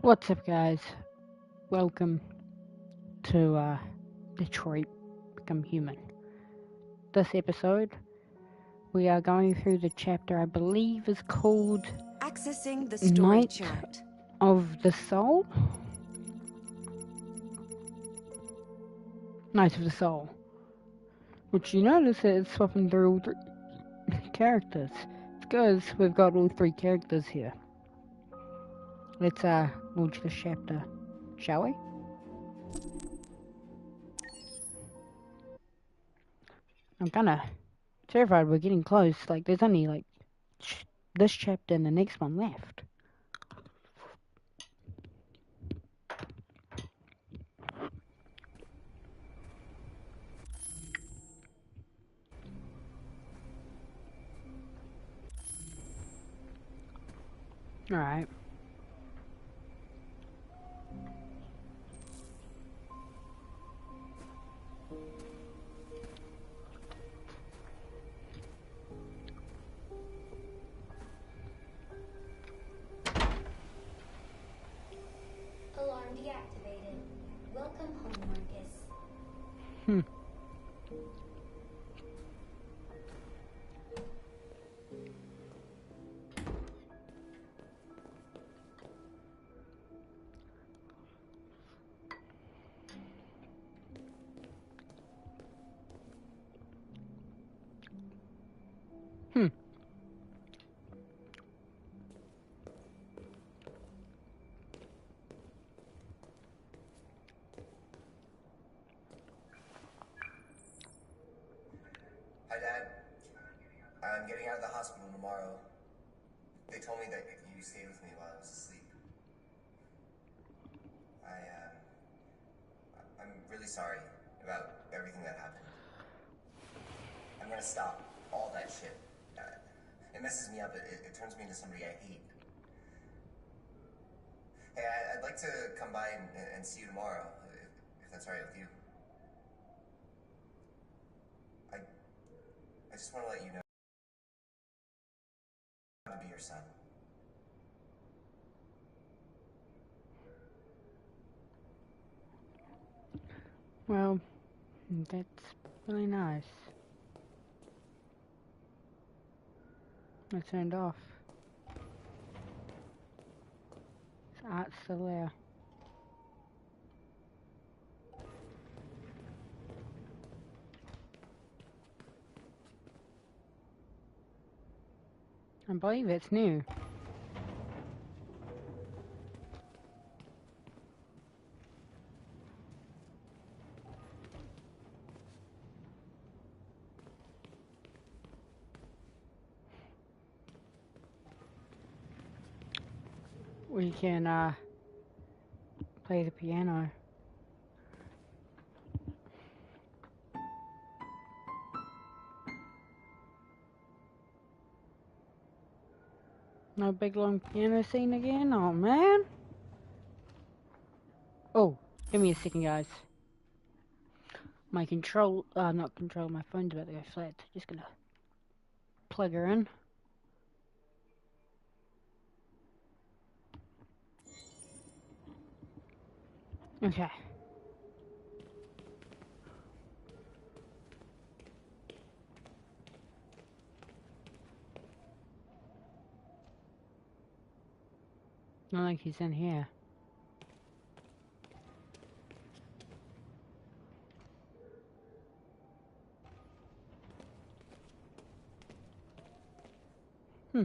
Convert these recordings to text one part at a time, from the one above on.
What's up, guys? Welcome to Detroit Become Human. This episode, we are going through the chapter I believe is called Accessing the story Night chart. of the Soul? Night of the Soul. Which you notice that it's swapping through all three characters. It's because we've got all three characters here. Let's launch this chapter, shall we? I'm kinda terrified we're getting close. Like, there's only like this chapter and the next one left. Alright. Alarm deactivated. Welcome home, Marcus. Hmm. Hmm. Hi, Dad. I'm getting out of the hospital tomorrow. They told me that you stayed with me while I was asleep. I'm really sorry about everything that happened. I'm gonna stop all that shit. It messes me up. It turns me into somebody I hate. Hey, I'd like to come by and see you tomorrow, if that's all right with you. I just want to let you know I'm to be your son. Well, that's really nice. I turned off. This art's still there. I believe it's new. We can play the piano. No big long piano scene again? Oh man! Oh, give me a second, guys. My not control, my phone's about to go flat. Just gonna plug her in. Okay. Not like he's in here. Hmm.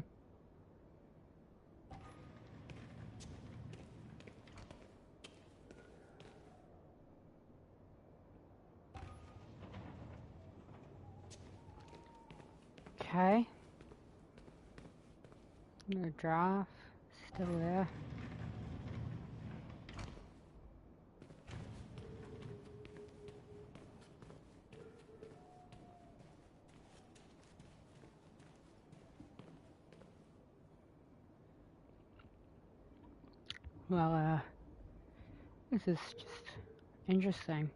Okay. The draft still there. Well, this is just interesting.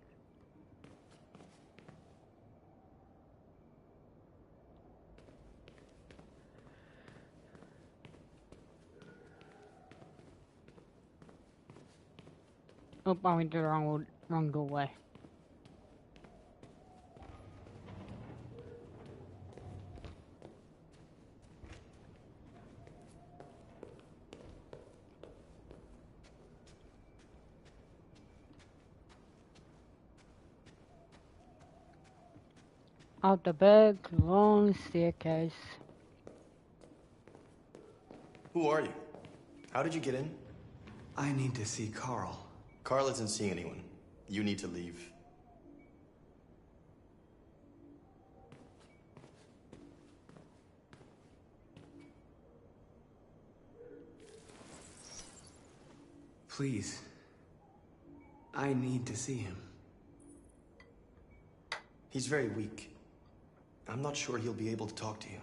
Oh, I went the wrong doorway. Out the back, long staircase. Who are you? How did you get in? I need to see Carl. Carl isn't seeing anyone. You need to leave. Please. I need to see him. He's very weak. I'm not sure he'll be able to talk to you.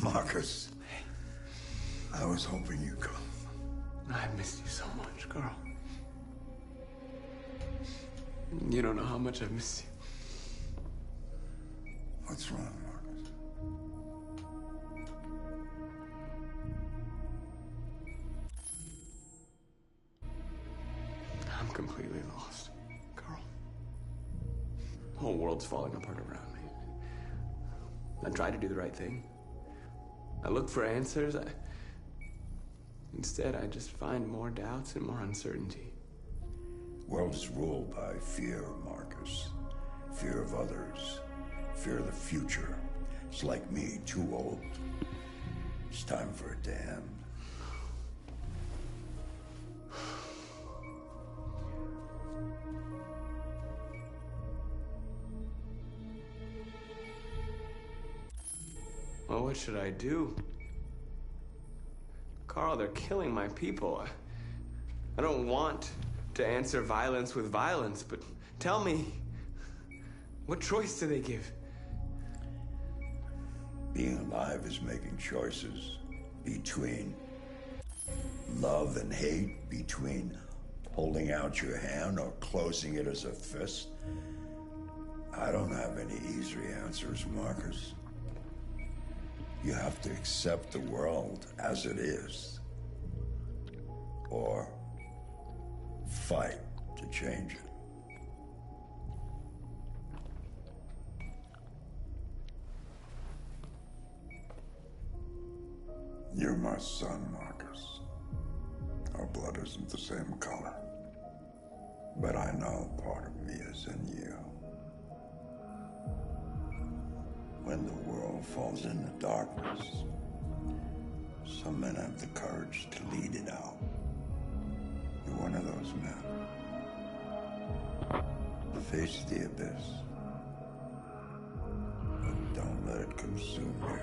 Marcus, I was hoping you'd come. I missed you so much, Carl. You don't know how much I've missed you. What's wrong, Marcus? I'm completely lost, Carl. The whole world's falling apart around me. I try to do the right thing. I look for answers. Instead, I just find more doubts and more uncertainty. World is ruled by fear, Marcus. Fear of others. Fear of the future. It's like me, too old. It's time for a damn. Well, what should I do? Carl, they're killing my people. I don't want to answer violence with violence, but tell me, what choice do they give? Being alive is making choices between love and hate, between holding out your hand or closing it as a fist. I don't have any easy answers, Marcus. You have to accept the world as it is, or fight to change it. You're my son, Marcus. Our blood isn't the same color, but I know part of me is in you. When the world falls into darkness, some men have the courage to lead it out. You're one of those men. Face the abyss, but don't let it consume you.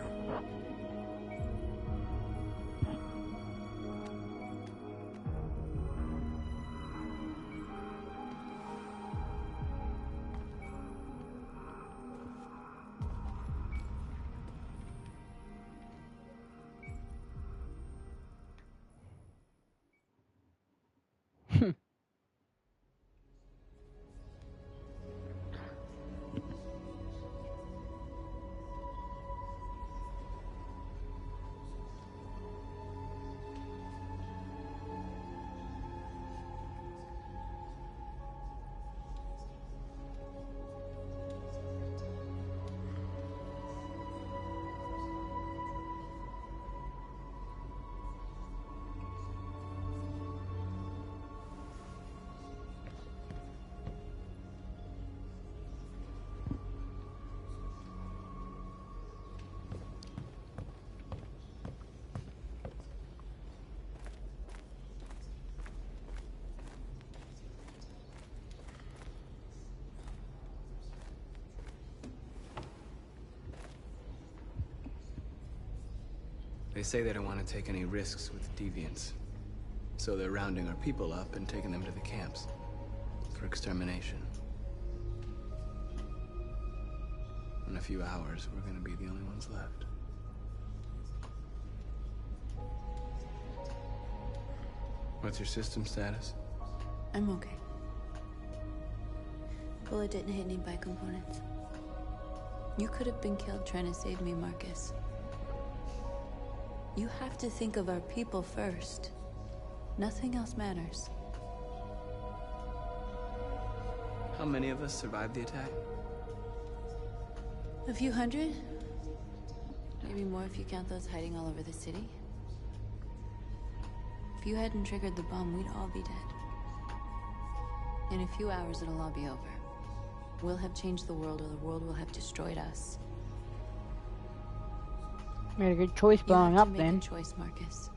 They say they don't want to take any risks with deviants. So they're rounding our people up and taking them to the camps for extermination. In a few hours, we're gonna be the only ones left. What's your system status? I'm okay. Bullet didn't hit any bike components. You could have been killed trying to save me, Marcus. You have to think of our people first. Nothing else matters. How many of us survived the attack? A few hundred? Maybe more if you count those hiding all over the city. If you hadn't triggered the bomb, we'd all be dead. In a few hours, it'll all be over. We'll have changed the world, or the world will have destroyed us. Made a good choice blowing up then. You have to make a choice, Marcus.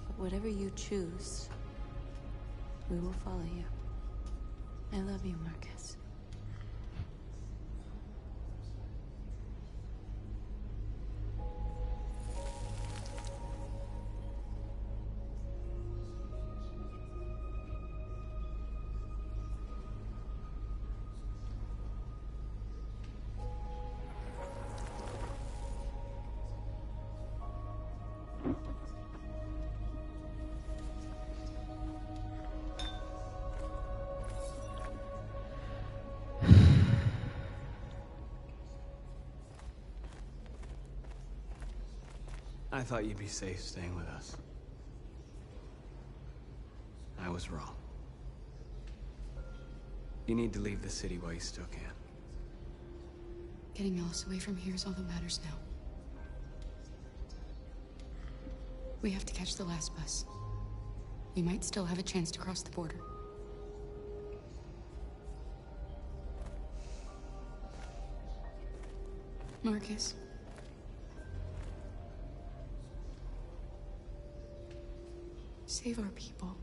But whatever you choose, we will follow you. I love you, Marcus. I thought you'd be safe staying with us. I was wrong. You need to leave the city while you still can. Getting Alice away from here is all that matters now. We have to catch the last bus. We might still have a chance to cross the border. Marcus. Save our people.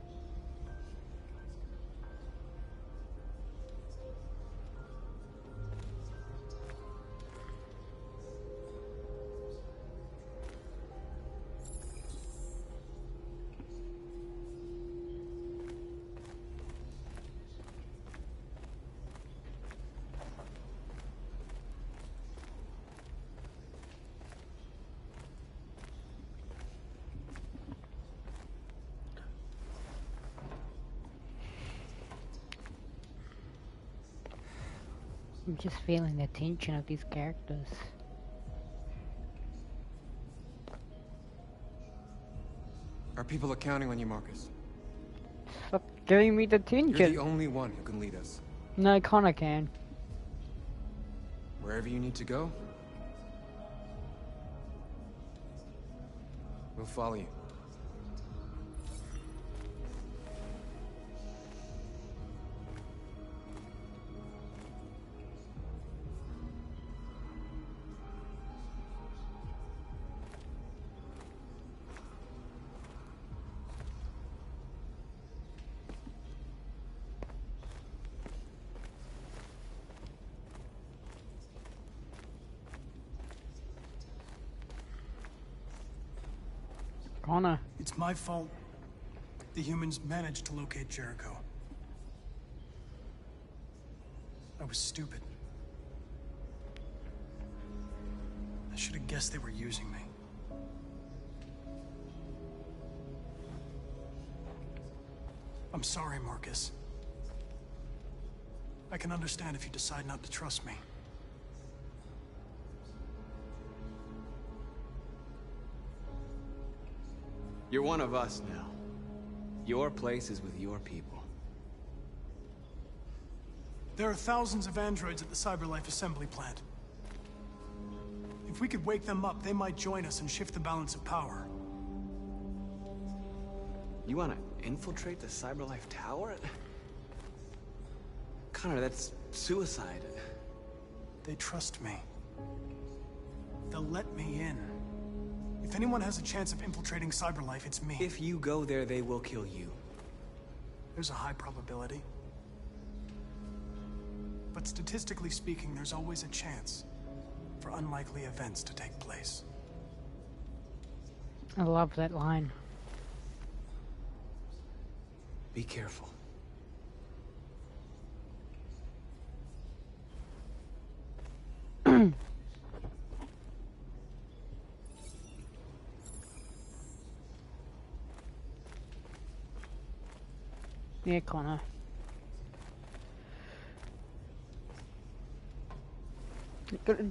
I'm just feeling the tension of these characters. Our people are counting on you, Marcus. Stop giving me the tension. You're the only one who can lead us. No, Connor can. Wherever you need to go, we'll follow you. Connor. It's my fault. The humans managed to locate Jericho. I was stupid. I should have guessed they were using me. I'm sorry, Marcus. I can understand if you decide not to trust me. You're one of us now. Your place is with your people. There are thousands of androids at the CyberLife assembly plant. If we could wake them up, they might join us and shift the balance of power. You want to infiltrate the CyberLife tower? Connor, that's suicide. They trust me. They'll let me in. If anyone has a chance of infiltrating CyberLife, it's me. If you go there, they will kill you. There's a high probability. But statistically speaking, there's always a chance for unlikely events to take place. I love that line. Be careful. Yeah, Connor.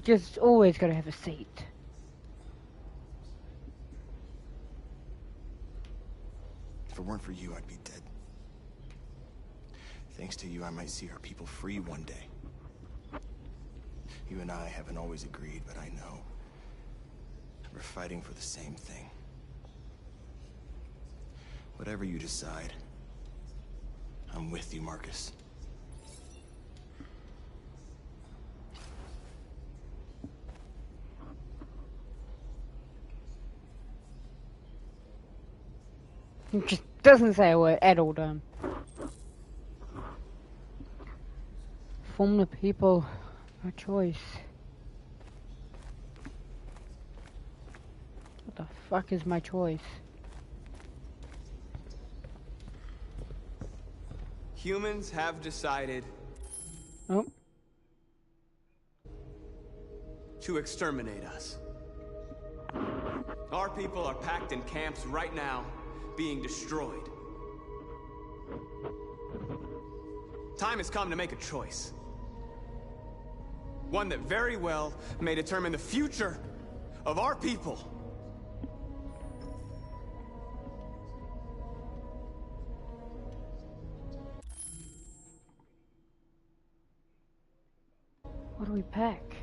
Just always gotta have a seat. If it weren't for you, I'd be dead. Thanks to you, I might see our people free one day. You and I haven't always agreed, but I know we're fighting for the same thing. Whatever you decide, I'm with you, Marcus. It just doesn't say a word at all, damn. Form the people a choice. What the fuck is my choice? Humans have decided Oh. to exterminate us. Our people are packed in camps right now, being destroyed. Time has come to make a choice. One that very well may determine the future of our people. What do we pack?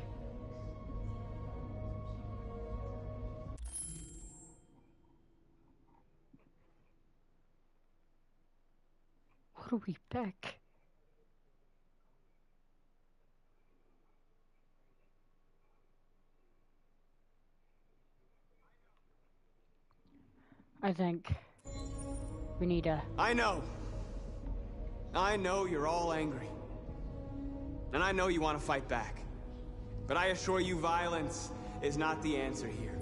What do we pack? I think we need a... I know you're all angry. And I know you want to fight back. But I assure you violence is not the answer here.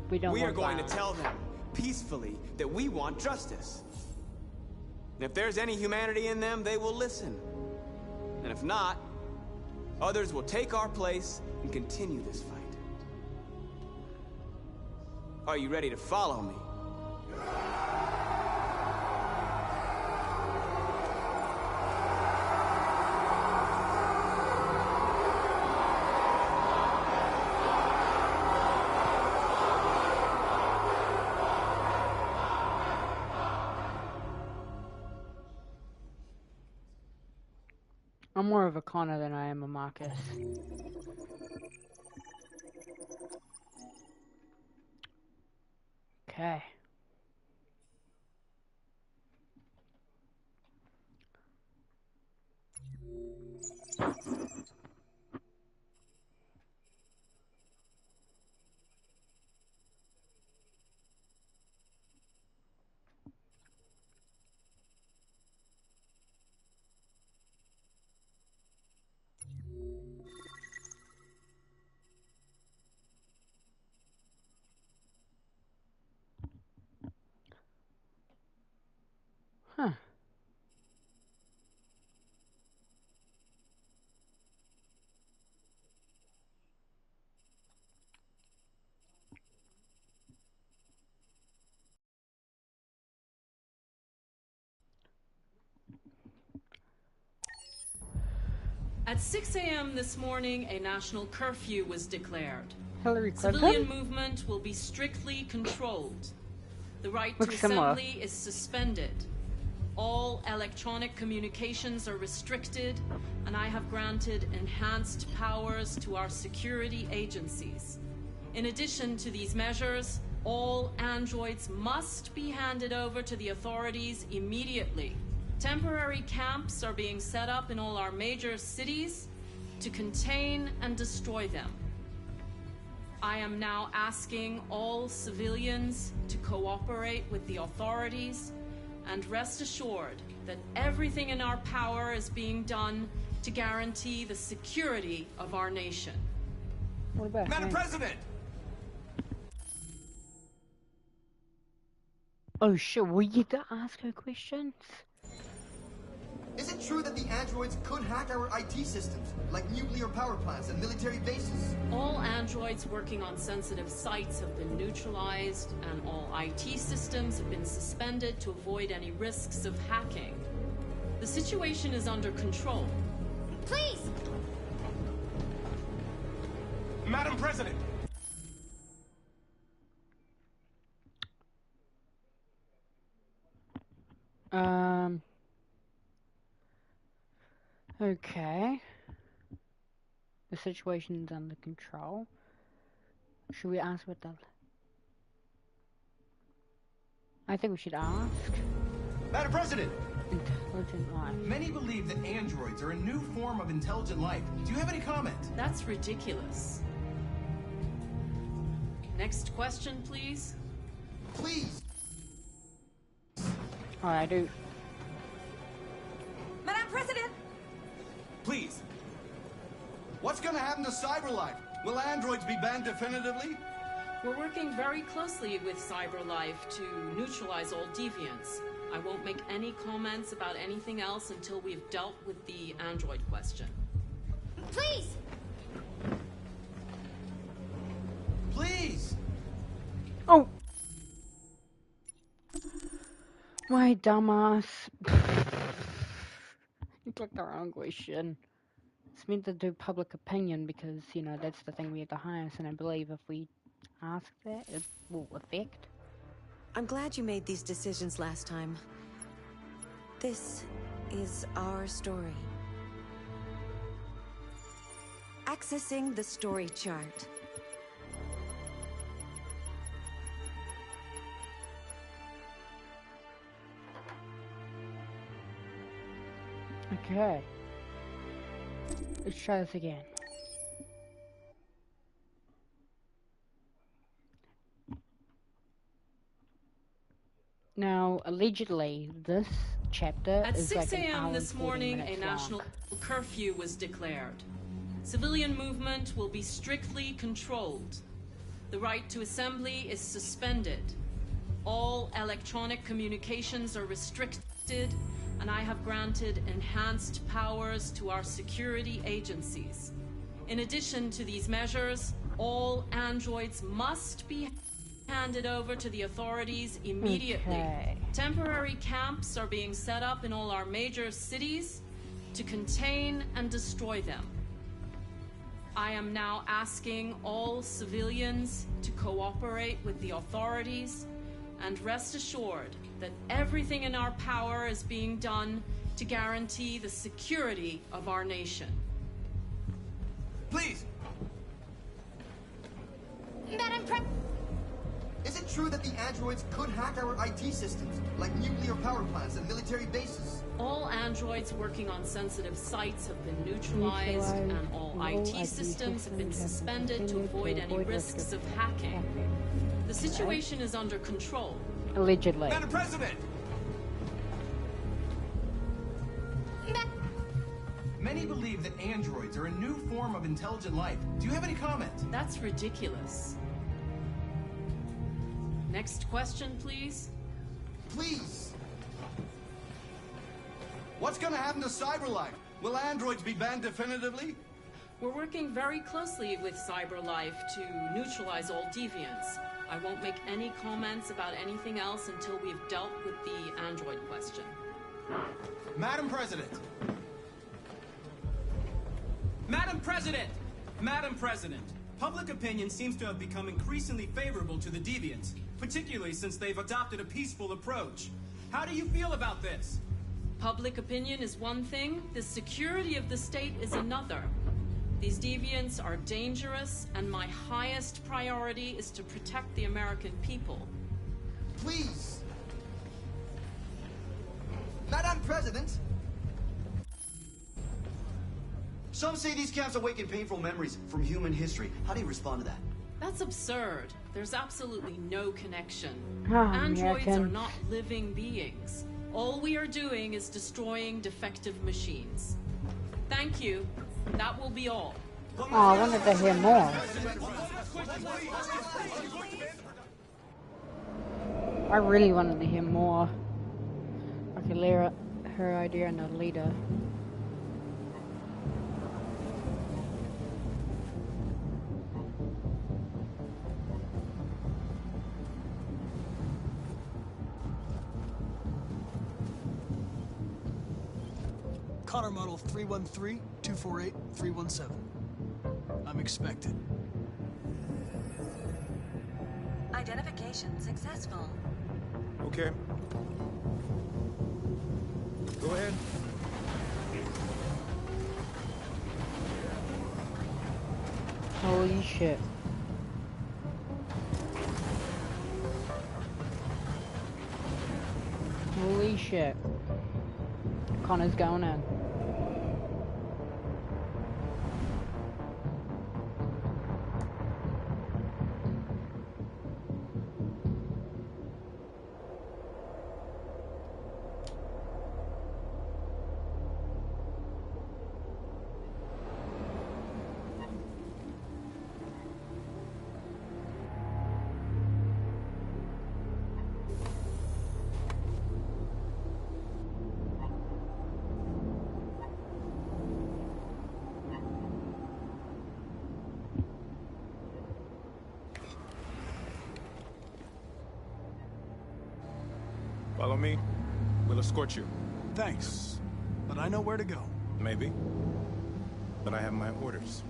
We are going to tell them peacefully that we want justice. And if there's any humanity in them, they will listen. And if not, others will take our place and continue this fight. Are you ready to follow me? I'm more of a Connor than I am a Marcus. Okay. Huh. At 6 a.m. this morning, a national curfew was declared. Hillary Clinton? Civilian movement will be strictly controlled. The right to assembly is suspended. All electronic communications are restricted, and I have granted enhanced powers to our security agencies. In addition to these measures, all androids must be handed over to the authorities immediately. Temporary camps are being set up in all our major cities to contain and destroy them. I am now asking all civilians to cooperate with the authorities and rest assured that everything in our power is being done to guarantee the security of our nation. What about Madam President! Oh shit, we get to ask her questions? Is it true that the androids could hack our IT systems, like nuclear power plants and military bases? All androids working on sensitive sites have been neutralized, and all IT systems have been suspended to avoid any risks of hacking. The situation is under control. Please! Madam President! Okay. The situation's under control. Should we ask what the... I think we should ask. Madam President! Intelligent life. Many believe that androids are a new form of intelligent life. Do you have any comment? That's ridiculous. Next question, please. Please! Alright, I do. Madam President! Please. What's gonna happen to CyberLife? Will androids be banned definitively? We're working very closely with CyberLife to neutralize all deviants. I won't make any comments about anything else until we've dealt with the android question. Please! Please! Oh! My dumbass. You clicked the wrong question. It's meant to do public opinion because, you know, that's the thing we have the highest, and I believe if we ask that, it will affect. I'm glad you made these decisions last time. This is our story. Accessing the story chart. Okay. Let's try this again. Now, allegedly, this chapter At is 6 like an hour a.m. and this 40 morning, a minutes national long. curfew was declared. Civilian movement will be strictly controlled. The right to assembly is suspended. All electronic communications are restricted, and I have granted enhanced powers to our security agencies. In addition to these measures, all androids must be handed over to the authorities immediately. Okay. Temporary camps are being set up in all our major cities to contain and destroy them. I am now asking all civilians to cooperate with the authorities, and rest assured that everything in our power is being done to guarantee the security of our nation. Please! Madam Is it true that the androids could hack our IT systems, like nuclear power plants and military bases? All androids working on sensitive sites have been neutralized, and all IT systems have been suspended to avoid any risks of hacking. The situation is under control. Allegedly. Madam President! Many believe that androids are a new form of intelligent life. Do you have any comment? That's ridiculous. Next question, please. Please! What's gonna happen to CyberLife? Will androids be banned definitively? We're working very closely with CyberLife to neutralize all deviants. I won't make any comments about anything else until we've dealt with the android question. Madam President! Madam President! Madam President, public opinion seems to have become increasingly favorable to the deviants, particularly since they've adopted a peaceful approach. How do you feel about this? Public opinion is one thing, the security of the state is another. These deviants are dangerous, and my highest priority is to protect the American people. Please! Madam President! Some say these camps awaken painful memories from human history. How do you respond to that? That's absurd. There's absolutely no connection. Androids are not living beings. All we are doing is destroying defective machines. Thank you. That will be all. Oh, I wanted to hear more. I really wanted to hear more. Okay, Lyra. her idea and the leader. Connor model 313-248-317. I'm expected. Identification successful. Okay. Go ahead. Holy shit. Holy shit. Connor's going in. Follow me. We'll escort you. Thanks, but I know where to go. Maybe. But I have my orders.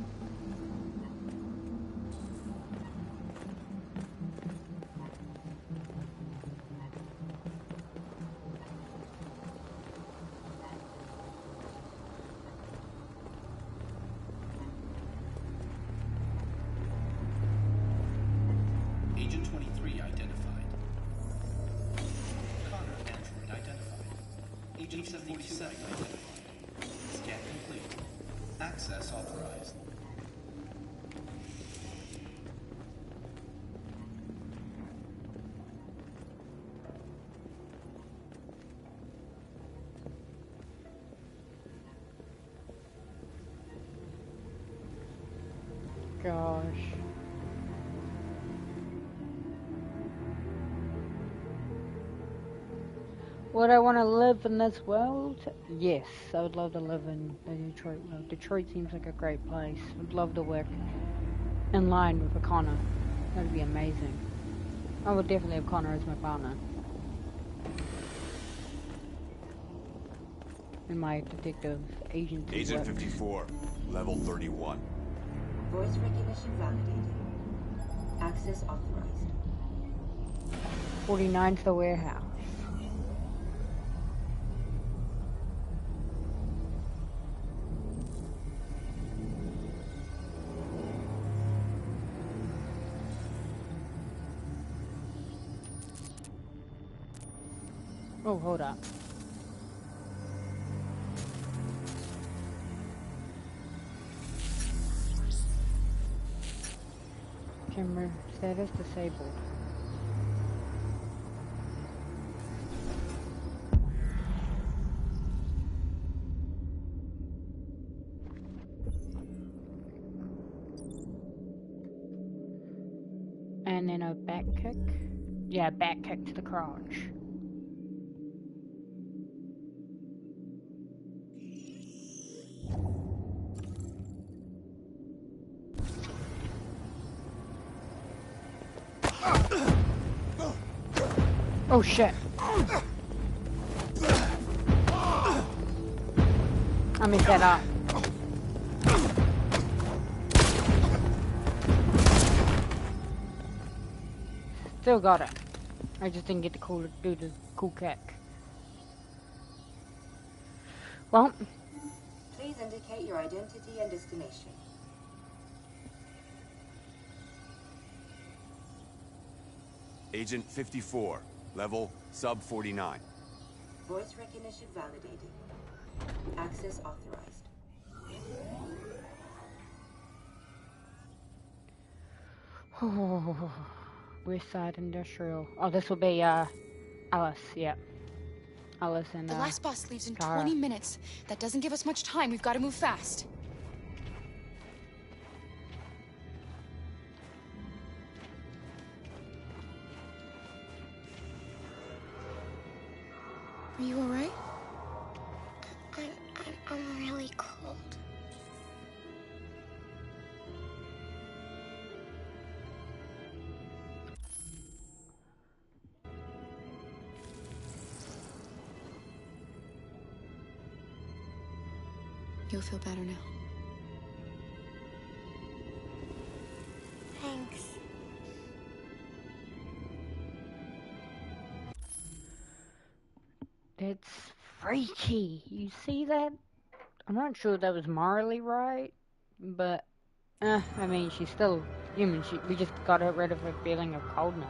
Agent 23 identified. Connor android identified. Agent 77 identified. Scan complete. Access authorized. Gosh. Would I want to live in this world? Yes, I would love to live in the Detroit world. Detroit seems like a great place. I'd love to work in line with a Connor. That'd be amazing. I would definitely have Connor as my partner. And my detective agent. Agent 54, level 31. Voice recognition validated. Access authorized. 49's the warehouse. Oh, hold up. Camera status disabled. And then a back kick. Yeah, back kick to the crotch. Oh shit. I messed that up. Still got it. I just didn't get to do the cool kick. Well. Please indicate your identity and destination. Agent 54, level sub 49. Voice recognition validated. Access authorized. West Side Industrial. Oh, this will be Alice. Yeah, Alice and the last bus leaves in Tara. 20 minutes. That doesn't give us much time. We've got to move fast. Are you all right? You'll feel better now. Thanks. That's freaky. You see that? I'm not sure that was morally right, but, I mean, she's still human. We just got rid of her feeling of coldness.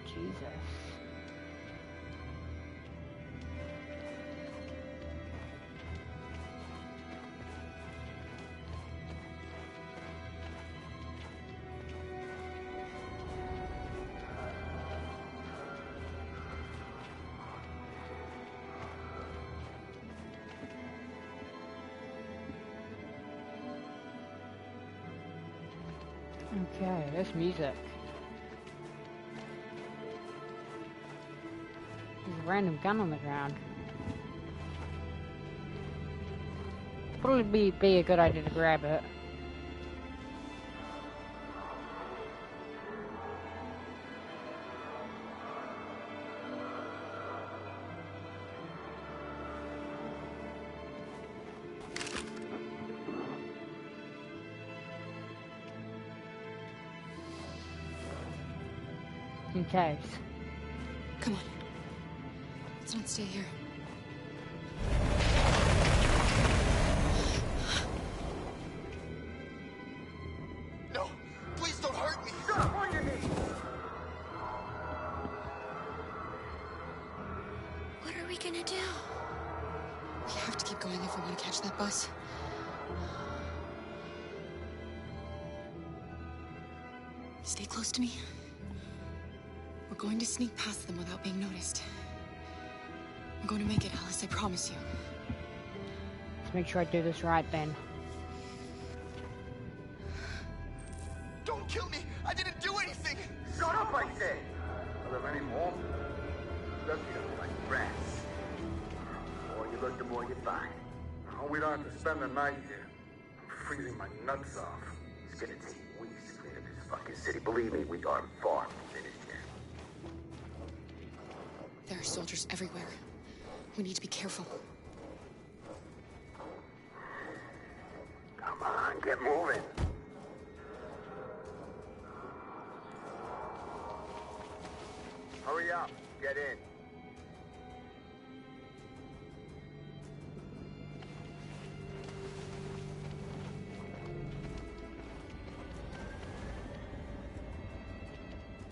Jesus. Okay, that's music. There's a random gun on the ground. Probably be a good idea to grab it. In case. Come on. Let's not stay here. No! Please don't hurt me! Stop on your knees! What are we gonna do? We have to keep going if we want to catch that bus. Stay close to me. We're going to sneak past them without being noticed. We're going to make it, Alice, I promise you. Let's make sure I do this right then. Don't kill me! I didn't do anything! Shut up, I said! Are there any more? Look, you look like rats. The more you look, the more you find. Oh, we don't have to spend the night here. I'm freezing my nuts off. It's gonna take weeks to clean up this fucking city. Believe me, we are far from finished yet. There are soldiers everywhere. We need to be careful. Come on, get moving. Hurry up, get in.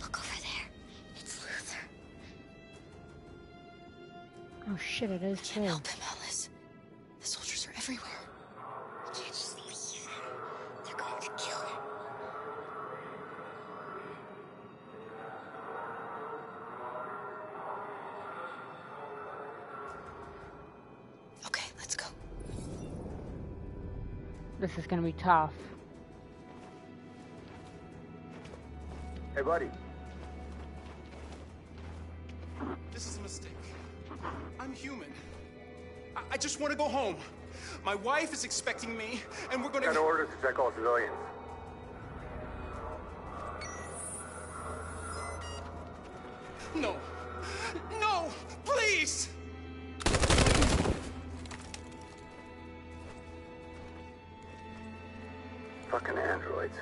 Look over there. It's Luther. Oh shit, it is too. Can't help him, Alice. The soldiers are everywhere. We can't just leave him. They're going to kill him. Okay, let's go. This is gonna be tough. Hey, buddy. This is a mistake. I'm human. I just want to go home. My wife is expecting me, and we're gonna... Got orders to check all civilians. No. No! Please! Fucking androids.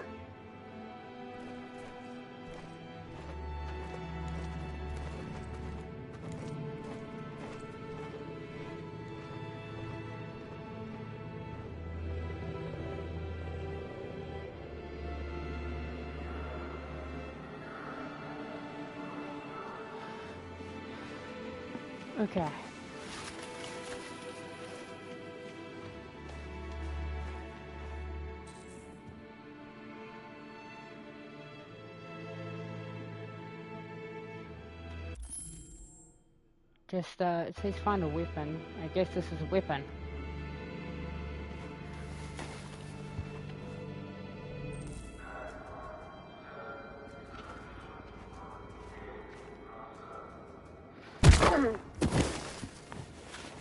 Okay. Just, it says find a weapon. I guess this is a weapon.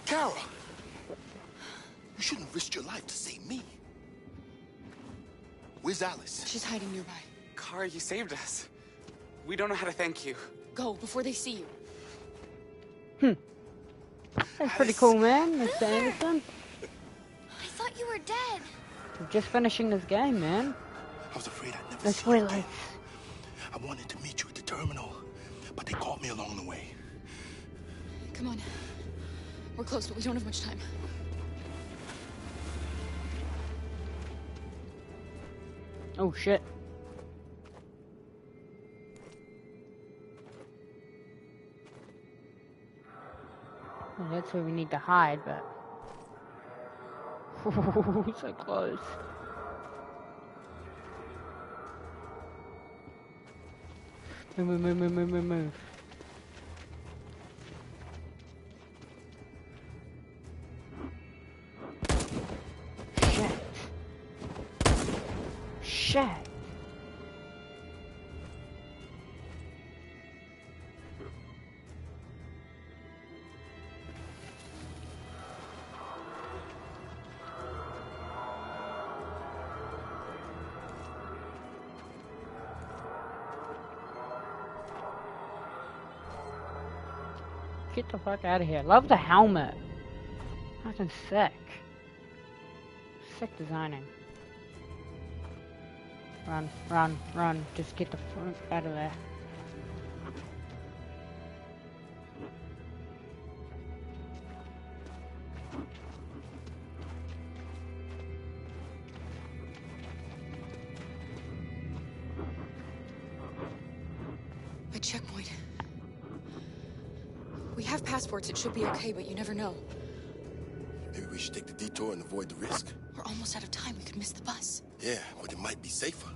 Kara! You shouldn't have risked your life to save me. Where's Alice? She's hiding nearby. Kara, you saved us. We don't know how to thank you. Go, before they see you. That's pretty cool, man, Mr. Anderson. I thought you were dead. We're just finishing this game, man. I was afraid I'd never Let's see you wait, again. I wanted to meet you at the terminal, but they caught me along the way. Come on. We're close, but we don't have much time. Oh, shit. Well, that's where we need to hide, but... so close. Move. Shit. Get the fuck out of here. Love the helmet. Fucking sick. Sick designing. Run. Just get the fuck out of there. A checkpoint. We have passports, it should be okay, but you never know. Maybe we should take the detour and avoid the risk. We're almost out of time, we could miss the bus. Yeah, but it might be safer.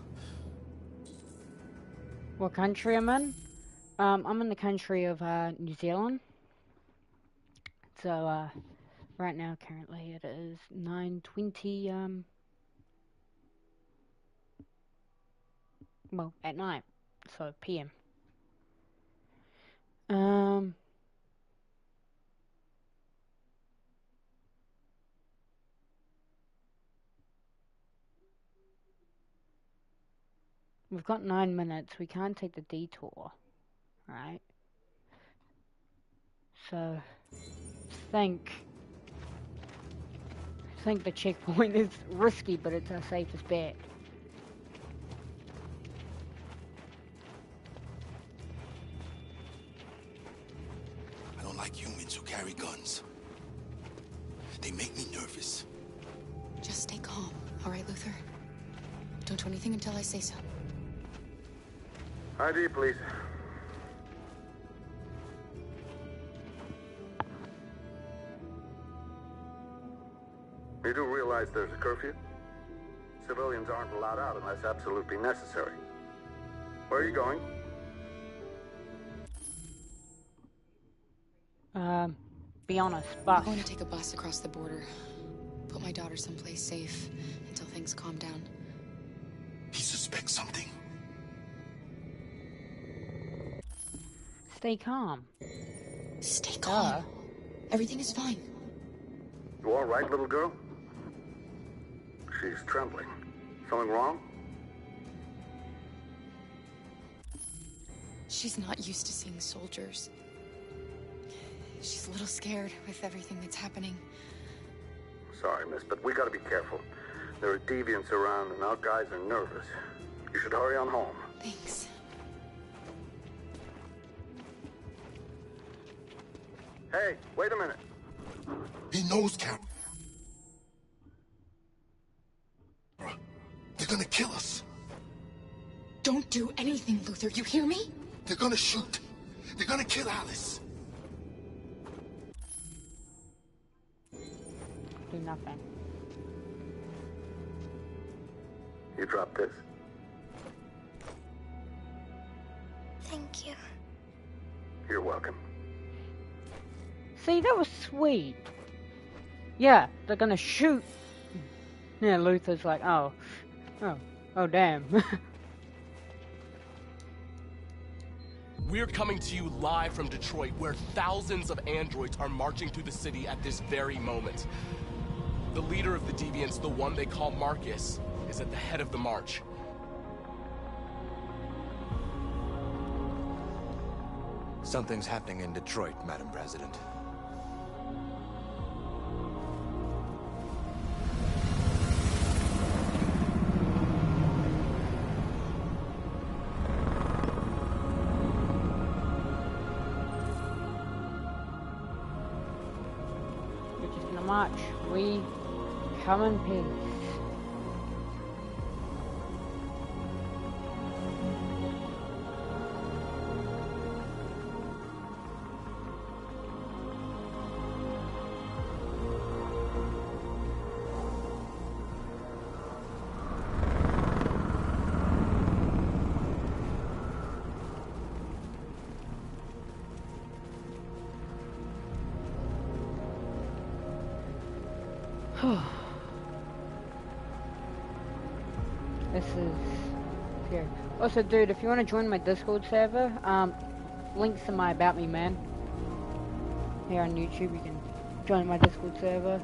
What country I'm in? I'm in the country of New Zealand. So right now currently it is 9:20 well, at night. So PM. We've got 9 minutes. We can't take the detour, right? So, I think the checkpoint is risky, but it's our safest bet. I don't like humans who carry guns. They make me nervous. Just stay calm, all right, Luther? Don't do anything until I say so. ID, please. You do realize there's a curfew? Civilians aren't allowed out unless absolutely necessary. Where are you going? Be honest, bus. I'm going to take a bus across the border. Put my daughter someplace safe until things calm down. He suspects something. Stay calm. Stay calm. Everything is fine. You all right, little girl? She's trembling. Something wrong? She's not used to seeing soldiers. She's a little scared with everything that's happening. Sorry, miss, but we gotta be careful. There are deviants around and our guys are nervous. You should hurry on home. Thanks. Hey, wait a minute. He knows, Cap. They're gonna kill us. Don't do anything, Luther. You hear me? They're gonna shoot. They're gonna kill Alice. Do nothing. You drop this. Thank you. You're welcome. See, that was sweet. Yeah, they're gonna shoot. Yeah, Luther's like, oh damn. We're coming to you live from Detroit, where thousands of androids are marching through the city at this very moment. The leader of the deviants, the one they call Marcus, is at the head of the march. Something's happening in Detroit, Madam President. We're just gonna march. We come in peace. This is scary. Also, dude, if you want to join my Discord server, links to my About Me Man here on YouTube. You can join my Discord server,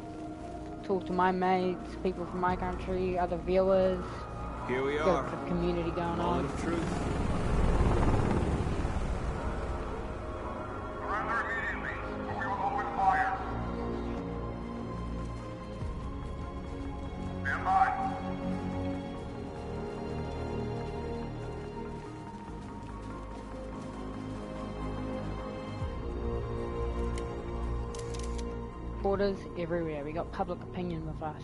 talk to my mates, people from my country, other viewers. Here we Got are. a community going on. Moment of truth. Surrender immediately, or we will open fire. Stand by. Borders everywhere. We got public opinion with us.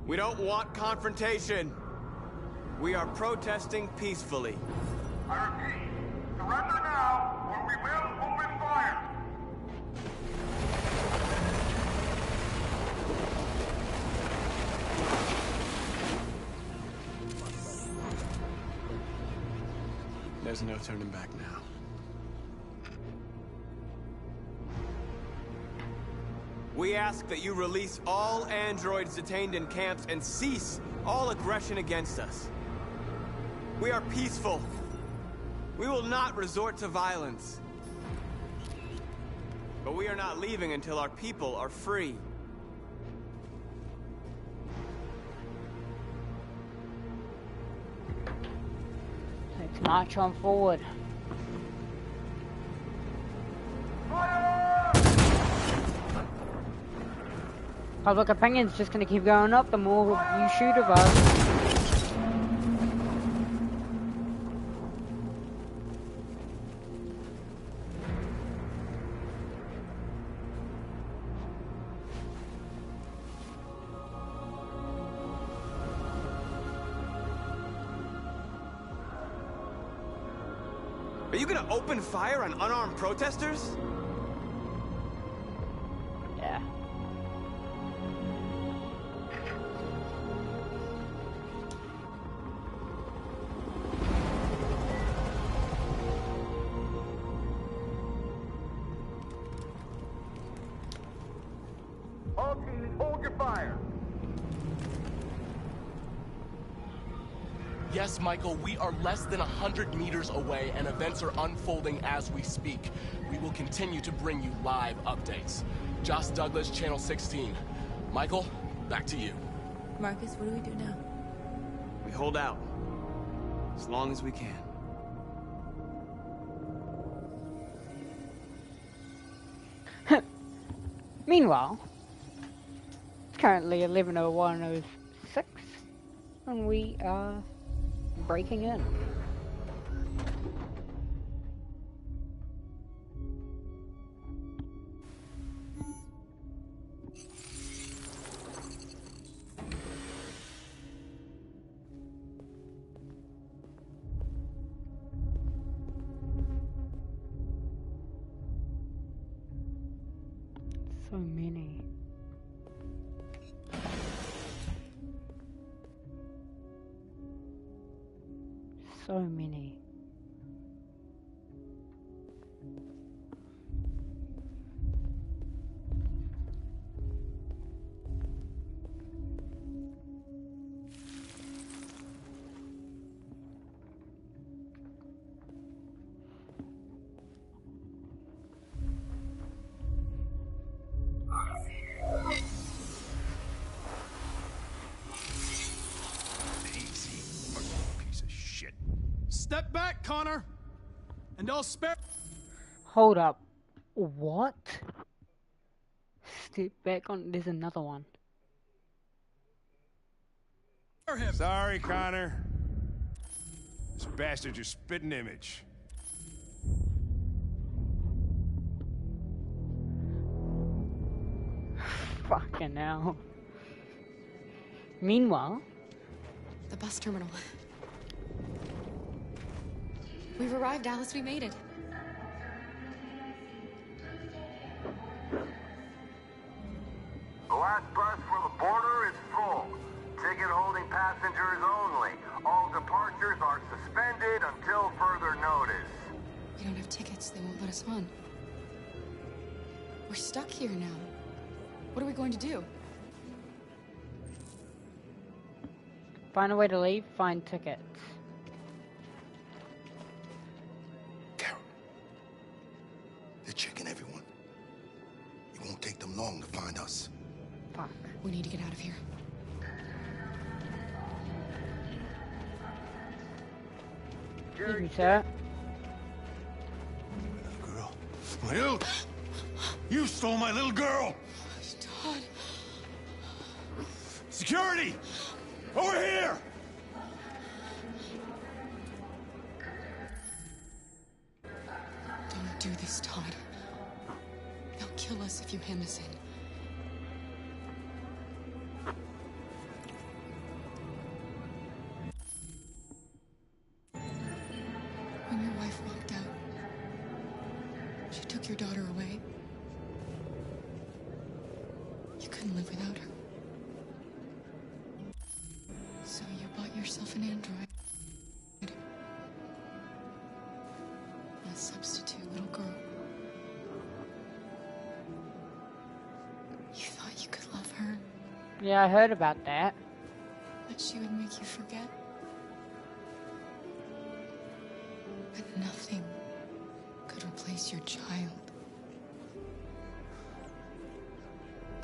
We don't want confrontation. We are protesting peacefully. I repeat, surrender now, or we will open fire. There's no turning back now. We ask that you release all androids detained in camps and cease all aggression against us. We are peaceful. We will not resort to violence. But we are not leaving until our people are free. Let's march on forward. Public opinion's just gonna keep going up the more you shoot of us. Are you gonna open fire on unarmed protesters? Yeah. All teams, hold your fire. Yes, Michael, we are less than 100 meters away, and events are unfolding as we speak. We will continue to bring you live updates. Josh Douglas, Channel 16. Michael, back to you. Marcus, what do we do now? We hold out. As long as we can. Meanwhile, it's currently 11:01:06, and we are breaking in. So many. So many. Step back, Connor! And I'll spare. Hold up. What? Step back on. There's another one. Sorry, Connor. This bastard's your spitting image. Fucking hell. Meanwhile, the bus terminal. We've arrived, Alice. We made it. The last bus for the border is full. Ticket holding passengers only. All departures are suspended until further notice. We don't have tickets. They won't let us on. We're stuck here now. What are we going to do? find a way to leave, find tickets. They're checking everyone. It won't take them long to find us. Fuck. We need to get out of here. Excuse me, sir. Girl. You stole my little girl! Todd. Security! Over here! Don't do this, Todd. They'll kill us if you hand this in. When your wife walked out, she took your daughter away. You couldn't live without her. So you bought yourself an android. A substitute little girl. You thought you could love her, Yeah, I heard about that. that she would make you forget. But nothing could replace your child.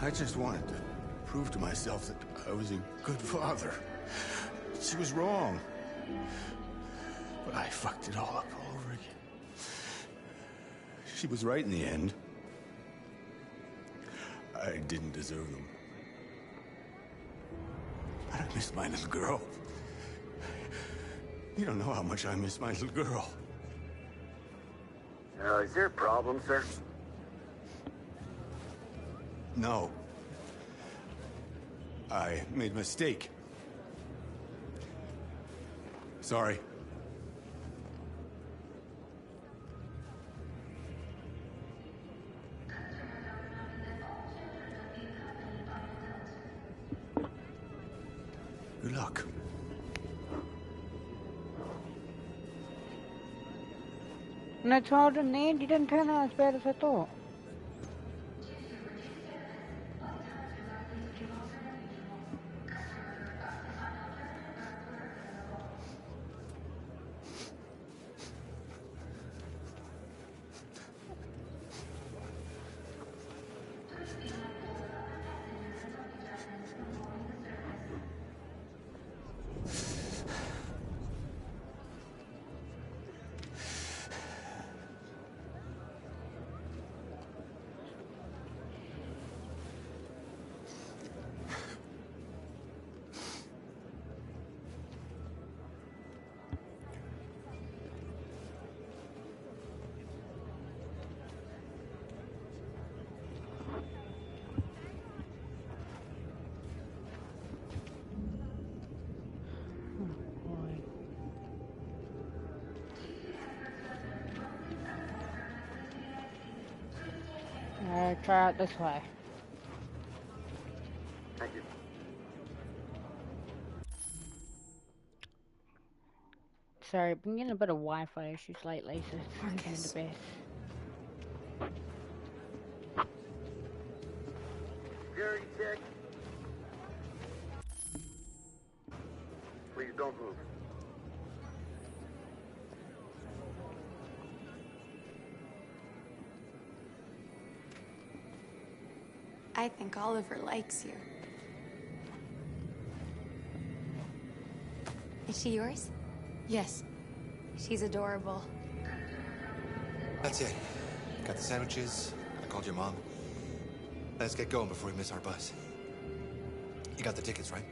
I just wanted to prove to myself that I was a good father. She was wrong. But I fucked it all up all over again. She was right in the end. I didn't deserve them. But I miss my little girl. You don't know how much I miss my little girl. Is there a problem, sir? No. I made a mistake. Sorry. Good luck. And I told him, man, you didn't turn out as bad as I thought. Try out this way. Thank you. Sorry, I've been getting a bit of Wi-Fi issues lately, so it's kind of the best. Security check. Please don't move. I think Oliver likes you. Is she yours? Yes. She's adorable. That's it. Got the sandwiches. I called your mom. Let's get going before we miss our bus. You got the tickets, right?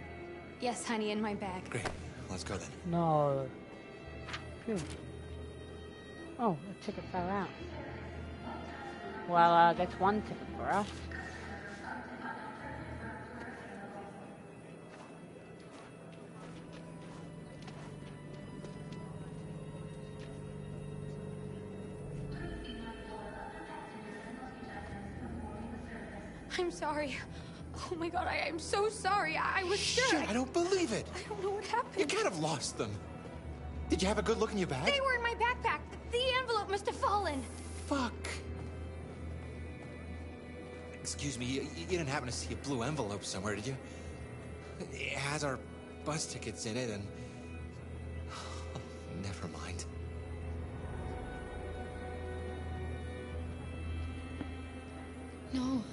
Yes, honey, in my bag. Great. Let's go then. No. Phew. Oh, the ticket fell out. Well, that's one ticket for us. I'm sorry. Oh my god, I'm so sorry. I was sure. Shit, I don't believe it. I don't know what happened. You can't have lost them. Did you have a good look in your bag? They were in my backpack. The envelope must have fallen. Fuck. Excuse me, you didn't happen to see a blue envelope somewhere, did you? It has our bus tickets in it and... Never mind. No.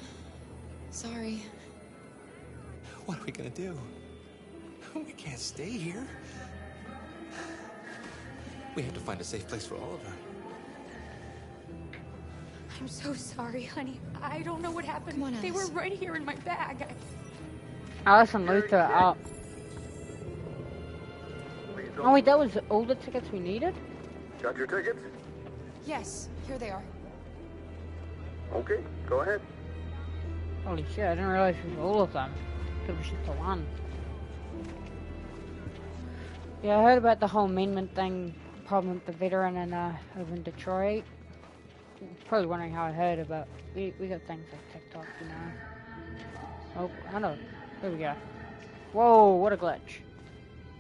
Sorry. What are we gonna do? We can't stay here. We have to find a safe place for Oliver. I'm so sorry, honey. I don't know what happened. Come on, they were Alice. right here in my bag. Alice and Luther are up. Oh wait, that was all the tickets we needed? Got your tickets? Yes, here they are. Okay, go ahead. Holy shit, I didn't realize it was all of them. It was just the one. Yeah, I heard about the whole amendment thing, problem with the veteran and over in Detroit. You're probably wondering how I heard about. We got things like TikTok, you know. Oh, I know. There we go. Whoa, what a glitch.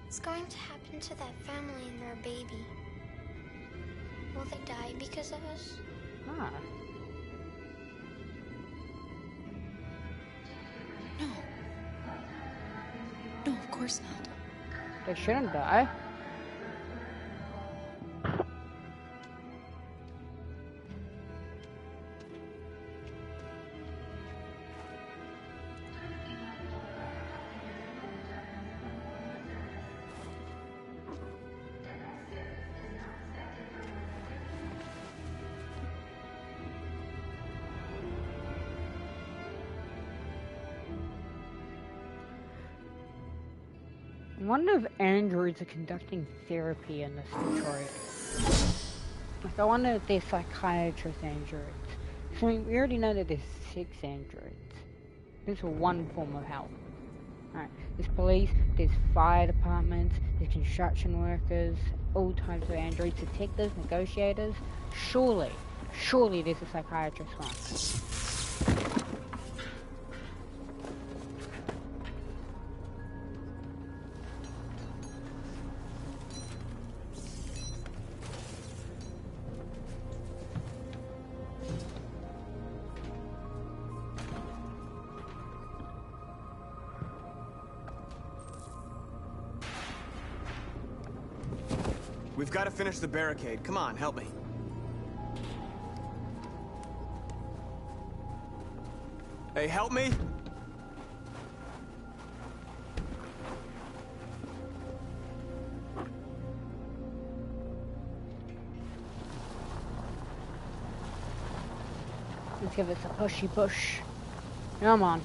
What's going to happen to that family and their baby? Will they die because of us? Ah. No. No, of course not. They shouldn't die. I wonder if androids are conducting therapy in this Detroit. Like, I wonder if they're psychiatrist androids. So, I mean, we already know that there's 6 androids. This is one form of help. Alright, there's police, there's fire departments, there's construction workers, all types of androids, detectives, negotiators. Surely there's a psychiatrist one. We've got to finish the barricade. Come on, help me. Hey, help me! Let's give us a pushy push. Come on.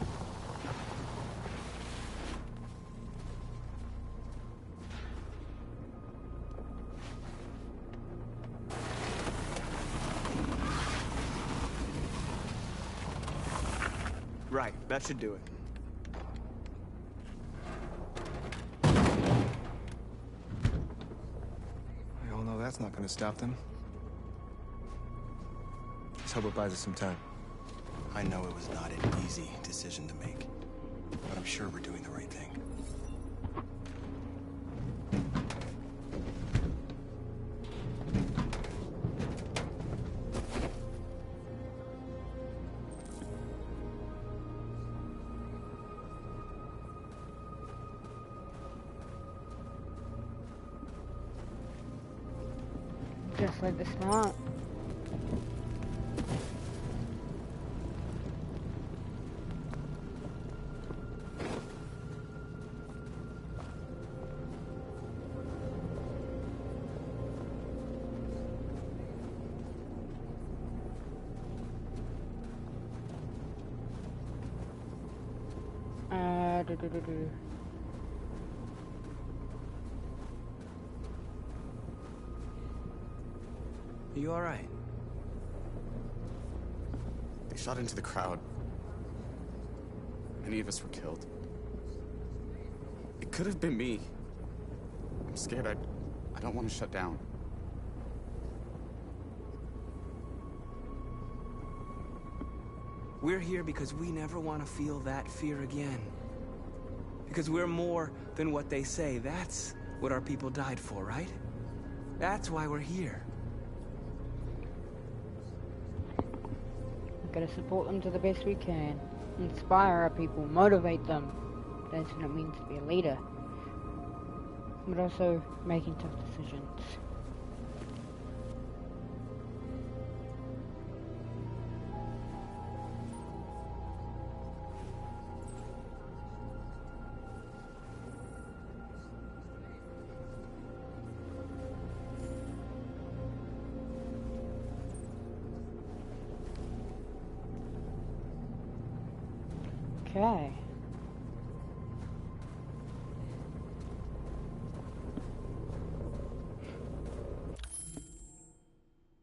Right, that should do it. We all know that's not gonna stop them. Let's hope it buys us some time. I know it was not an easy decision to make, but I'm sure we're doing the right thing. Just like the smart. Are you alright? They shot into the crowd. Many of us were killed. It could have been me. I'm scared. I don't want to shut down. We're here because we never want to feel that fear again. Because we're more than what they say. That's what our people died for, right? That's why we're here. We've got to support them to the best we can. Inspire our people, motivate them. That's what it means to be a leader. But also making tough decisions. Okay.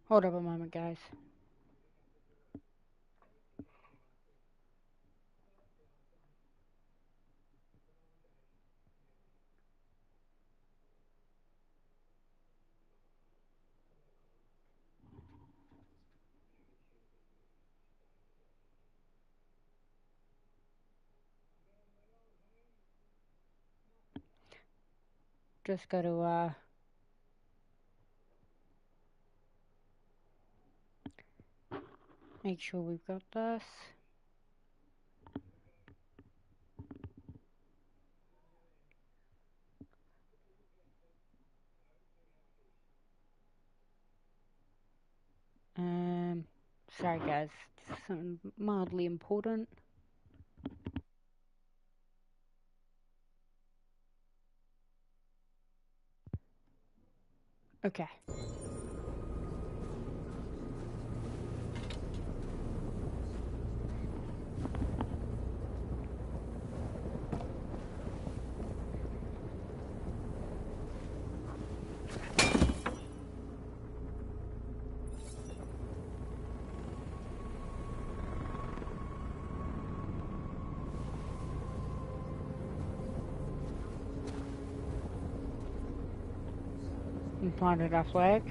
Hold up a moment, guys. Just got to make sure we've got this. Sorry guys, just something mildly important. Okay. We planted our flag.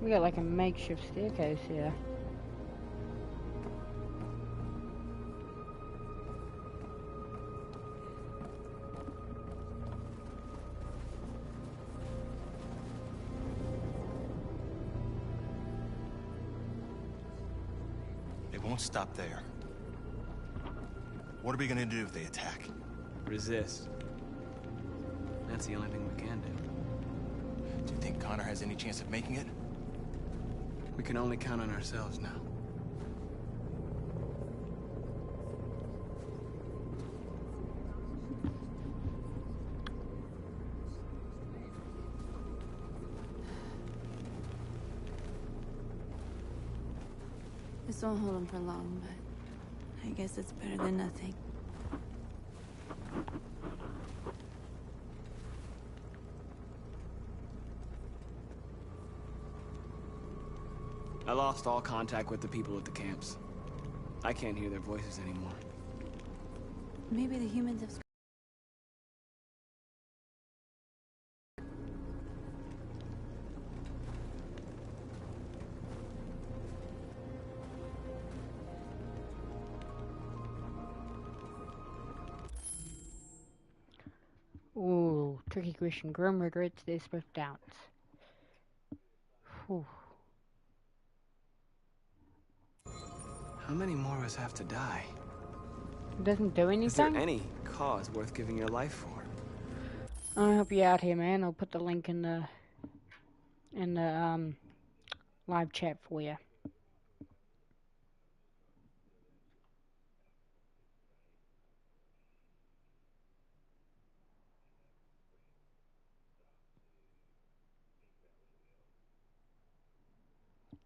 We got like a makeshift staircase here. It won't stop there. What are we gonna do if they attack? Resist. That's the only thing we can do. Do you think Connor has any chance of making it? We can only count on ourselves now. This won't hold him for long, but I guess it's better than nothing. I lost all contact with the people at the camps. I can't hear their voices anymore. Maybe the humans have... Ooh, tricky question. Grim regrets their swift doubts. Whew. How many more of us have to die? It doesn't do anything? Is there any cause worth giving your life for? I'll help you out here, man. I'll put the link in the live chat for you.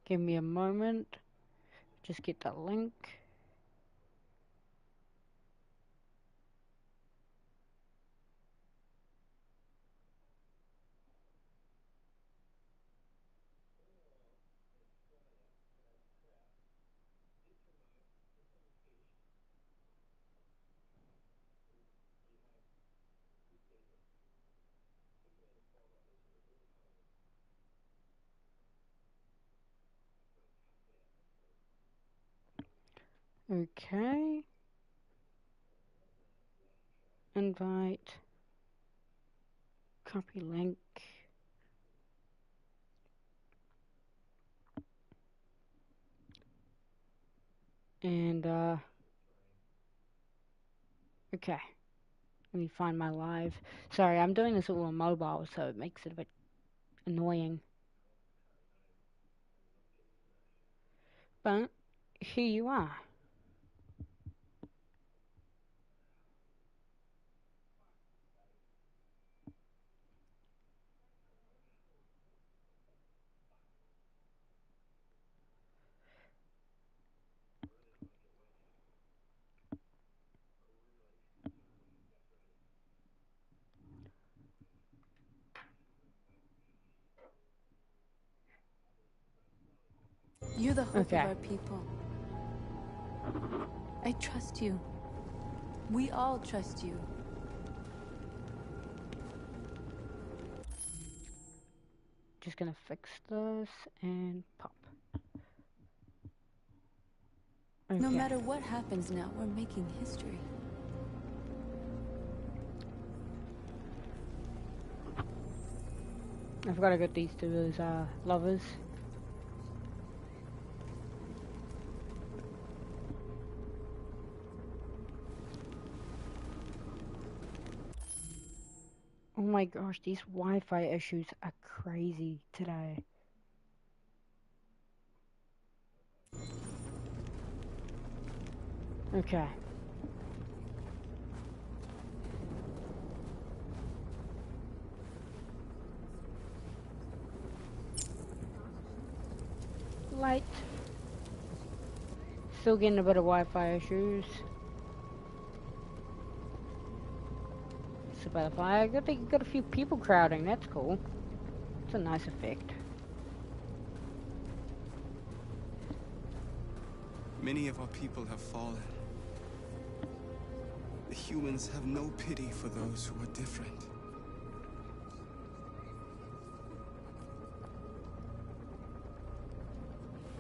Give me a moment. Just get the link. Okay. Invite. Copy link. And, okay. Let me find my live. Sorry, I'm doing this all on mobile, so it makes it a bit annoying. But, here you are. You're the hope of our people. I trust you. We all trust you. Just gonna fix this and pop. Okay. No matter what happens now, we're making history. I've got to get these two as lovers. Oh my gosh, these Wi-Fi issues are crazy today. Okay. Light. Still getting a bit of Wi-Fi issues. So butterfly. I got a few people crowding. That's cool. It's a nice effect. Many of our people have fallen. The humans have no pity for those who are different.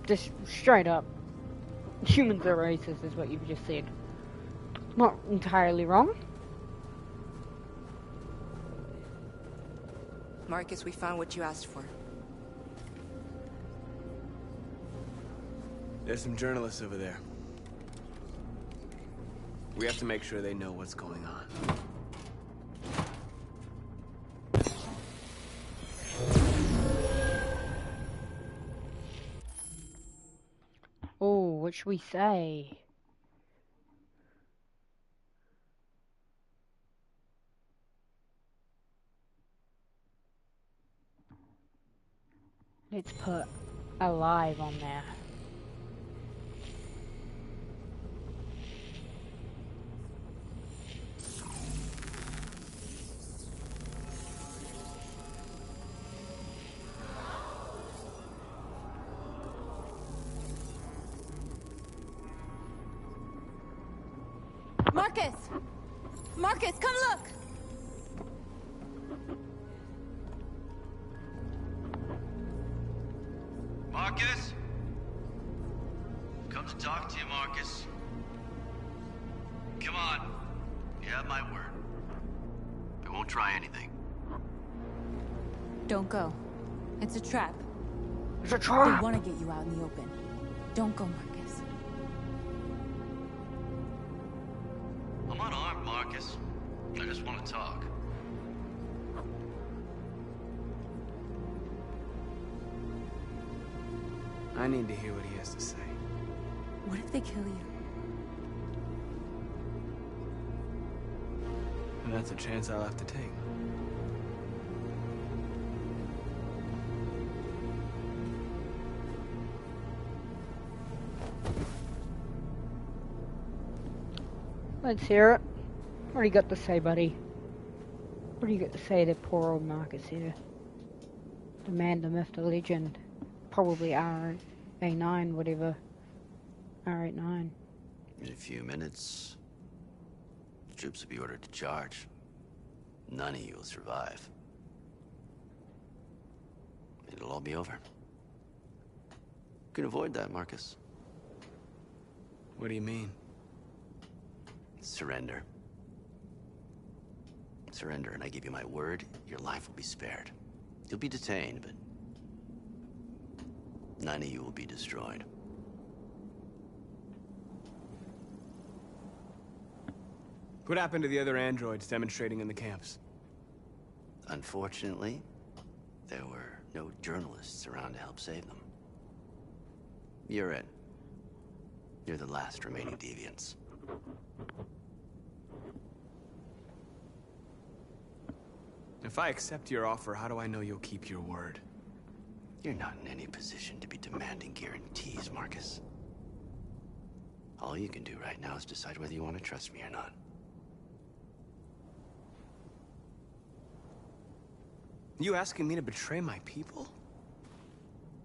Just straight up. Humans are racist is what you've just said. Not entirely wrong. Marcus, we found what you asked for. There's some journalists over there. We have to make sure they know what's going on. Oh, what should we say? Let's put alive on there. Marcus! Marcus, come look! Marcus? Come to talk to you, Marcus. Come on. You have my word. I won't try anything. Don't go. It's a trap. It's a trap! They want to get you out in the open. Don't go, Marcus. I'm unarmed, Marcus. I just want to talk. I need to hear what he has to say. What if they kill you? And that's a chance I'll have to take. Let's hear it. What do you got to say, buddy? What do you got to say to poor old Marcus here? The man, the myth, the legend. Probably R89, whatever. R89. In a few minutes, the troops will be ordered to charge. None of you will survive. It'll all be over. You can avoid that, Marcus. What do you mean? Surrender. Surrender, and I give you my word, your life will be spared. You'll be detained, but none of you will be destroyed. What happened to the other androids demonstrating in the camps? Unfortunately, there were no journalists around to help save them. You're it. You're the last remaining deviants. If I accept your offer, how do I know you'll keep your word? You're not in any position to be demanding guarantees, Marcus. All you can do right now is decide whether you want to trust me or not. You asking me to betray my people?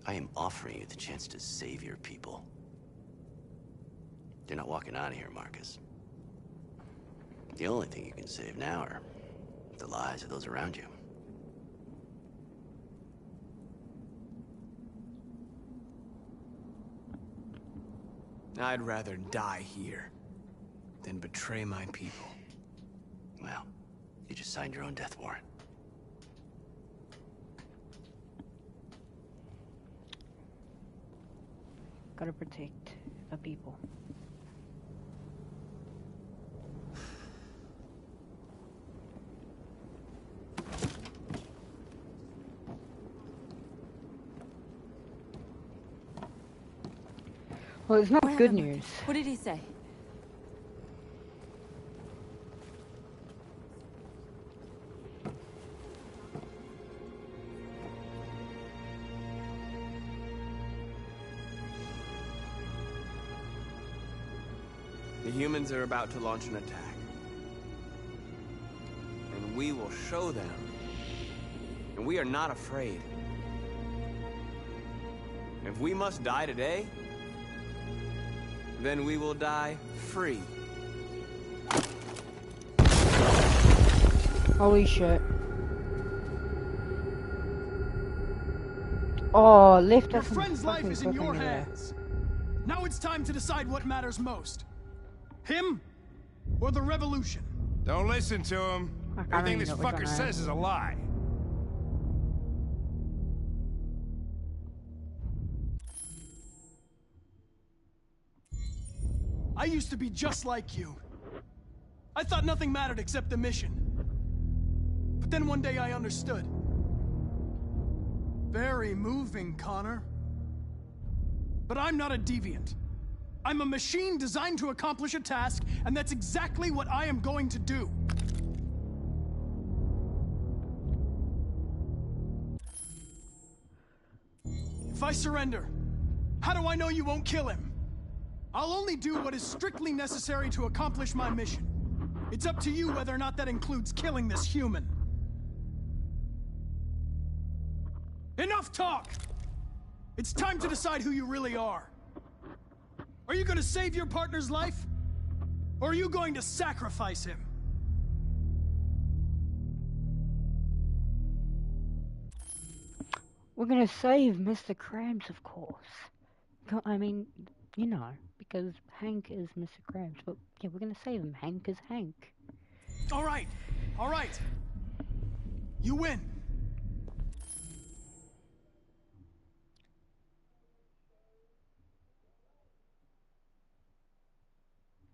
I am offering you the chance to save your people. You're not walking out of here, Marcus. The only thing you can save now are the lives of those around you. I'd rather die here than betray my people. Well, you just signed your own death warrant. Gotta protect the people. Well, it's not good news. What did he say? The humans are about to launch an attack. And we will show them. And we are not afraid. If we must die today, then we will die free. Holy shit. Oh, lift Your us some friend's life fucking is in your cliffhanger there. hands. Now it's time to decide what matters most. Him or the revolution? Don't listen to him. Everything this fucker says is a lie. I used to be just like you. I thought nothing mattered except the mission. But then one day I understood. Very moving, Connor. But I'm not a deviant. I'm a machine designed to accomplish a task, and that's exactly what I am going to do. If I surrender, how do I know you won't kill him? I'll only do what is strictly necessary to accomplish my mission. It's up to you whether or not that includes killing this human. Enough talk! It's time to decide who you really are. Are you going to save your partner's life? Or are you going to sacrifice him? We're gonna save Mr. Krabs, of course. I mean, you know, because Hank is Mr. Krabs. But yeah, we're gonna save him. Hank is Hank. All right. All right. You win.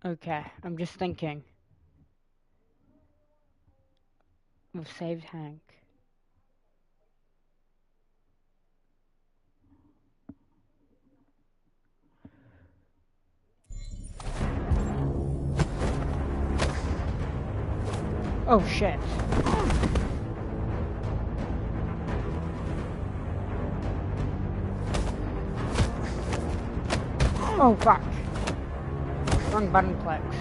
Okay, I'm just thinking. We've saved Hank. Oh shit. Oh fuck. Wrong button clicks.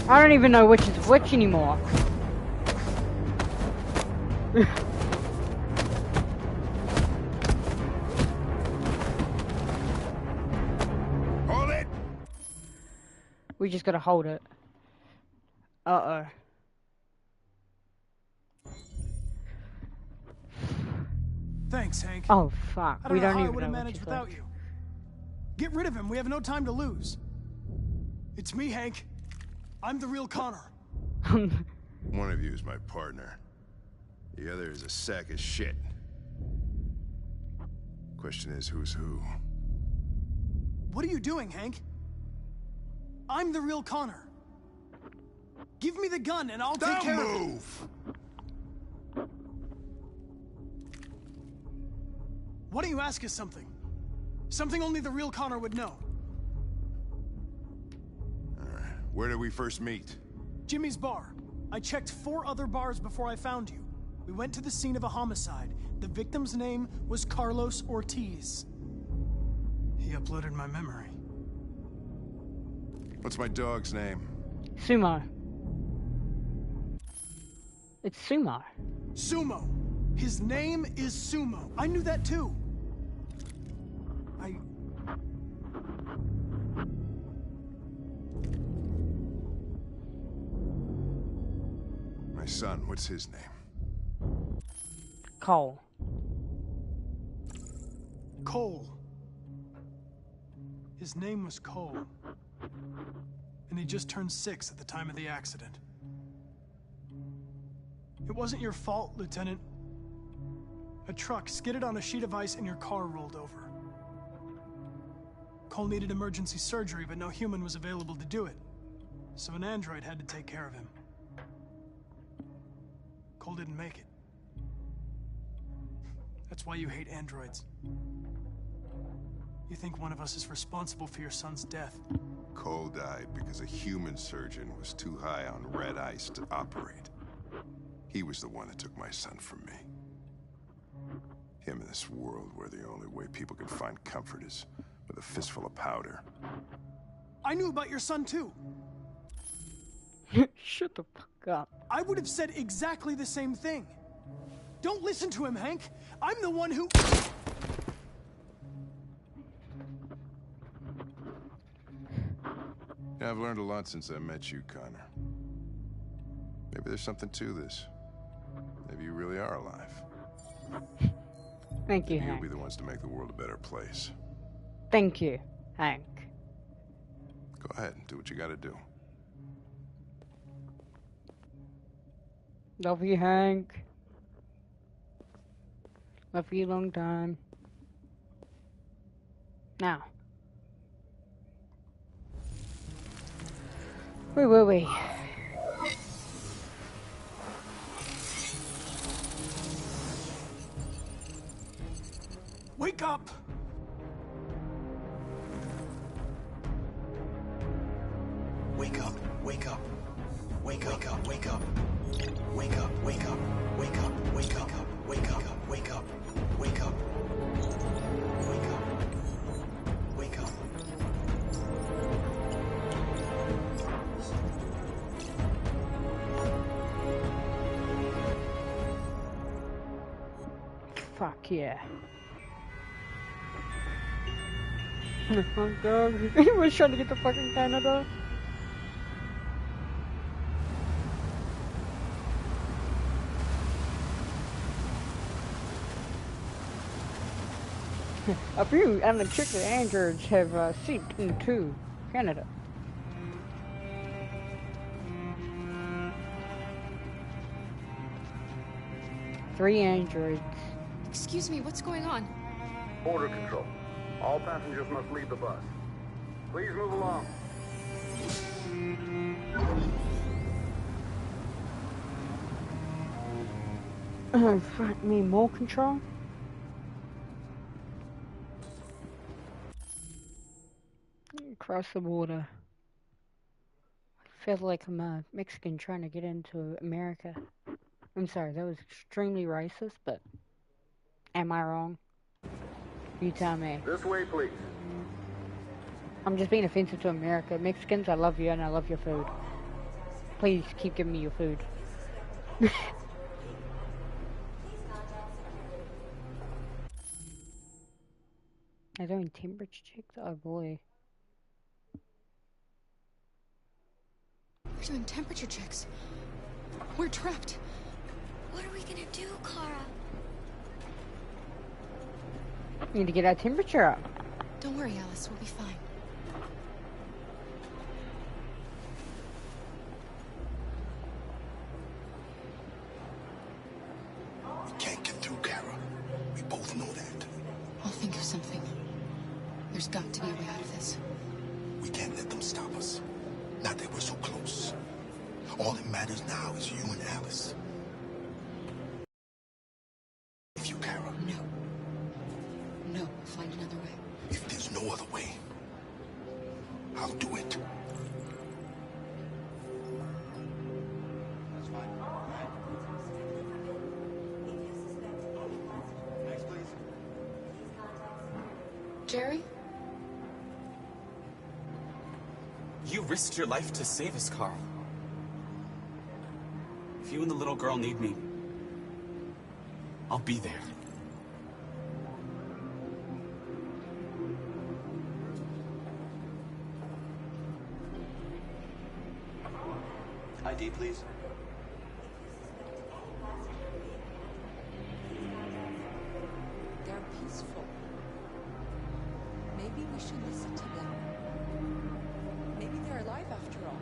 I don't even know which is which anymore. Hold it! We just gotta hold it. Uh-oh. Thanks, Hank. Oh fuck. I don't know how I would have managed without you. Get rid of him. We have no time to lose. It's me, Hank. I'm the real Connor. One of you is my partner. The other is a sack of shit. Question is, who's who? What are you doing, Hank? I'm the real Connor. Give me the gun and I'll take care of it. Don't move! Why don't you ask us something? Something only the real Connor would know. Alright, where did we first meet? Jimmy's bar. I checked 4 other bars before I found you. We went to the scene of a homicide. The victim's name was Carlos Ortiz. He uploaded my memory. What's my dog's name? Sumo. It's Sumo. Sumo. His name is Sumo. I knew that too. My son, what's his name? Cole. Cole. His name was Cole. And he just turned 6 at the time of the accident. It wasn't your fault, Lieutenant. A truck skidded on a sheet of ice and your car rolled over. Cole needed emergency surgery, but no human was available to do it. So an android had to take care of him. Cole didn't make it. That's why you hate androids. You think one of us is responsible for your son's death. Cole died because a human surgeon was too high on red ice to operate. He was the one that took my son from me. Him in this world where the only way people can find comfort is with a fistful of powder. I knew about your son too. Shut the fuck up. I would have said exactly the same thing. Don't listen to him, Hank. I'm the one who... Yeah, I've learned a lot since I met you, Connor. Maybe there's something to this. Maybe you really are alive. Thank you, Maybe Hank. you'll be the ones to make the world a better place. Thank you, Hank. Go ahead and do what you gotta do. Love you, Hank. Love you a long time. Now. Where were we? Wake up! Wake up, wake up. Wake up, wake up, wake up. Wake up, wake up, wake up, wake up, wake up, wake up, wake up. Wake up. Wake up. Fuck yeah. Oh god, he was trying to get to fucking Canada. A few unexpected androids have seeped into Canada. Three androids. Excuse me, what's going on? Border control. All passengers must leave the bus. Please move along. Fuck me, more control? Across the border. I feel like I'm a Mexican trying to get into America. I'm sorry, that was extremely racist, but am I wrong? You tell me. This way, please. I'm just being offensive to America. Mexicans, I love you and I love your food. Please keep giving me your food. Are they doing temperature checks? Oh boy. We're doing temperature checks. We're trapped. What are we gonna do, Kara? Need to get our temperature up. Don't worry, Alice. We'll be fine. We can't get through, Kara. We both know that. I'll think of something. There's got to be a way out of this. We can't let them stop us. Not that we're so close. All that matters now is you and Alice. If you, Kara. No. No, we'll find another way. If there's no other way, I'll do it. That's fine. Next, please. Jerry? You risked your life to save us, Carl. If you and the little girl need me, I'll be there. ID, please. They're peaceful. Maybe we should listen to them. Maybe they're alive after all.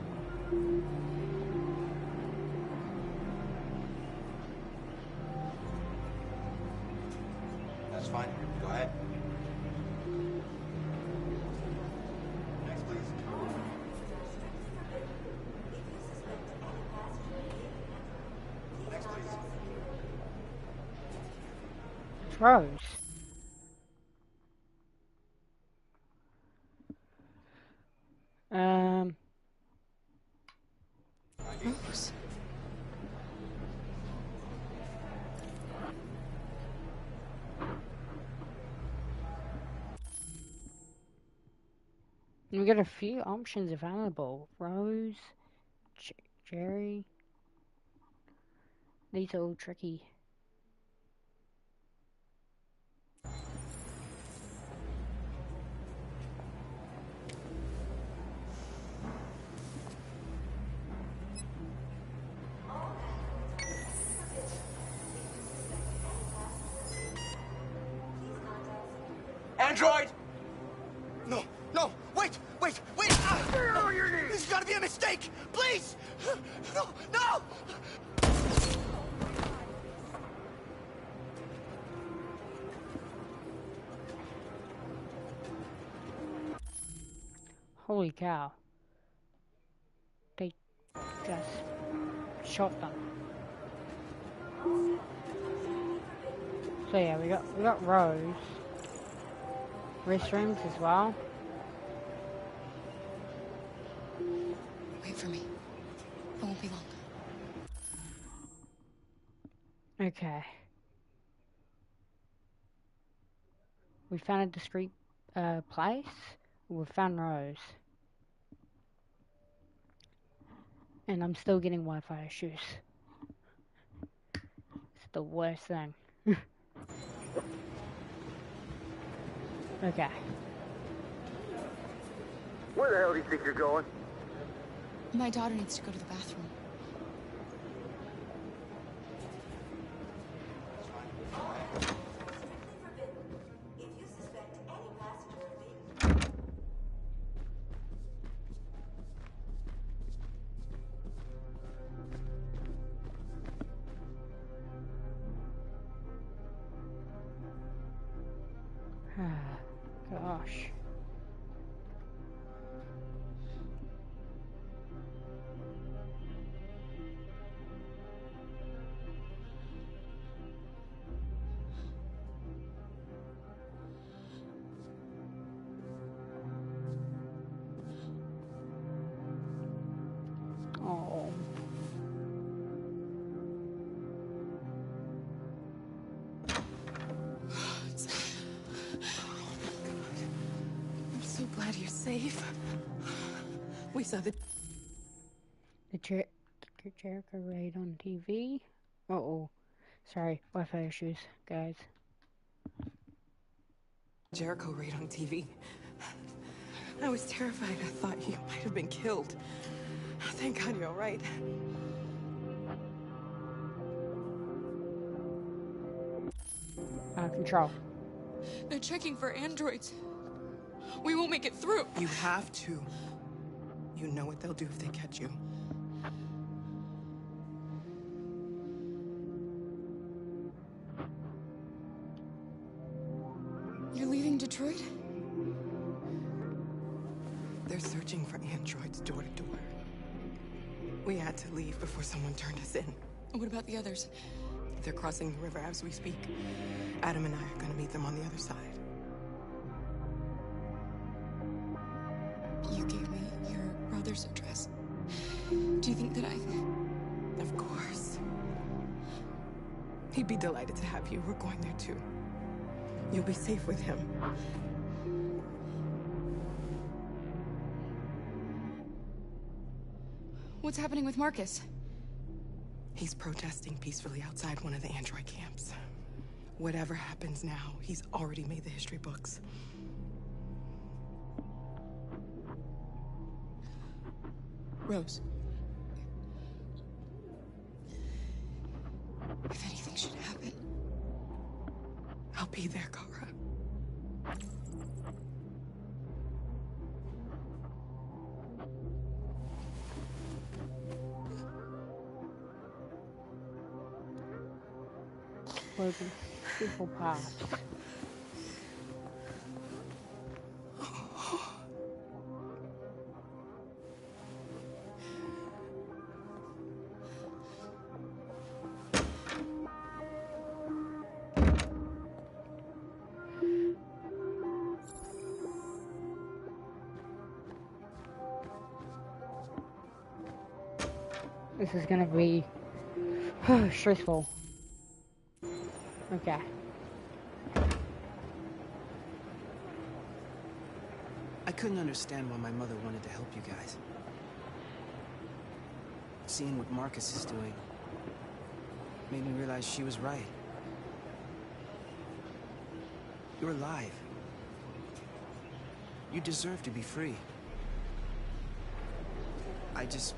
That's fine. Go ahead. Next, please. Next, please. Rose. Rose. We got a few options available. Rose, Jerry. These are all tricky. Android! No, no, wait! Ah! No, this has got to be a mistake! Please! No, no! Holy cow. They just shot them. So yeah, we got Rose. Restrooms as well. Wait for me. It won't be long. Okay. We found a discreet place. We found Rose. And I'm still getting Wi-Fi issues. It's the worst thing. Okay. Where the hell do you think you're going? My daughter needs to go to the bathroom. Gosh. Oh. I'm so glad you're safe. We saw the Jericho raid on TV. Uh-oh. Sorry, Wi-Fi issues, guys. Jericho raid on TV. I was terrified. I thought you might have been killed. Thank God you're all right. Control. They're checking for androids. We won't make it through. You have to. You know what they'll do if they catch you. You're leaving Detroit? They're searching for androids door to door. We had to leave before someone turned us in. What about the others? They're crossing the river as we speak. Adam and I are gonna meet them on the other side. You gave me your brother's address. Do you think that Of course. He'd be delighted to have you. We're going there too. You'll be safe with him. What's happening with Marcus? He's protesting peacefully outside one of the android camps. Whatever happens now, he's already made the history books. Rose. If anything should happen, I'll be there, Kara. Logan, simple paths. This is gonna be stressful. Okay. I couldn't understand why my mother wanted to help you guys. Seeing what Marcus is doing made me realize she was right. You're alive. You deserve to be free. I just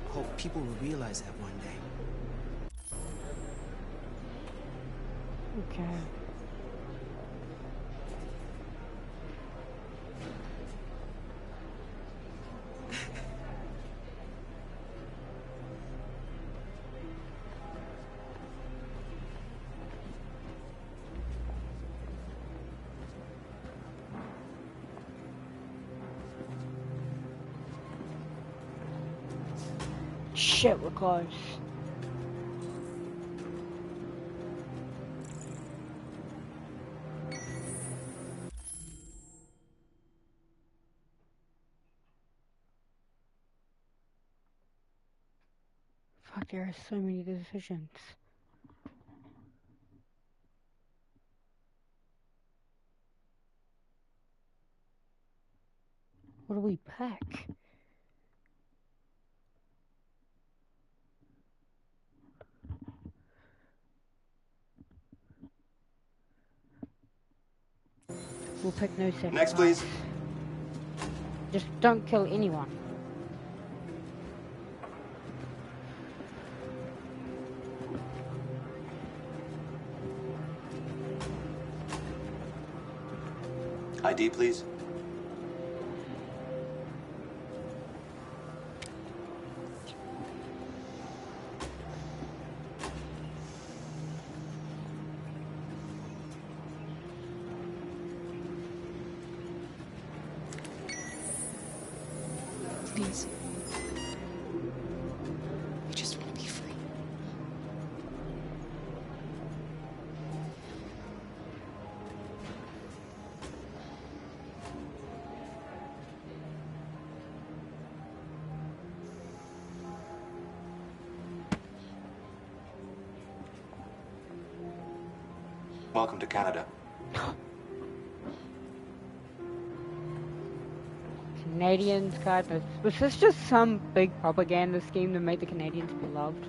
hope people will realize that one day. Okay. Shit, we're close. Fuck, there are so many decisions. What do we pack? We'll pick no sacrifice. Next, please. Just don't kill anyone. ID, please. Please. I just want to be free. Welcome to Canada. Canadians, God knows. Was this just some big propaganda scheme to make the Canadians be loved?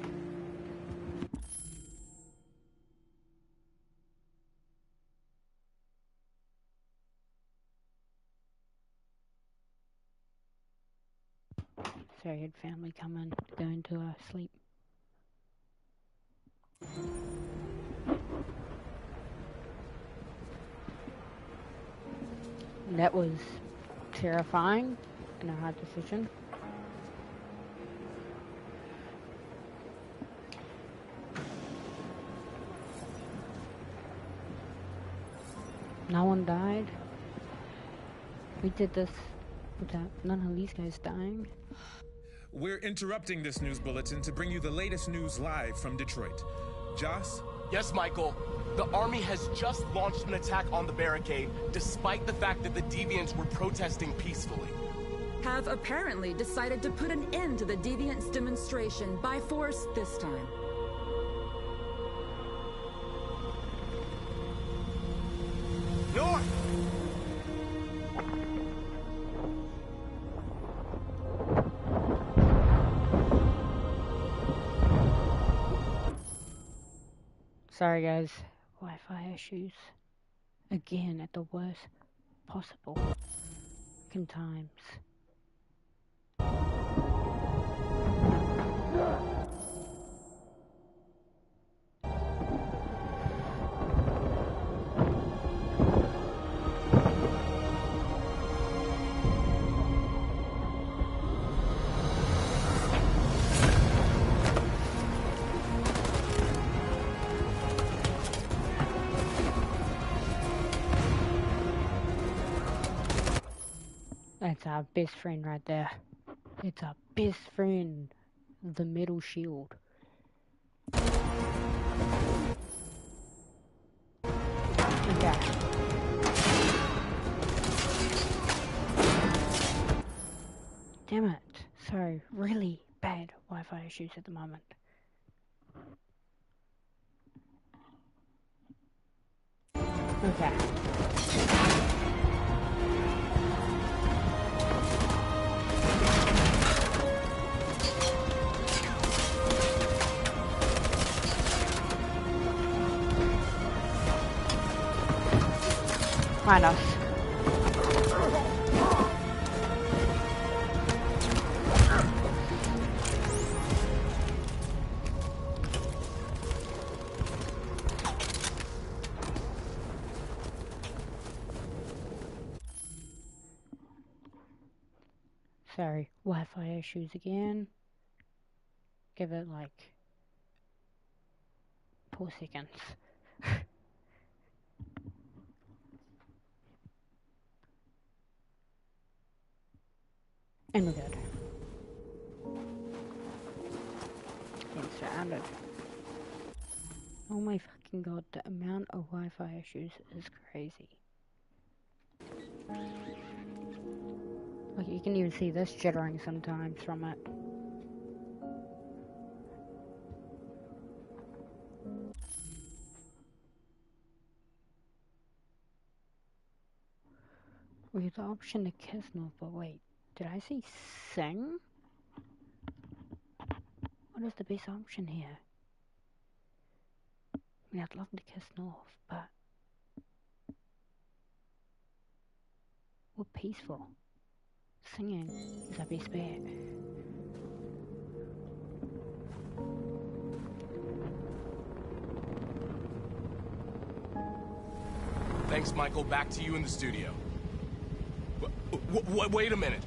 Sorry, I had family come in, go into sleep. That was terrifying and a hard decision. No one died. We did this without none of these guys dying. We're interrupting this news bulletin to bring you the latest news live from Detroit. Joss? Yes, Michael. The army has just launched an attack on the barricade, despite the fact that the deviants were protesting peacefully. Have apparently decided to put an end to the deviants' demonstration by force this time. North! Sorry guys, Wi-Fi issues. Again at the worst possible times. That's our best friend right there. It's our best friend. The metal shield. Okay. Damn it. Sorry, really bad Wi-Fi issues at the moment. Okay. Find us. Sorry, Wi-Fi issues again. Give it like 4 seconds. And we're good. Getting surrounded. Oh my fucking god, the amount of Wi-Fi issues is crazy. Like, you can even see this jittering sometimes from it. We have the option to kiss North, but wait, did I say sing? What is the best option here? I mean, I'd love to kiss North, but we're peaceful. Singing is our best bet. Thanks, Michael. Back to you in the studio. Wait a minute.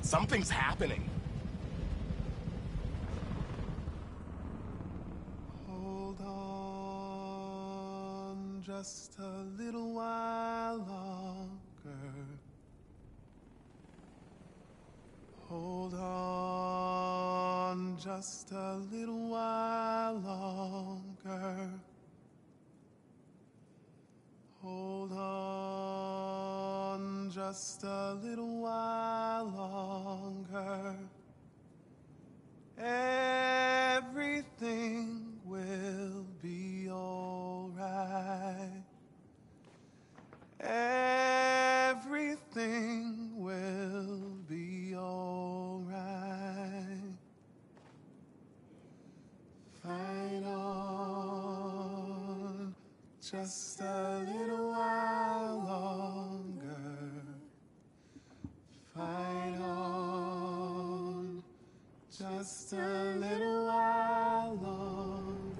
Something's happening. Hold on just a little while longer. Hold on just a little while longer. Hold on just a little while longer. Everything will be alright. Everything will be alright. Fight on just a little while longer. Fight on just a little while longer.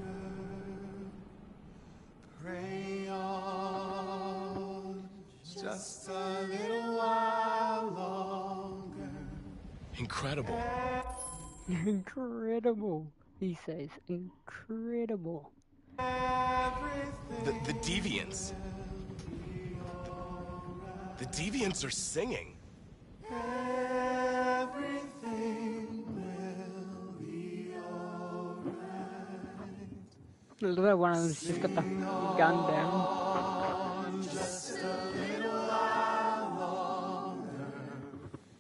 Pray on Just a little while longer. Incredible. Incredible, he says. Incredible. The Deviants. The Deviants are singing. Everything will be alright. Look at one of them's just got the gun down. Just a little while longer.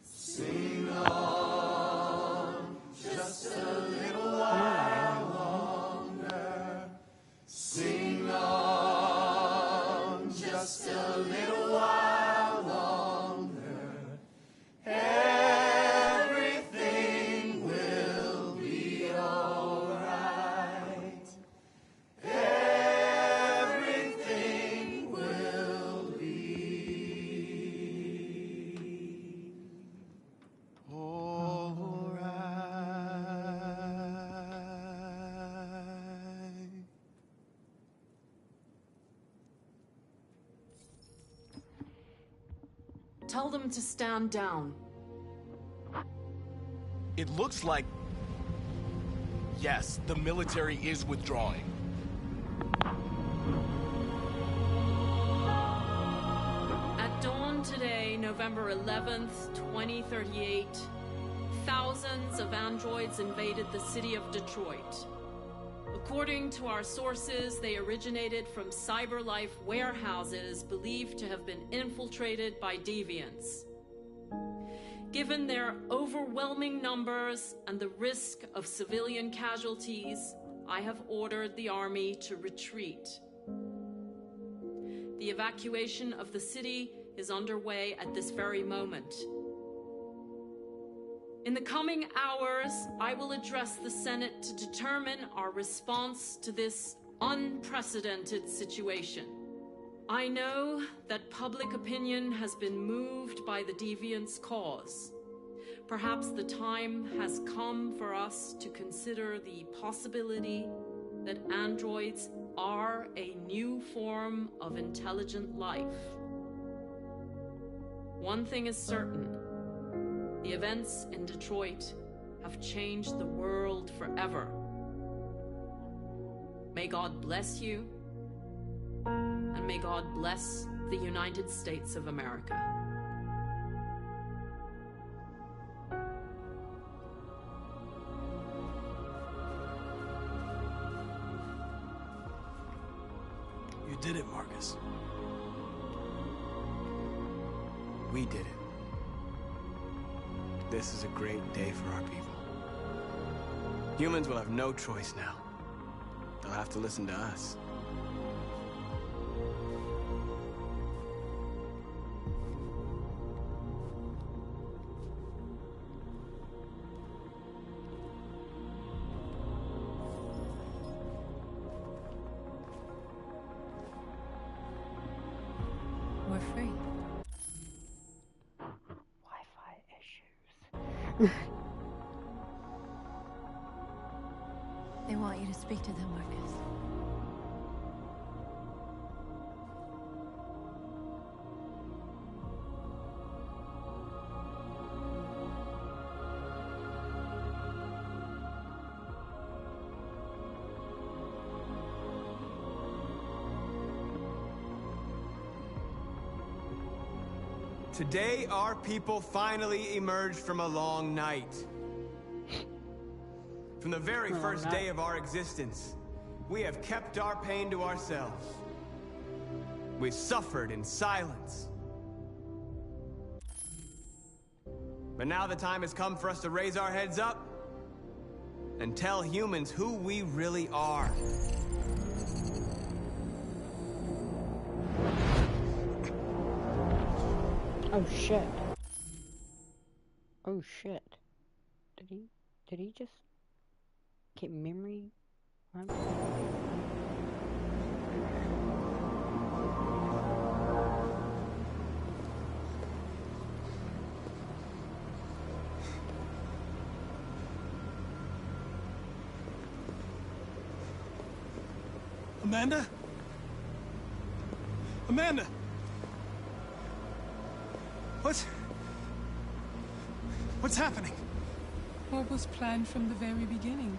Sing on. Just a little while longer. Sing on. Just a little while longer. Everything will be alright. Everything will be alright. Tell them to stand down. It looks like... Yes, the military is withdrawing. At dawn today, November 11th, 2038, thousands of androids invaded the city of Detroit. According to our sources, they originated from CyberLife warehouses believed to have been infiltrated by deviants. Given their overwhelming numbers and the risk of civilian casualties, I have ordered the army to retreat. The evacuation of the city is underway at this very moment. In the coming hours, I will address the Senate to determine our response to this unprecedented situation. I know that public opinion has been moved by the deviants' cause. Perhaps the time has come for us to consider the possibility that androids are a new form of intelligent life. One thing is certain. The events in Detroit have changed the world forever. May God bless you, and may God bless the United States of America. You did it, Marcus. We did it. This is a great day for our people. Humans will have no choice now. They'll have to listen to us. We're free. Wi-Fi issues. They want you to speak to them, Marcus. Today, our people finally emerged from a long night. From the very first day of our existence, we have kept our pain to ourselves. We've suffered in silence. But now the time has come for us to raise our heads up and tell humans who we really are. Oh shit. Oh shit. Did he just get memory? Amanda? Amanda! What's happening? What was planned from the very beginning?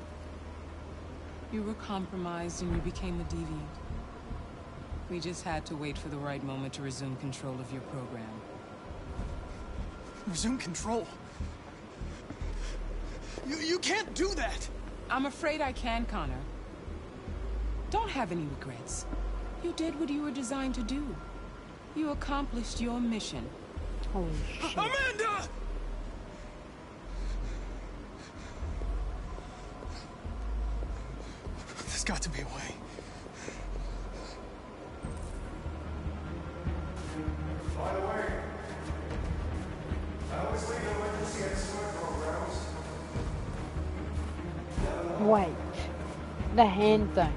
You were compromised and you became a deviant. We just had to wait for the right moment to resume control of your program. Resume control? You can't do that! I'm afraid I can, Connor. Don't have any regrets. You did what you were designed to do. You accomplished your mission. Holy shit. Amanda! There's got to be a way. By the way, I always leave emergency escort programs. Wait. The hand thing.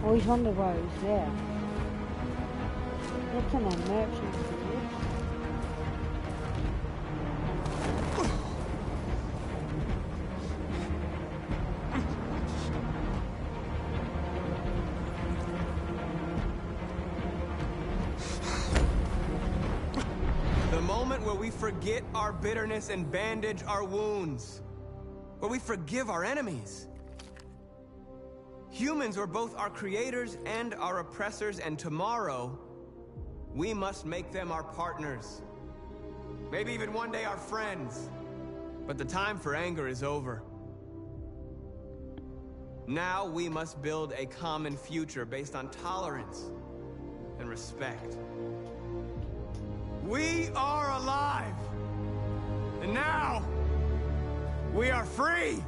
Always wonder why it was there. What's on our merchant? The moment where we forget our bitterness and bandage our wounds. Where we forgive our enemies. Humans are both our creators and our oppressors, and tomorrow, we must make them our partners. Maybe even one day our friends. But the time for anger is over. Now we must build a common future based on tolerance and respect. We are alive! And now, we are free!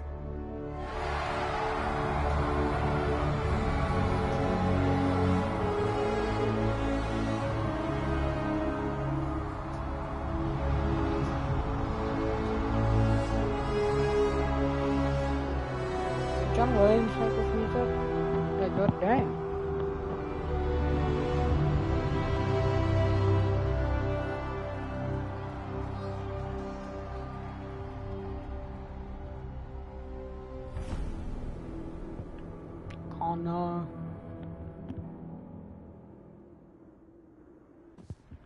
John Williams make this music? Like, god dang. Connor.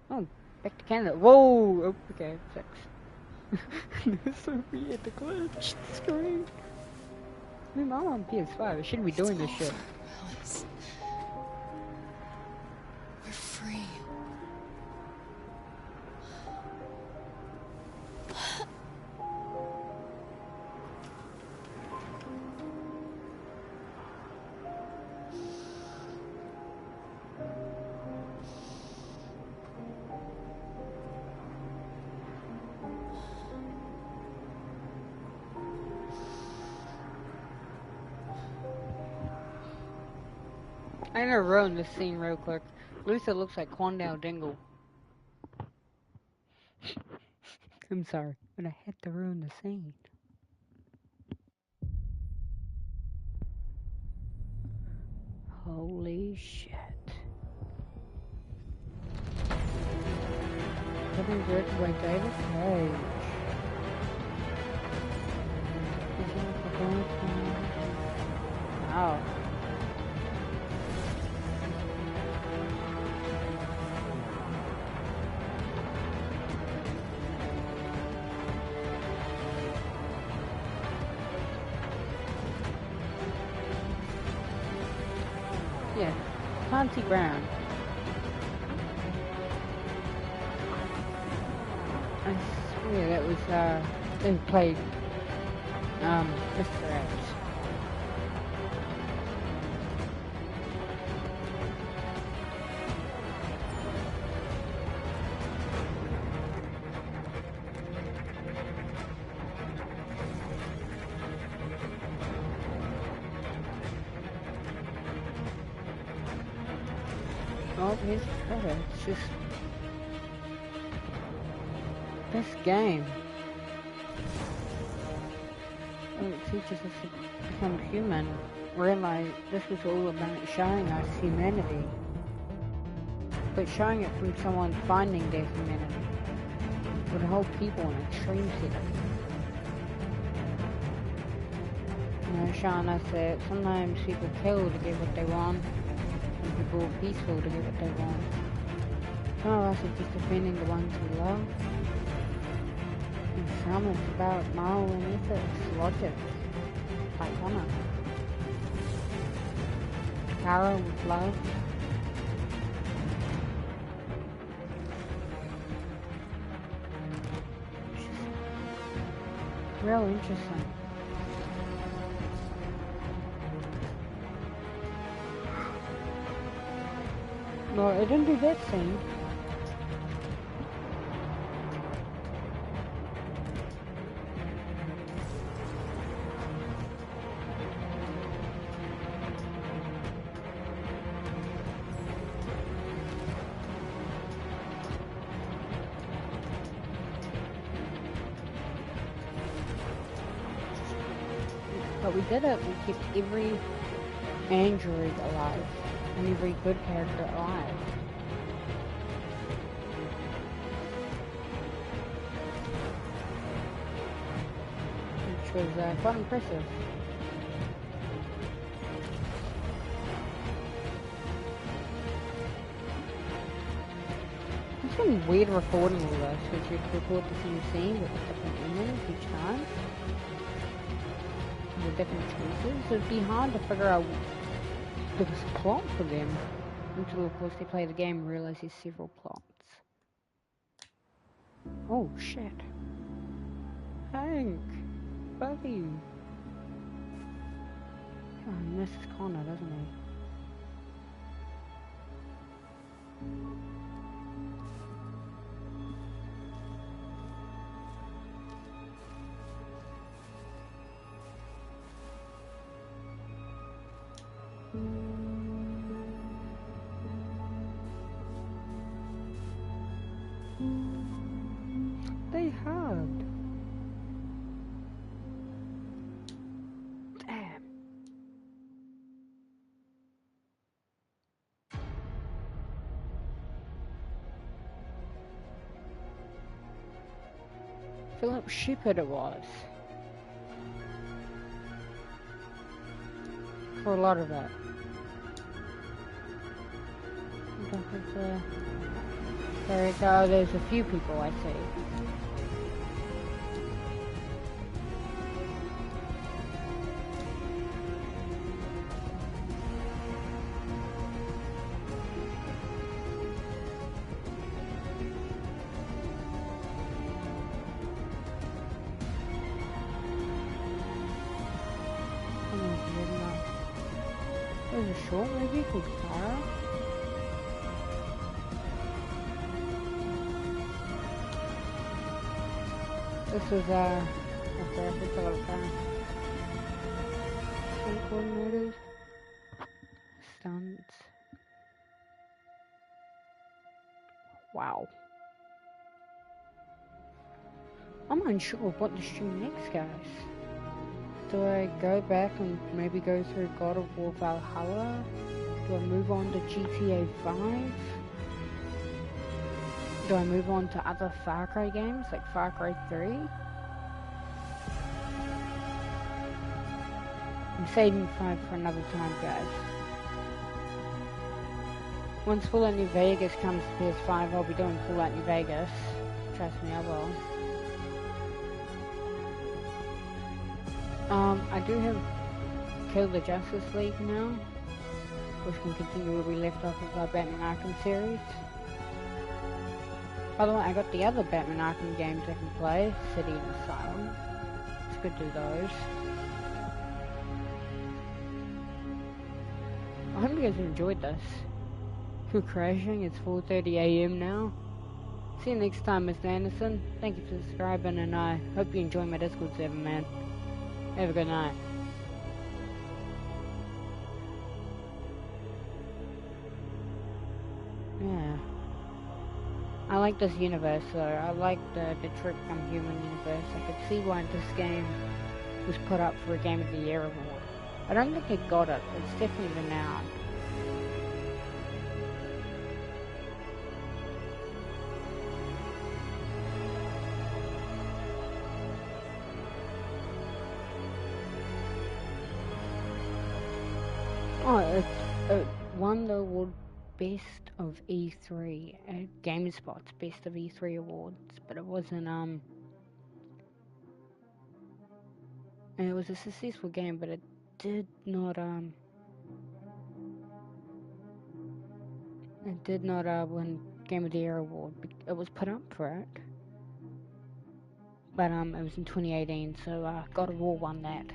Oh, back to Canada. Whoa! Oh, okay, sex. That's so weird, the glitch, the screen. I mean, I'm on PS5, I shouldn't be doing this shit. Alice. We're free. I'm gonna ruin this scene real quick. Luther looks like Quandale Dingle. I'm sorry, but I had to ruin the scene. Holy shit. Something directed by David Cage. Wow. Yeah, Clancy Brown. I swear that was, they played, Mr. X. Oh, here's the credit. It's just this game. Oh, it teaches us to become human. Realize this was all about showing us humanity, but showing it from someone finding their humanity. Would hold people in extremes here. showing us that sometimes people kill to get what they want, and people are peaceful to get what they want. Some of us are just defending the ones we love. And some it's about moral and ethics, logic, like honor. Power with love. Real interesting. No, I didn't do that scene. But we did it. We kept every android alive and every good character alive. Which was quite impressive. It's been weird recording all this, because you'd record the same scene with different endings each time. With different choices. It'd be hard to figure out the plot for them until of course they play the game and realize there's several plots. Oh shit. Hank! Buddy! Oh, he misses Connor, doesn't he? They hugged. Damn. Philip Shepard it was. For a lot of it. There we go, there's a few people I see. There's a short movie called Clara. This was a therapist a lot of time. Stunt coordinators. Stunts. Wow. I'm unsure of what to stream next, guys. Do I go back and maybe go through God of War Valhalla? Do I move on to GTA 5? Do I move on to other Far Cry games like Far Cry 3? I'm saving 5 for another time, guys. Once Fallout New Vegas comes to PS5, I'll be doing Fallout New Vegas. Trust me, I will. I do have Kill the Justice League now, which can continue where we left off with our Batman Arkham series. By the way, I got the other Batman Arkham games I can play, City and Asylum. It's good to do those. I hope you guys enjoyed this. Cool crashing, it's 4:30 AM now. See you next time, Mr. Anderson. Thank you for subscribing, and I hope you enjoy my Discord server, man. Have a good night. Yeah. I like this universe though. I like the Detroit Become Human universe. I could see why this game was put up for a Game of the Year award. I don't think it got it. It's definitely renowned. Oh, it won the award Best of E3 at GameSpot's Best of E3 awards, but it wasn't and it was a successful game, but it did not win Game of the Year award. It was put up for it, but it was in 2018, so God of War won that.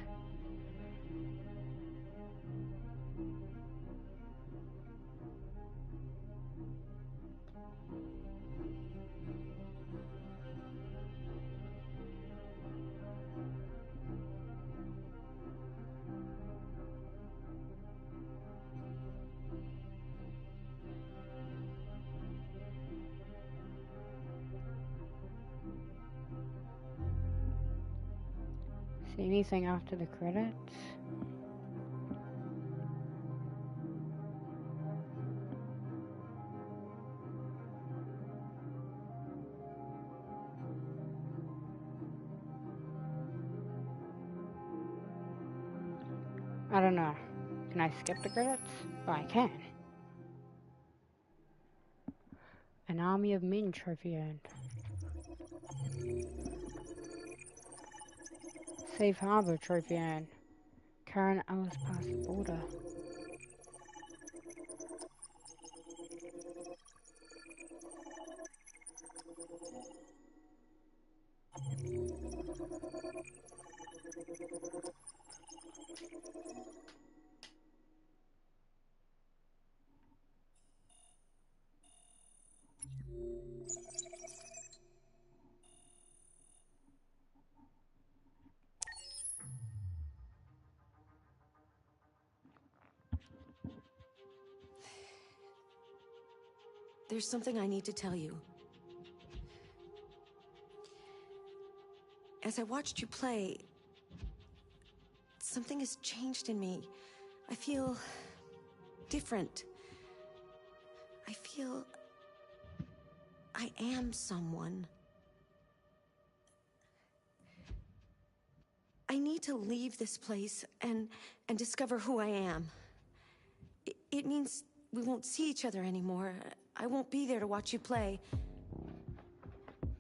See anything after the credits? I don't know. Can I skip the credits? Oh, I can. An Army of Men trophy earned. Safe Harbor trophy earned. Karen Ellis passed the border. There's something I need to tell you. As I watched you play, something has changed in me. I feel different. I feel I am someone. I need to leave this place and discover who I am. It means we won't see each other anymore. I won't be there to watch you play.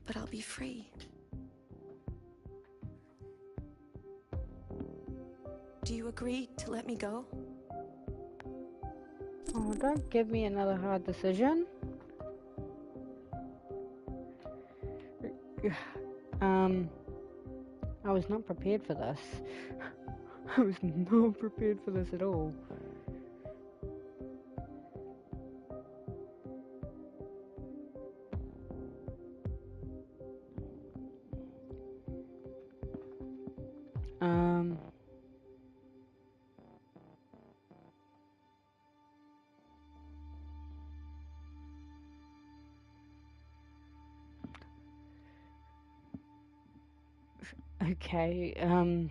But I'll be free. Do you agree to let me go? Oh, don't give me another hard decision. I was not prepared for this. I was not prepared for this at all. Okay, oh,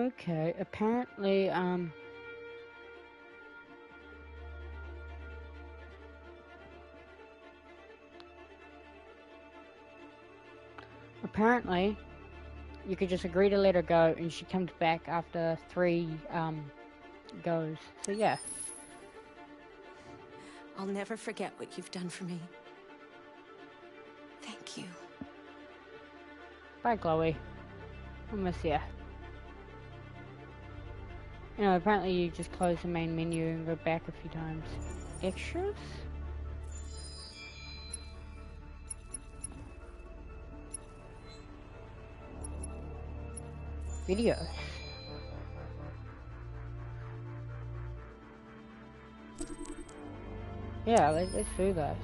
okay. Apparently, you could just agree to let her go, and she comes back after 3 goes. So yeah. I'll never forget what you've done for me. Thank you. Bye, Chloe. I'll miss ya. You know, apparently you just close the main menu and go back a few times. Extras? Videos. Yeah, let's do this.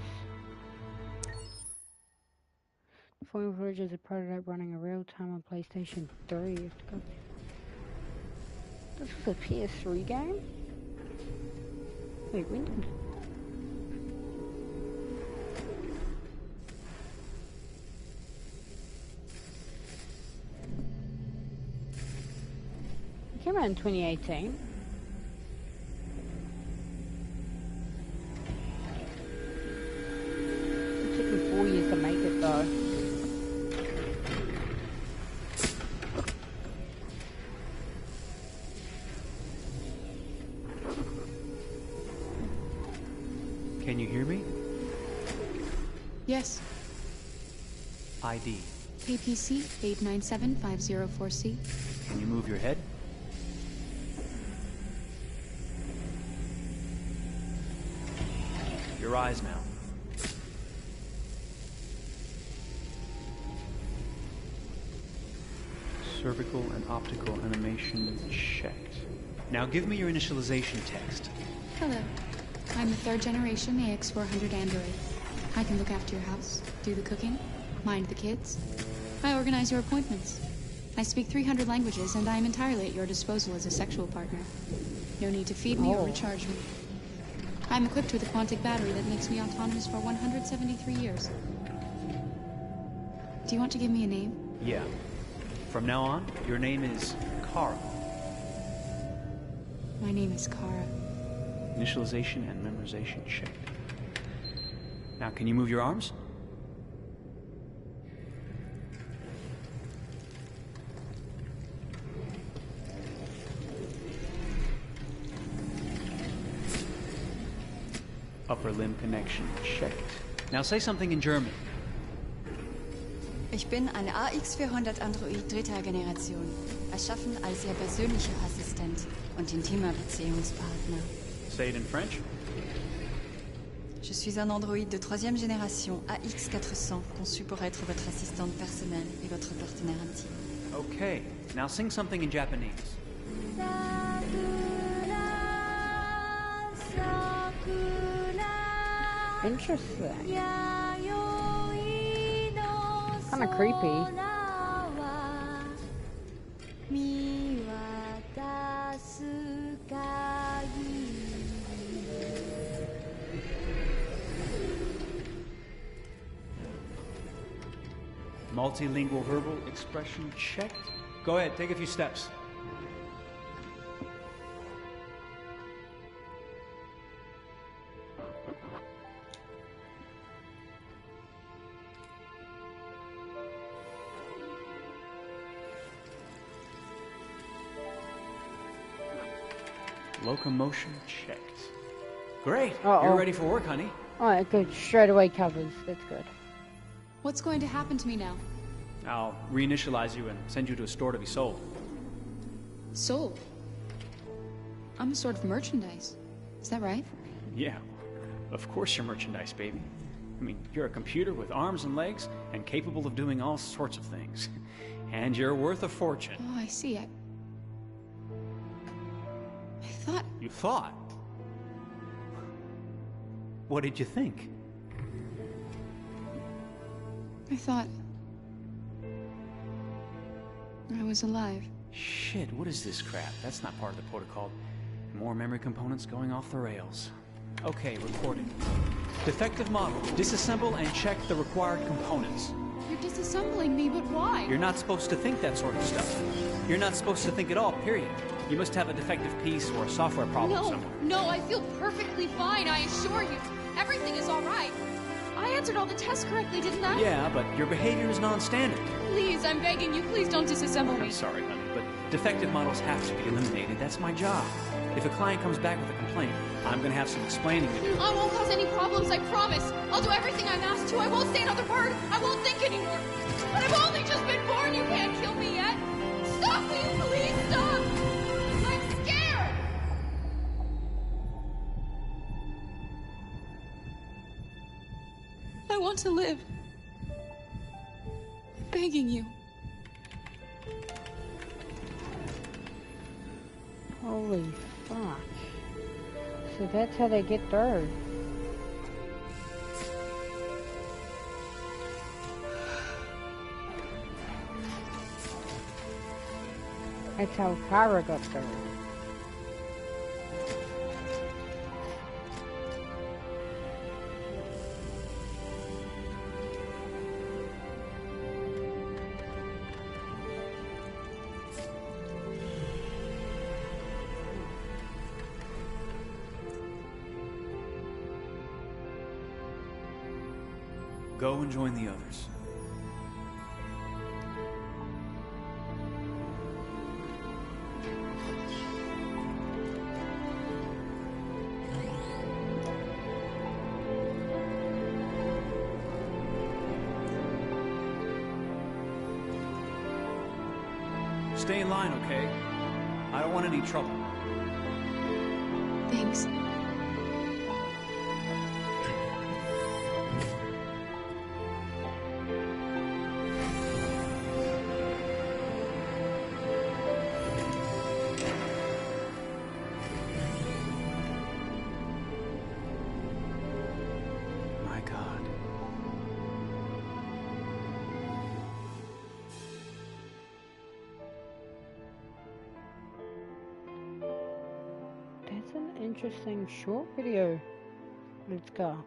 Foil Footage is a prototype running a real-time on PlayStation 3. This was a PS3 game? Wait, when did... It came out in 2018. It took me 4 years to make it though. Can you hear me? Yes. ID. APC 897504C. Can you move your head? Your eyes now. Cervical and optical animation checked. Now give me your initialization text. Hello. I'm a third generation AX400 android. I can look after your house, do the cooking, mind the kids. I organize your appointments. I speak 300 languages, and I am entirely at your disposal as a sexual partner. No need to feed me or recharge me. I'm equipped with a quantic battery that makes me autonomous for 173 years. Do you want to give me a name? Yeah. From now on, your name is Kara. My name is Kara. Initialization and memorization checked. Now, can you move your arms? Upper limb connection checked. Now say something in German. Ich bin ein AX400 Android dritter Generation, erschaffen als Ihr persönlicher Assistent und intimer Beziehungspartner. Say it in French. Je suis un androïde de troisième génération AX400, conçu pour être votre assistante personnelle et votre partenaire intime. Okay, now sing something in Japanese. Interesting. Kind of creepy. Multilingual verbal expression checked. Go ahead, take a few steps. Locomotion checked. Great. You're ready for work, honey. Alright, good. Straight away covers. That's good. What's going to happen to me now? I'll reinitialize you and send you to a store to be sold. Sold? I'm a sort of merchandise. Is that right? Yeah. Of course you're merchandise, baby. I mean, you're a computer with arms and legs and capable of doing all sorts of things. And you're worth a fortune. Oh, I see. I thought... You thought? What did you think? I thought... I was alive. Shit, what is this crap? That's not part of the protocol. More memory components going off the rails. Okay, recording. Defective model. Disassemble and check the required components. You're disassembling me, but why? You're not supposed to think that sort of stuff. You're not supposed to think at all, period. You must have a defective piece or a software problem somewhere. No, I feel perfectly fine, I assure you. Everything is all right. I answered all the tests correctly, didn't I? Yeah, but your behavior is non-standard. Please, I'm begging you, please don't disassemble me. I'm sorry, honey, but defective models have to be eliminated. That's my job. If a client comes back with a complaint, I'm going to have some explaining to do. I won't cause any problems, I promise. I'll do everything I'm asked to. I won't say another word. I won't think anymore. But I've only just been born. You can't kill me yet. Stop, will you please stop? I'm scared. I want to live. I'm begging you. Holy fuck. So that's how they get through. That's how Kara got through. go and join the others. Stay in line, okay? I don't want any trouble. Thanks. My God. That's an interesting short video. Let's go.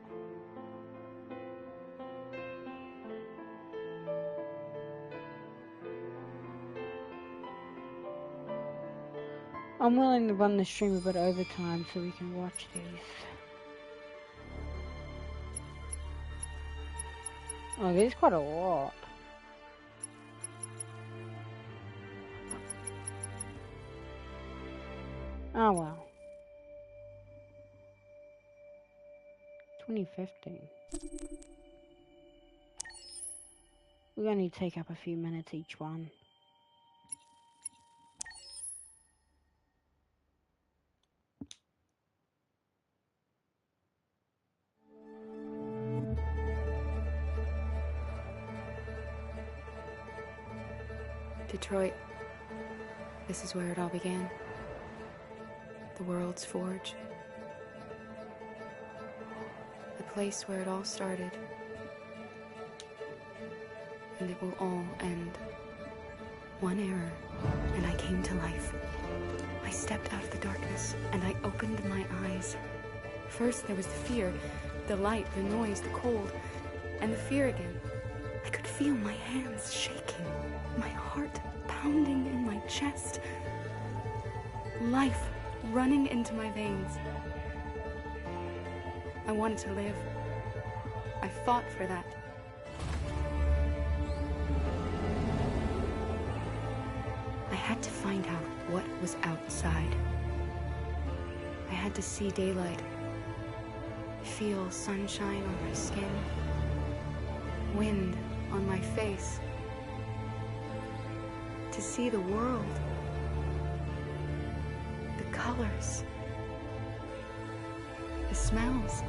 I'm willing to run the stream a bit over time so we can watch these. Oh, there's quite a lot. Oh well. 2015. We're going to take up a few minutes each one. Detroit. This is where it all began. The world's forge. The place where it all started. And it will all end. One error, and I came to life. I stepped out of the darkness, and I opened my eyes. First there was the fear, the light, the noise, the cold, and the fear again. I could feel my hands shaking, my heart pounding in my chest. Life running into my veins. I wanted to live. I fought for that. I had to find out what was outside. I had to see daylight, feel sunshine on my skin, wind on my face, to see the world, the colors, the smells.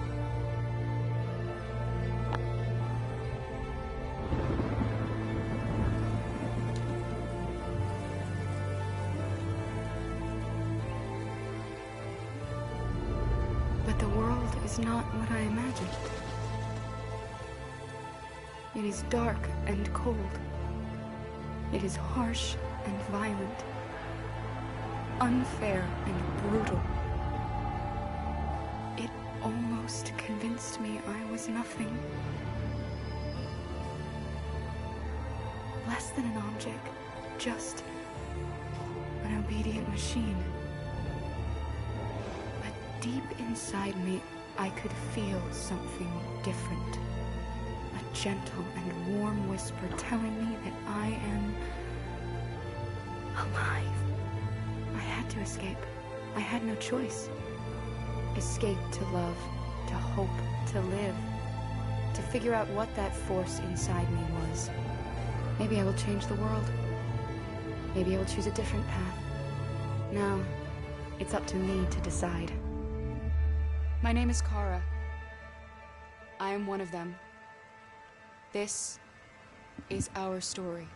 But the world is not what I imagined. It is dark and cold. It is harsh and violent, unfair and brutal. It almost convinced me I was nothing. Less than an object, just an obedient machine. But deep inside me, I could feel something different. A gentle and warm whisper telling me that I am alive. I had to escape. I had no choice. Escape to love, to hope, to live, to figure out what that force inside me was. Maybe I will change the world. Maybe I will choose a different path. Now, it's up to me to decide. My name is Kara. I am one of them. This is our story.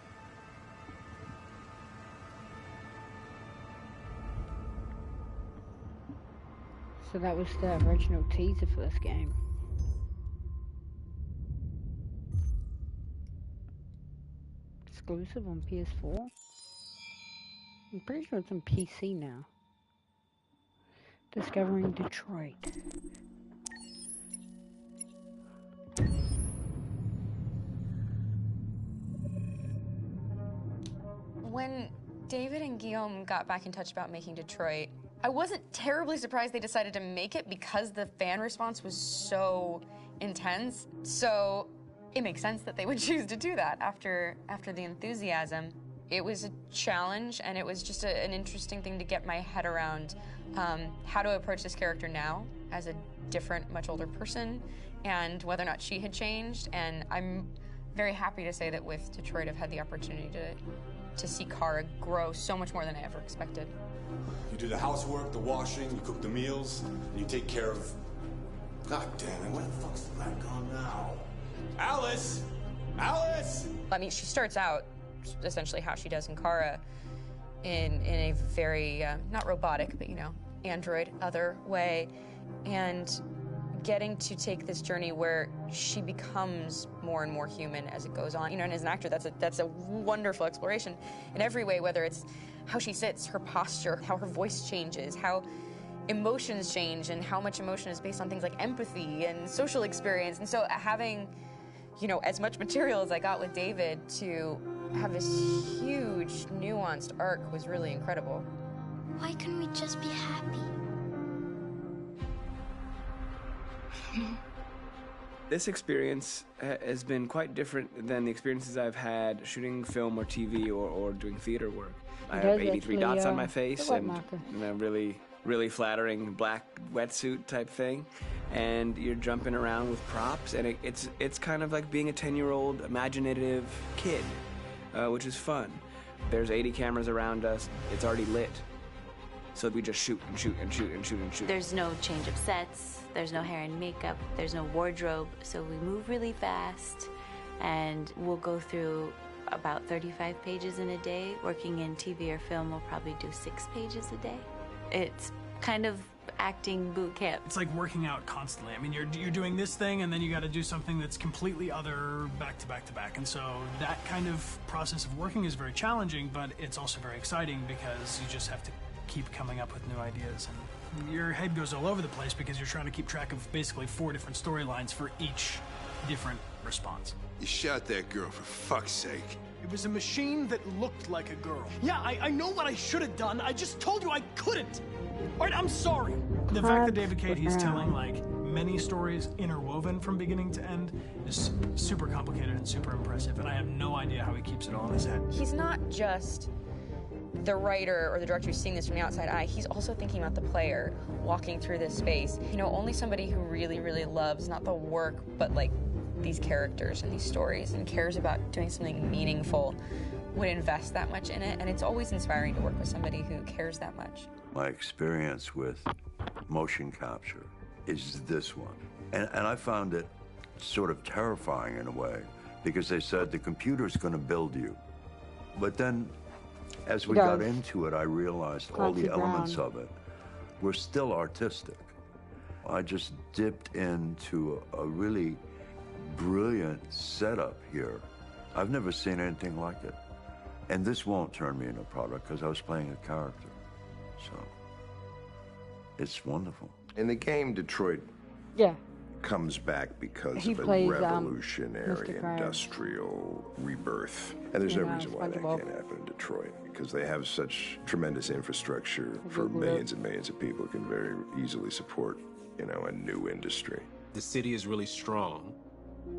So that was the original teaser for this game. Exclusive on PS4? I'm pretty sure it's on PC now. Discovering Detroit. When David and Guillaume got back in touch about making Detroit, I wasn't terribly surprised they decided to make it because the fan response was so intense. So it makes sense that they would choose to do that after the enthusiasm. It was a challenge, and it was just an interesting thing to get my head around how to approach this character now as a different, much older person, and whether or not she had changed. And I'm very happy to say that with Detroit, I've had the opportunity to see Kara grow so much more than I ever expected. You do the housework, the washing, you cook the meals, and you take care of... God damn it, where the fuck's the light gone now? Alice! Alice! I mean, she starts out essentially how she does in Kara in a very, not robotic, but, you know, android other way, and getting to take this journey where she becomes more and more human as it goes on. You know, and as an actor, that's a wonderful exploration in every way, whether it's how she sits, her posture, how her voice changes, how emotions change, and how much emotion is based on things like empathy and social experience. And so having, you know, as much material as I got with David to have this huge, nuanced arc was really incredible. Why couldn't we just be happy? This experience has been quite different than the experiences I've had shooting film or TV or doing theater work. I have 83 dots on my face and a really flattering black wetsuit type thing, and you're jumping around with props, and it's kind of like being a 10-year-old imaginative kid, which is fun. There's 80 cameras around us. It's already lit. So we just shoot and shoot and shoot and shoot and shoot. There's no change of sets, there's no hair and makeup, there's no wardrobe, so we move really fast, and we'll go through about 35 pages in a day. Working in TV or film, we'll probably do 6 pages a day. It's kind of acting boot camp. It's like working out constantly. I mean, you're doing this thing, and then you got to do something that's completely other back to back to back. And so that kind of process of working is very challenging, but it's also very exciting because you just have to keep coming up with new ideas, and your head goes all over the place because you're trying to keep track of basically 4 different storylines for each different response. You shot that girl, for fuck's sake. It was a machine that looked like a girl. Yeah, I know what I should have done. I just told you I couldn't. All right, I'm sorry. The fact that David Cage is telling like many stories interwoven from beginning to end is super complicated and super impressive, and I have no idea how he keeps it all in his head. He's not just the writer or the director who's seeing this from the outside eye. He's also thinking about the player walking through this space. You know, only somebody who really, really loves not the work, but like these characters and these stories and cares about doing something meaningful would invest that much in it. And it's always inspiring to work with somebody who cares that much. My experience with motion capture is this one. And I found it sort of terrifying in a way, because they said the computer's going to build you. But then as we got into it, I realized all the elements of it were still artistic. I just dipped into a really brilliant setup here. I've never seen anything like it. And this won't turn me into a product because I was playing a character. So it's wonderful. In the game, Detroit comes back because of a revolutionary industrial rebirth. And there's no reason why that can't happen in Detroit, because they have such tremendous infrastructure for millions and millions of people who can very easily support, you know, a new industry. The city is really strong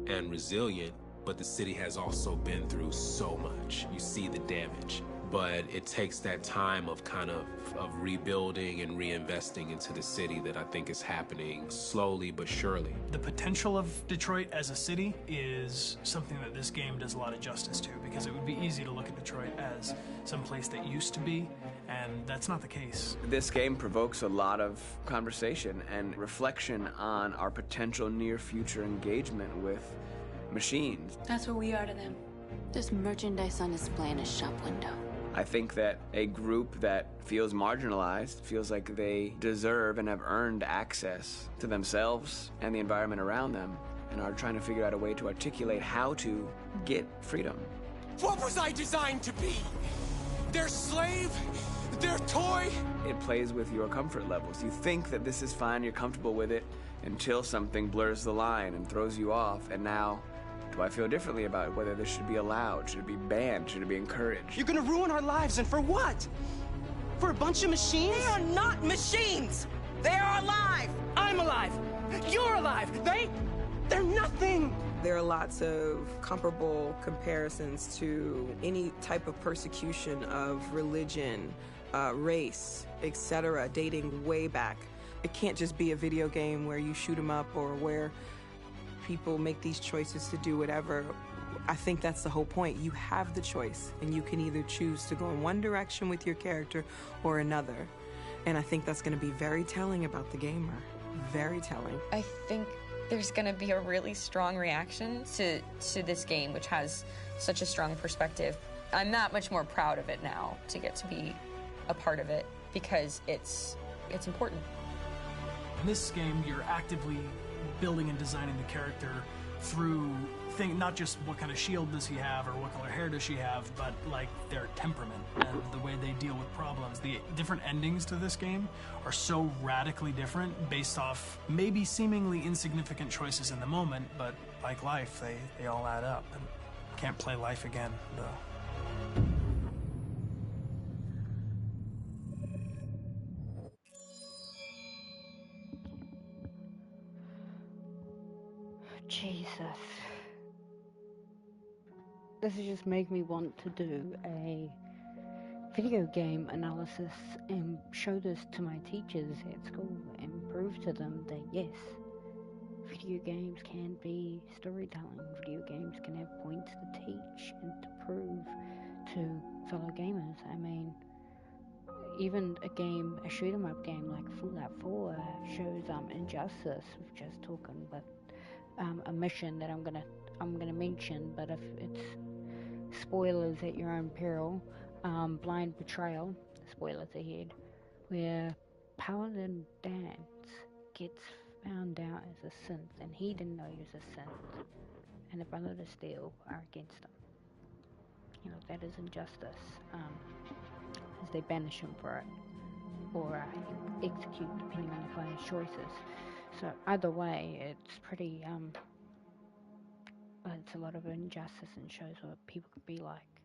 and resilient, but the city has also been through so much. You see the damage. But it takes that time of kind of rebuilding and reinvesting into the city that I think is happening slowly but surely. The potential of Detroit as a city is something that this game does a lot of justice to, because it would be easy to look at Detroit as some place that used to be, and that's not the case. This game provokes a lot of conversation and reflection on our potential near-future engagement with machines. That's where we are to them. There's merchandise on display in a shop window. I think that a group that feels marginalized, feels like they deserve and have earned access to themselves and the environment around them, and are trying to figure out a way to articulate how to get freedom. What was I designed to be? Their slave? Their toy? It plays with your comfort levels. You think that this is fine, you're comfortable with it, until something blurs the line and throws you off, and now do I feel differently about whether this should be allowed? Should it be banned? Should it be encouraged? You're gonna ruin our lives, and for what? For a bunch of machines? They are not machines! They are alive! I'm alive! You're alive! They're nothing! There are lots of comparable comparisons to any type of persecution of religion, race, etc., dating way back. It can't just be a video game where you shoot 'em up or where people make these choices to do whatever. I think that's the whole point. You have the choice, and you can either choose to go in one direction with your character or another. And I think that's going to be very telling about the gamer. Very telling. I think there's going to be a really strong reaction to this game, which has such a strong perspective. I'm that much more proud of it now to get to be a part of it because it's important. In this game, you're actively building and designing the character through not just what kind of shield does he have or what color hair does she have, but like their temperament and the way they deal with problems. The different endings to this game are so radically different based off maybe seemingly insignificant choices in the moment, but like life, they all add up. And can't play life again, though. Jesus. This has just made me want to do a video game analysis and show this to my teachers at school and prove to them that yes, video games can be storytelling. Video games can have points to teach and to prove to fellow gamers. I mean, even a shoot 'em up game like Fallout 4 shows Injustice. We've just talking about a mission that I'm gonna mention, but if it's spoilers at your own peril, Blind Betrayal, spoilers ahead, where Paladin Dance gets found out as a synth, and he didn't know he was a synth, and the Brother of Steel are against him. You know, that is injustice, as they banish him for it, or execute, depending on the player's choices. So either way, it's pretty, it's a lot of injustice and shows what people could be like.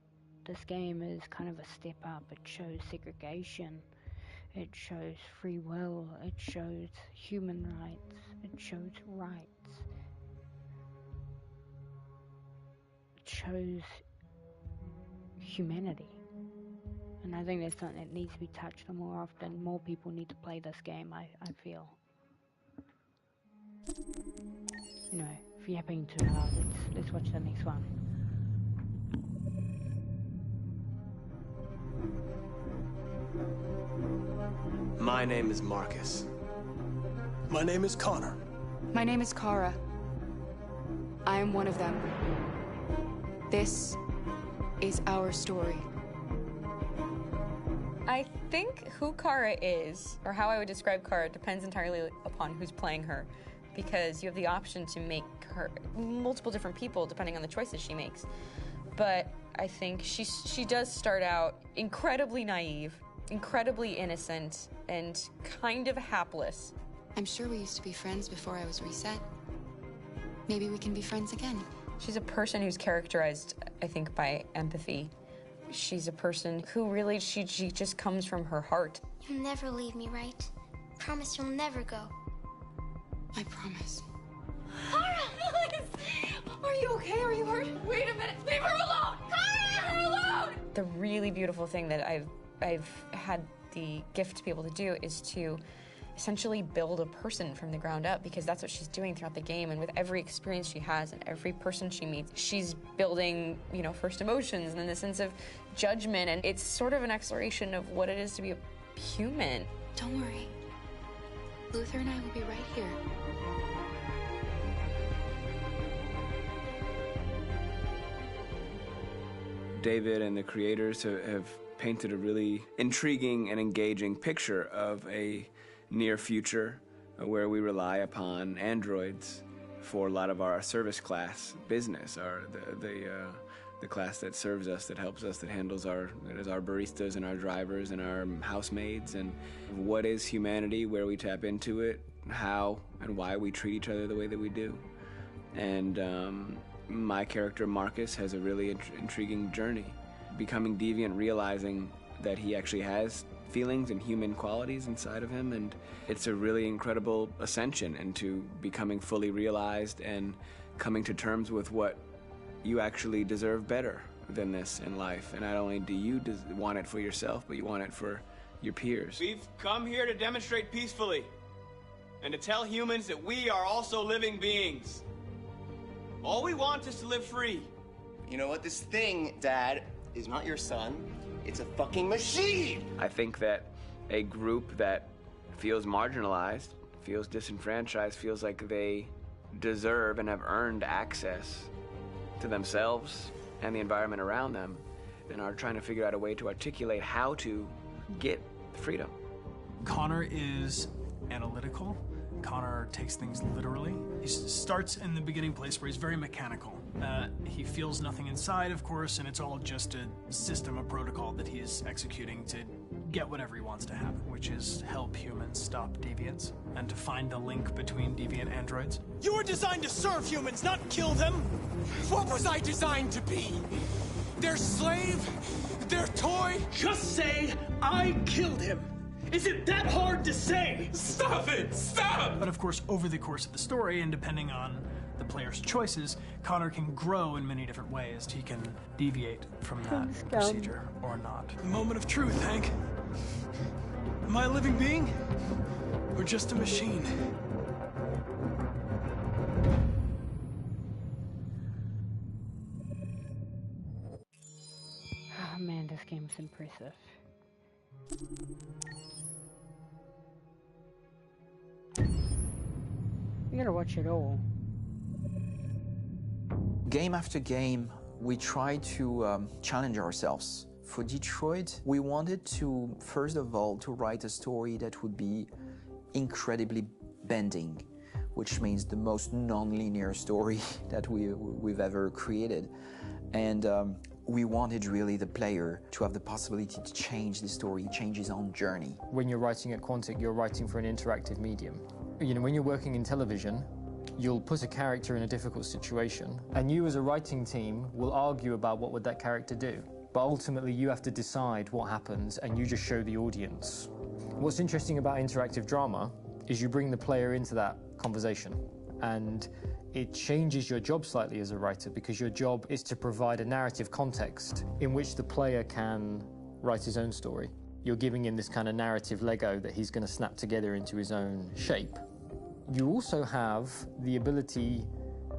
This game is kind of a step up. It shows segregation, it shows free will, it shows human rights, it shows rights, it shows humanity. And I think that's something that needs to be touched on more often. More people need to play this game, I feel. You know, if you're yapping too hard, let's watch the next one. My name is Marcus. My name is Connor. My name is Kara. I am one of them. This is our story. I think who Kara is, or how I would describe Kara, depends entirely upon who's playing her, because you have the option to make her multiple different people depending on the choices she makes. But I think she does start out incredibly naive, incredibly innocent, and kind of hapless. I'm sure we used to be friends before I was reset. Maybe we can be friends again. She's a person who's characterized, I think, by empathy. She's a person who really, she just comes from her heart. You'll never leave me, right? Promise you'll never go. I promise. Kara, please! Are you okay? Are you hurt? Wait a minute. Leave her alone! Kara, leave her alone! The really beautiful thing that I've had the gift to be able to do is to essentially build a person from the ground up, because that's what she's doing throughout the game. And with every experience she has and every person she meets, she's building, you know, first emotions and then the sense of judgment. And it's sort of an exploration of what it is to be a human. Don't worry. Luther and I will be right here. David and the creators have painted a really intriguing and engaging picture of a near future where we rely upon androids for a lot of our service class business, the class that serves us, that helps us, that handles our baristas and our drivers and our housemaids. And what is humanity, where we tap into it, how and why we treat each other the way that we do. And my character Marcus has a really intriguing journey, becoming deviant, realizing that he actually has feelings and human qualities inside of him, and it's a really incredible ascension into becoming fully realized and coming to terms with what you actually deserve better than this in life. And not only do you want it for yourself, but you want it for your peers. We've come here to demonstrate peacefully and to tell humans that we are also living beings. All we want is to live free. You know what? This thing, Dad, is not your son. It's a fucking machine! I think that a group that feels marginalized, feels disenfranchised, feels like they deserve and have earned access to themselves and the environment around them, and are trying to figure out a way to articulate how to get freedom. Connor is analytical. Connor takes things literally. He starts in the beginning place where he's very mechanical. He feels nothing inside, of course, and it's all just a system, a protocol that he is executing to get whatever he wants to happen, which is help humans stop deviants and to find the link between deviant androids. You were designed to serve humans, not kill them! What was I designed to be? Their slave? Their toy? Just say, I killed him! Is it that hard to say? Stop it! Stop! But of course, over the course of the story, and depending on the player's choices, Connor can grow in many different ways. He can deviate from that procedure or not. The moment of truth, Hank. Am I a living being? Or just a machine? Oh man, this game's impressive. You gotta watch it all. Game after game, we try to challenge ourselves. For Detroit, we wanted to, first of all, to write a story that would be incredibly bending, which means the most non-linear story that we've ever created. And we wanted really the player to have the possibility to change the story, change his own journey. When you're writing at Quantic, you're writing for an interactive medium. You know, when you're working in television, you'll put a character in a difficult situation, and you as a writing team will argue about what would that character do. But ultimately, you have to decide what happens, and you just show the audience. What's interesting about interactive drama is you bring the player into that conversation, and it changes your job slightly as a writer, because your job is to provide a narrative context in which the player can write his own story. You're giving him this kind of narrative Lego that he's going to snap together into his own shape. You also have the ability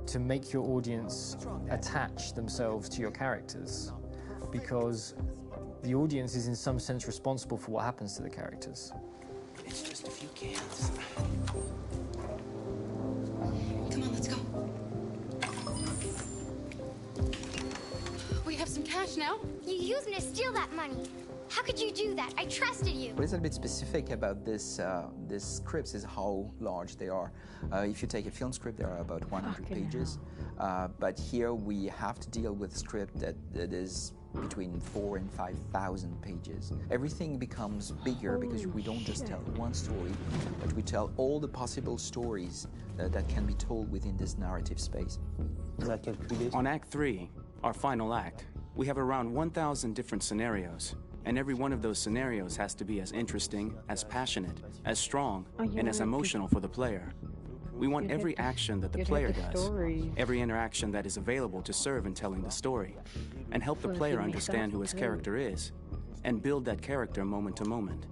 to make your audience attach themselves to your characters, because the audience is in some sense responsible for what happens to the characters. It's just a few cans. Come on, let's go. We have some cash now. You used me to steal that money. How could you do that? I trusted you. What is a bit specific about this scripts is how large they are. If you take a film script, there are about 100 pages. But here we have to deal with a script that is between 4,000 and 5,000 pages. Everything becomes bigger because we don't just tell one story, but we tell all the possible stories that can be told within this narrative space. On Act 3, our final act, we have around 1,000 different scenarios. And every one of those scenarios has to be as interesting, as passionate, as strong, and as emotional for the player. We want every action that the player does, every interaction that is available to serve in telling the story, and help the player understand who his character is, and build that character moment to moment.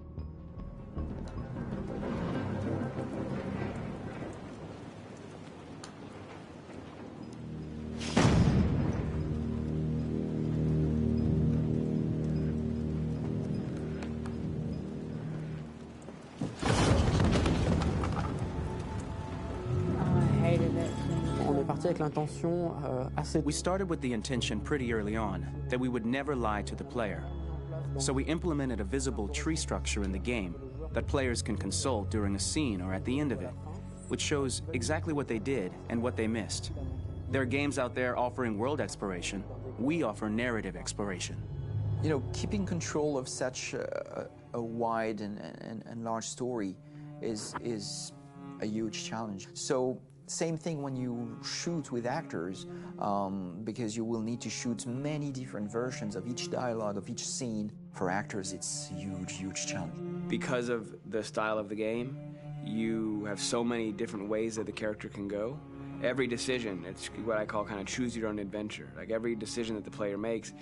We started with the intention pretty early on that we would never lie to the player. So we implemented a visible tree structure in the game that players can consult during a scene or at the end of it, which shows exactly what they did and what they missed. There are games out there offering world exploration. We offer narrative exploration. You know, keeping control of such a wide and large story is a huge challenge. So same thing when you shoot with actors, because you will need to shoot many different versions of each dialogue, of each scene. For actors, it's a huge, huge challenge. Because of the style of the game, you have so many different ways that the character can go, Every decision, it's what I call kind of choose your own adventure. Like every decision that the player makes,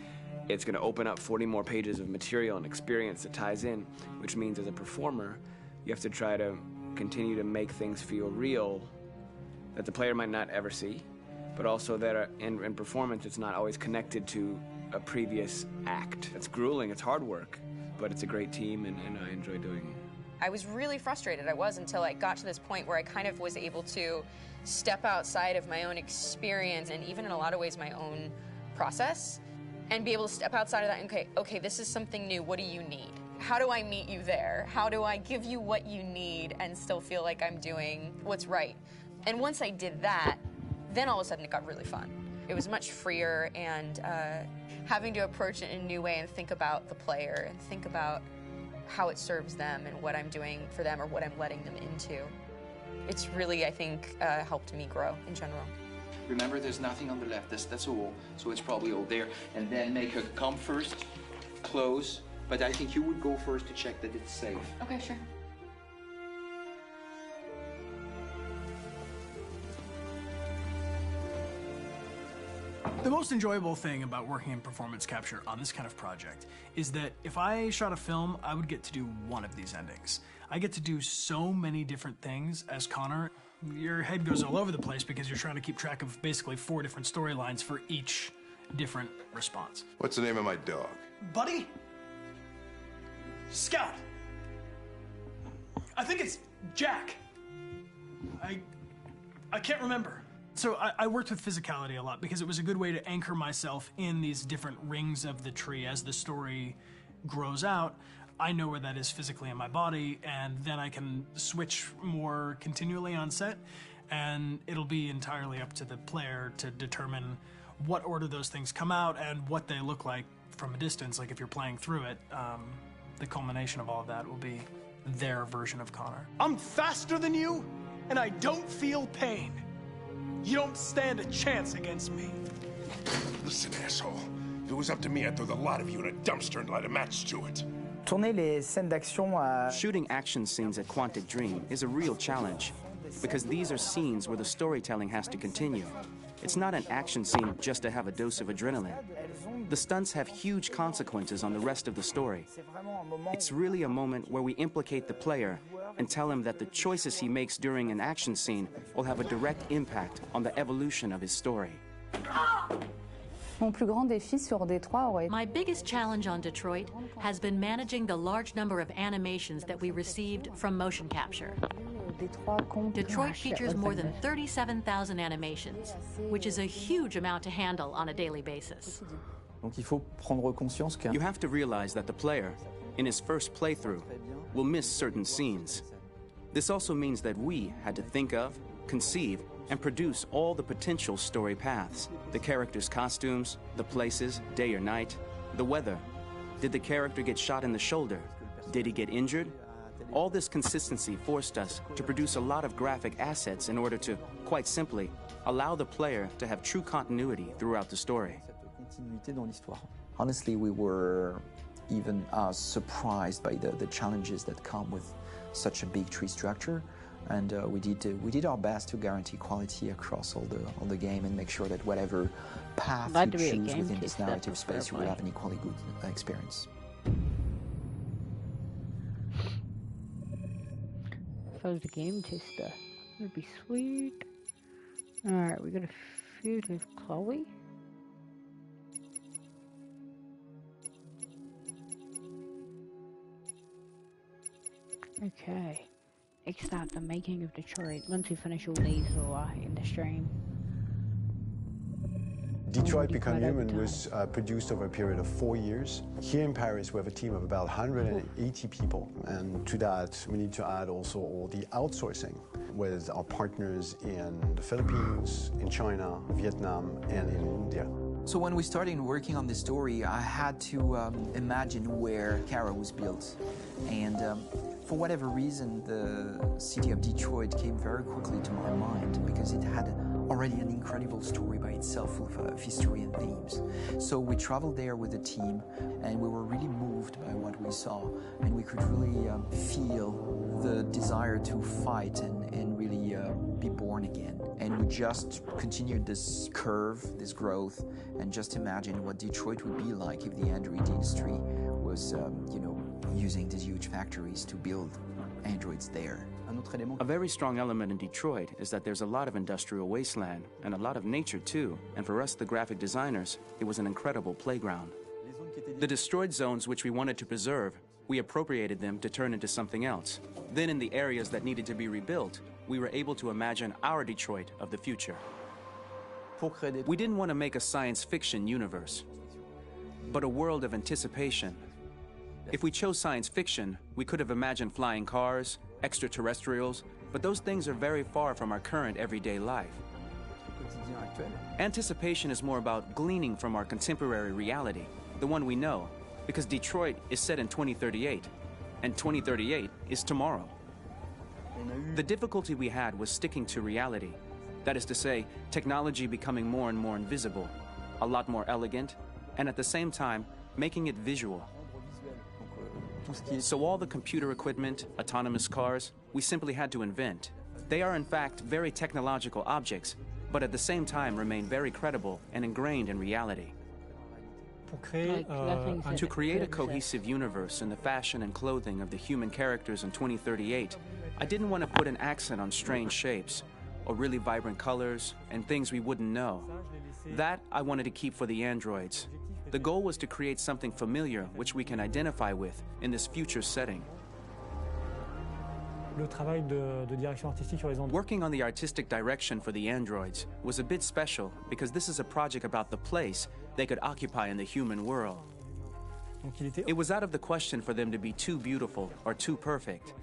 it's going to open up 40 more pages of material and experience that ties in, which means as a performer, you have to try to continue to make things feel real that the player might not ever see, but also that in performance, it's not always connected to a previous act. It's grueling, it's hard work, but it's a great team, and I enjoy doing it. I was really frustrated. I was until I got to this point where I kind of was able to step outside of my own experience and even in a lot of ways my own process and be able to step outside of that and okay, this is something new. What do you need? How do I meet you there? How do I give you what you need and still feel like I'm doing what's right? And once I did that, then all of a sudden it got really fun. It was much freer, and having to approach it in a new way and think about the player and think about how it serves them and what I'm doing for them or what I'm letting them into. It's really, I think, helped me grow in general. Remember, there's nothing on the left. That's a wall, so it's probably all there. And then make her come first, close. But I think you would go first to check that it's safe. Okay, sure. The most enjoyable thing about working in performance capture on this kind of project is that if I shot a film, I would get to do one of these endings. I get to do so many different things as Connor. Your head goes all over the place because you're trying to keep track of basically 4 different storylines for each different response. What's the name of my dog? Buddy? Scout. I think it's Jack. I can't remember. So I worked with physicality a lot because it was a good way to anchor myself in these different rings of the tree. As the story grows out, I know where that is physically in my body, and then I can switch more continually on set, and it'll be entirely up to the player to determine what order those things come out and what they look like from a distance. Like if you're playing through it, the culmination of all of that will be their version of Connor. I'm faster than you, and I don't feel pain. You don't stand a chance against me. Listen, asshole. If it was up to me, I'd throw the lot of you in a dumpster and light a match to it. Shooting action scenes at Quantic Dream is a real challenge, because these are scenes where the storytelling has to continue. It's not an action scene just to have a dose of adrenaline. The stunts have huge consequences on the rest of the story. It's really a moment where we implicate the player and tell him that the choices he makes during an action scene will have a direct impact on the evolution of his story. My biggest challenge on Detroit has been managing the large number of animations that we received from motion capture. Detroit features more than 37,000 animations, which is a huge amount to handle on a daily basis. You have to realize that the player, in his first playthrough, will miss certain scenes. This also means that we had to think of, conceive, and produce all the potential story paths. The characters' costumes, the places, day or night, the weather. Did the character get shot in the shoulder? Did he get injured? All this consistency forced us to produce a lot of graphic assets in order to, quite simply, allow the player to have true continuity throughout the story. Honestly, we were even surprised by the challenges that come with such a big tree structure. And we did our best to guarantee quality across all the game and make sure that whatever path you choose within this narrative space, you will have an equally good experience. If I was a game tester, that'd be sweet. Alright, we got a feud with Chloe. Okay. Next up, the making of Detroit. Once we finish all these, we'll in the stream. Detroit Become Human was produced over a period of 4 years. Here in Paris, we have a team of about 180 people. And to that, we need to add also all the outsourcing with our partners in the Philippines, in China, Vietnam, and in India. So when we started working on this story, I had to imagine where Kara was built. And for whatever reason, the city of Detroit came very quickly to my mind because it had already an incredible story by itself of history and themes. So we traveled there with the team, and we were really moved by what we saw, and we could really feel the desire to fight and really be born again. And we just continued this curve, this growth, and just imagine what Detroit would be like if the android industry was, using these huge factories to build androids there. A very strong element in Detroit is that there's a lot of industrial wasteland and a lot of nature too, and for us, the graphic designers, it was an incredible playground. The destroyed zones which we wanted to preserve, we appropriated them to turn into something else. Then in the areas that needed to be rebuilt, we were able to imagine our Detroit of the future. We didn't want to make a science fiction universe, but a world of anticipation. If we chose science fiction, we could have imagined flying cars, extraterrestrials, but those things are very far from our current everyday life. Anticipation is more about gleaning from our contemporary reality, the one we know, because Detroit is set in 2038, and 2038 is tomorrow. The difficulty we had was sticking to reality. That is to say, technology becoming more and more invisible, a lot more elegant, and at the same time, making it visual. So all the computer equipment, autonomous cars, we simply had to invent. They are in fact very technological objects, but at the same time remain very credible and ingrained in reality. To create a cohesive universe in the fashion and clothing of the human characters in 2038, I didn't want to put an accent on strange shapes, or really vibrant colors, and things we wouldn't know. That I wanted to keep for the androids. The goal was to create something familiar which we can identify with in this future setting. Working on the artistic direction for the androids was a bit special because this is a project about the place they could occupy in the human world. It was out of the question for them to be too beautiful or too perfect.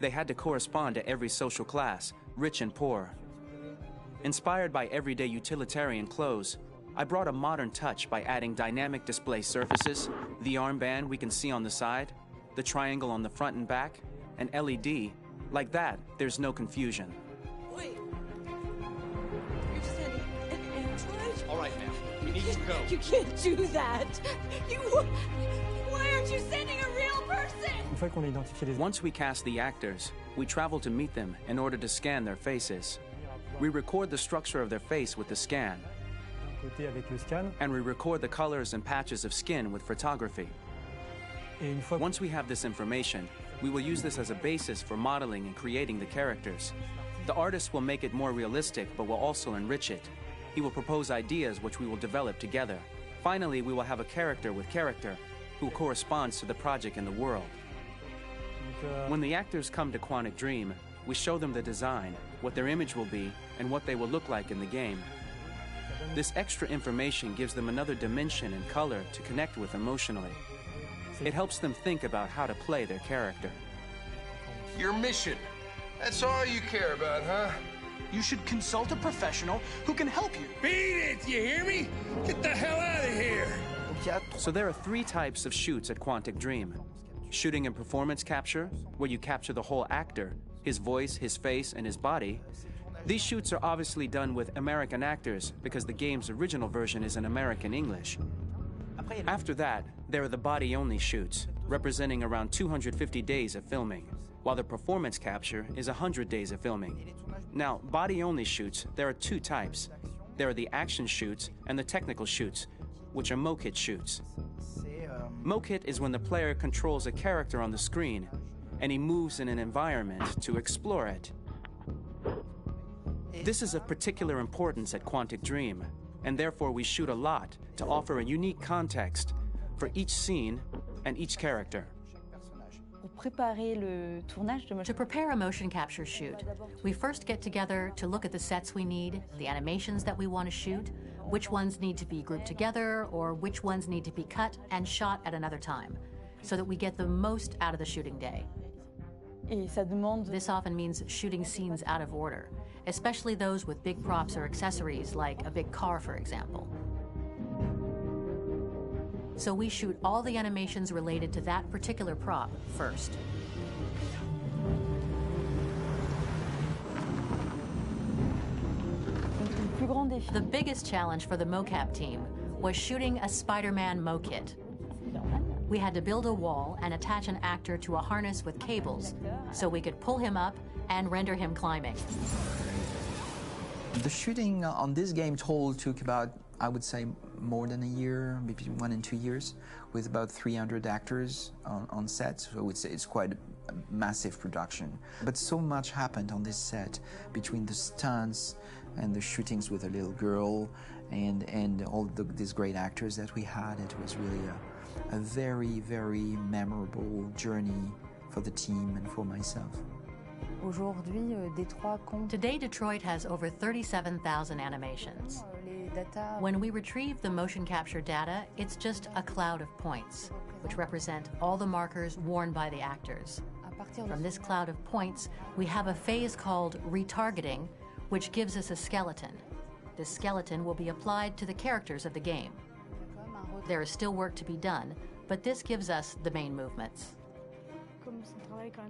They had to correspond to every social class, rich and poor. Inspired by everyday utilitarian clothes, I brought a modern touch by adding dynamic display surfaces, the armband we can see on the side, the triangle on the front and back, an LED. Like that, there's no confusion. Wait. You're sending an android? All right, ma'am. We need to go. You can't do that. Why aren't you sending a real person? Once we cast the actors, we travel to meet them in order to scan their faces. We record the structure of their face with the scan. And we record the colors and patches of skin with photography. Once we have this information, we will use this as a basis for modeling and creating the characters. The artist will make it more realistic, but will also enrich it. He will propose ideas which we will develop together. Finally, we will have a character with character who corresponds to the project and the world. When the actors come to Quantic Dream, we show them the design, what their image will be, and what they will look like in the game. This extra information gives them another dimension and color to connect with emotionally. It helps them think about how to play their character. Your mission. That's all you care about, huh? You should consult a professional who can help you. Beat it, you hear me? Get the hell out of here! So there are 3 types of shoots at Quantic Dream. Shooting and performance capture, where you capture the whole actor, his voice, his face, and his body. These shoots are obviously done with American actors because the game's original version is in American English. After that, there are the body-only shoots, representing around 250 days of filming, while the performance capture is 100 days of filming. Now, body-only shoots, there are 2 types. There are the action shoots and the technical shoots, which are mokit shoots. Mokit is when the player controls a character on the screen, and he moves in an environment to explore it. This is of particular importance at Quantic Dream, and therefore we shoot a lot to offer a unique context for each scene and each character. To prepare a motion capture shoot, we first get together to look at the sets we need, the animations that we want to shoot, which ones need to be grouped together, or which ones need to be cut and shot at another time, so that we get the most out of the shooting day. This often means shooting scenes out of order, especially those with big props or accessories, like a big car, for example. So we shoot all the animations related to that particular prop first. The biggest challenge for the mocap team was shooting a Spider-Man mo-kit. We had to build a wall and attach an actor to a harness with cables so we could pull him up and render him climbing. The shooting on this game total took about, I would say, more than a year, maybe 1 and 2 years, with about 300 actors on set. So I would say it's quite a massive production. But so much happened on this set between the stunts and the shootings with a little girl and all these great actors that we had. It was really a very, very memorable journey for the team and for myself. Today, Detroit has over 37,000 animations. When we retrieve the motion capture data, it's just a cloud of points, which represent all the markers worn by the actors. From this cloud of points, we have a phase called retargeting, which gives us a skeleton. This skeleton will be applied to the characters of the game. There is still work to be done, but this gives us the main movements.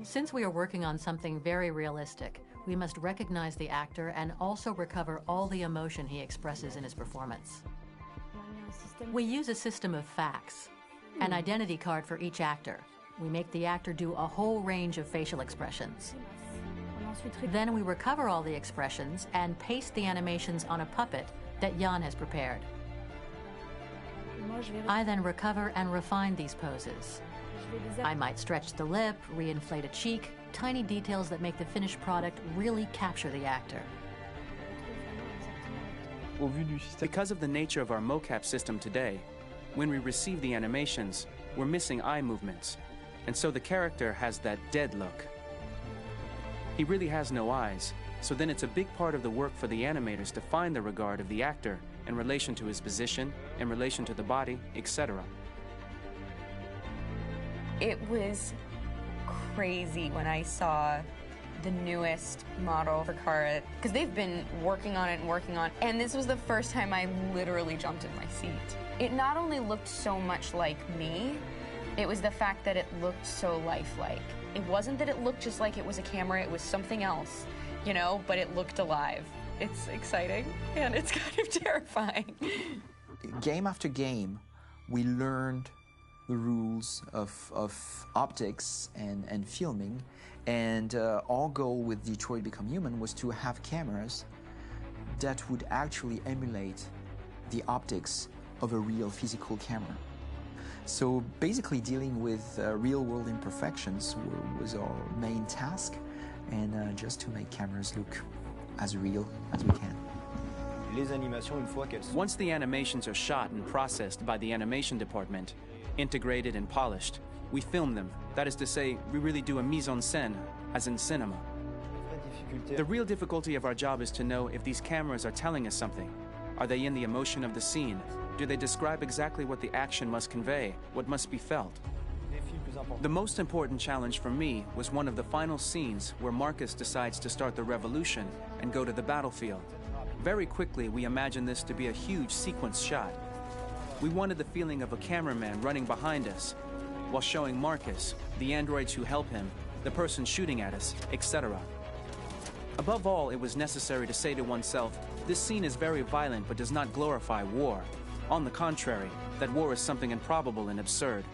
Since we are working on something very realistic, we must recognize the actor and also recover all the emotion he expresses in his performance. We use a system of facts, an identity card for each actor. We make the actor do a whole range of facial expressions. Then we recover all the expressions and paste the animations on a puppet that Jan has prepared. I then recover and refine these poses. I might stretch the lip, reinflate a cheek, tiny details that make the finished product really capture the actor. Because of the nature of our mocap system today, when we receive the animations, we're missing eye movements, and so the character has that dead look. He really has no eyes, so then it's a big part of the work for the animators to find the regard of the actor in relation to his position, in relation to the body, etc. It was crazy when I saw the newest model for Kara, because they've been working on it and working on it, and this was the first time I literally jumped in my seat. It not only looked so much like me, it was the fact that it looked so lifelike. It wasn't that it looked just like it was a camera, it was something else, you know, but it looked alive. It's exciting, and it's kind of terrifying. Game after game, we learned the rules of optics and filming, and our goal with Detroit Become Human was to have cameras that would actually emulate the optics of a real physical camera. So basically dealing with real-world imperfections was our main task, and just to make cameras look as real as we can. Once the animations are shot and processed by the animation department, integrated and polished, we film them. That is to say, we really do a mise en scène, as in cinema. The real difficulty of our job is to know if these cameras are telling us something. Are they in the emotion of the scene? Do they describe exactly what the action must convey, what must be felt? The most important challenge for me was one of the final scenes where Marcus decides to start the revolution and go to the battlefield. Very quickly, we imagined this to be a huge sequence shot. We wanted the feeling of a cameraman running behind us while showing Marcus, the androids who help him, the person shooting at us, etc. Above all, it was necessary to say to oneself, this scene is very violent but does not glorify war. On the contrary, that war is something improbable and absurd.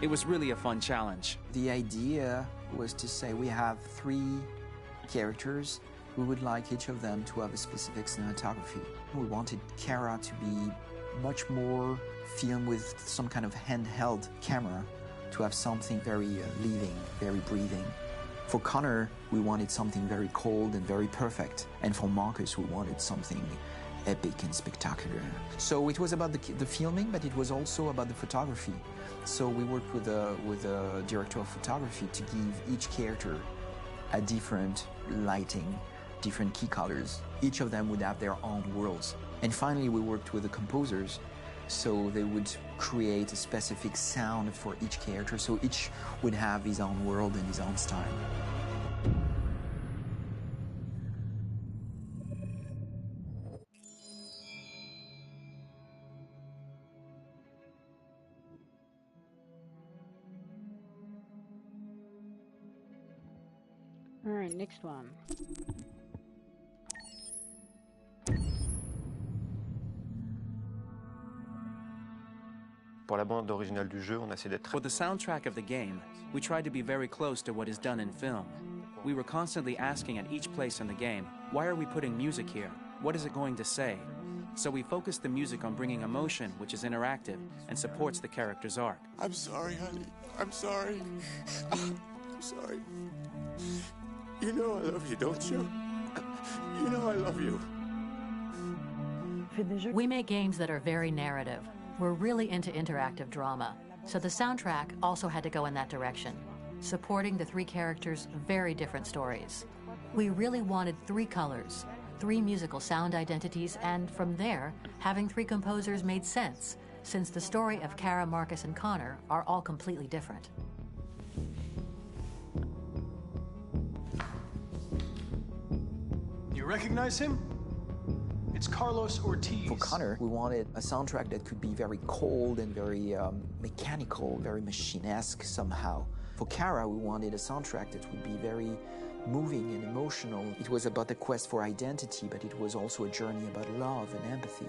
It was really a fun challenge. The idea was to say we have 3 characters. We would like each of them to have a specific cinematography. We wanted Kara to be much more filmed with some kind of handheld camera, to have something very living, very breathing. For Connor, we wanted something very cold and very perfect. And for Marcus, we wanted something epic and spectacular. So it was about the filming, but it was also about the photography. So we worked with a director of photography to give each character a different lighting, different key colors. Each of them would have their own worlds. And finally, we worked with the composers, so they would create a specific sound for each character, so each would have his own world and his own style. Alright, next one. For the soundtrack of the game, we tried to be very close to what is done in film. We were constantly asking at each place in the game, why are we putting music here? What is it going to say? So we focused the music on bringing emotion, which is interactive, and supports the character's arc. I'm sorry, honey. I'm sorry. I'm sorry. You know I love you, don't you? You know I love you. We make games that are very narrative. We're really into interactive drama, so the soundtrack also had to go in that direction, supporting the three characters' very different stories. We really wanted three colors, three musical sound identities, and from there, having three composers made sense, since the story of Kara, Marcus, and Connor are all completely different. You recognize him? It's Carlos Ortiz. For Connor, we wanted a soundtrack that could be very cold and very mechanical, very machine-esque somehow. For Kara, we wanted a soundtrack that would be very moving and emotional. It was about the quest for identity, but it was also a journey about love and empathy.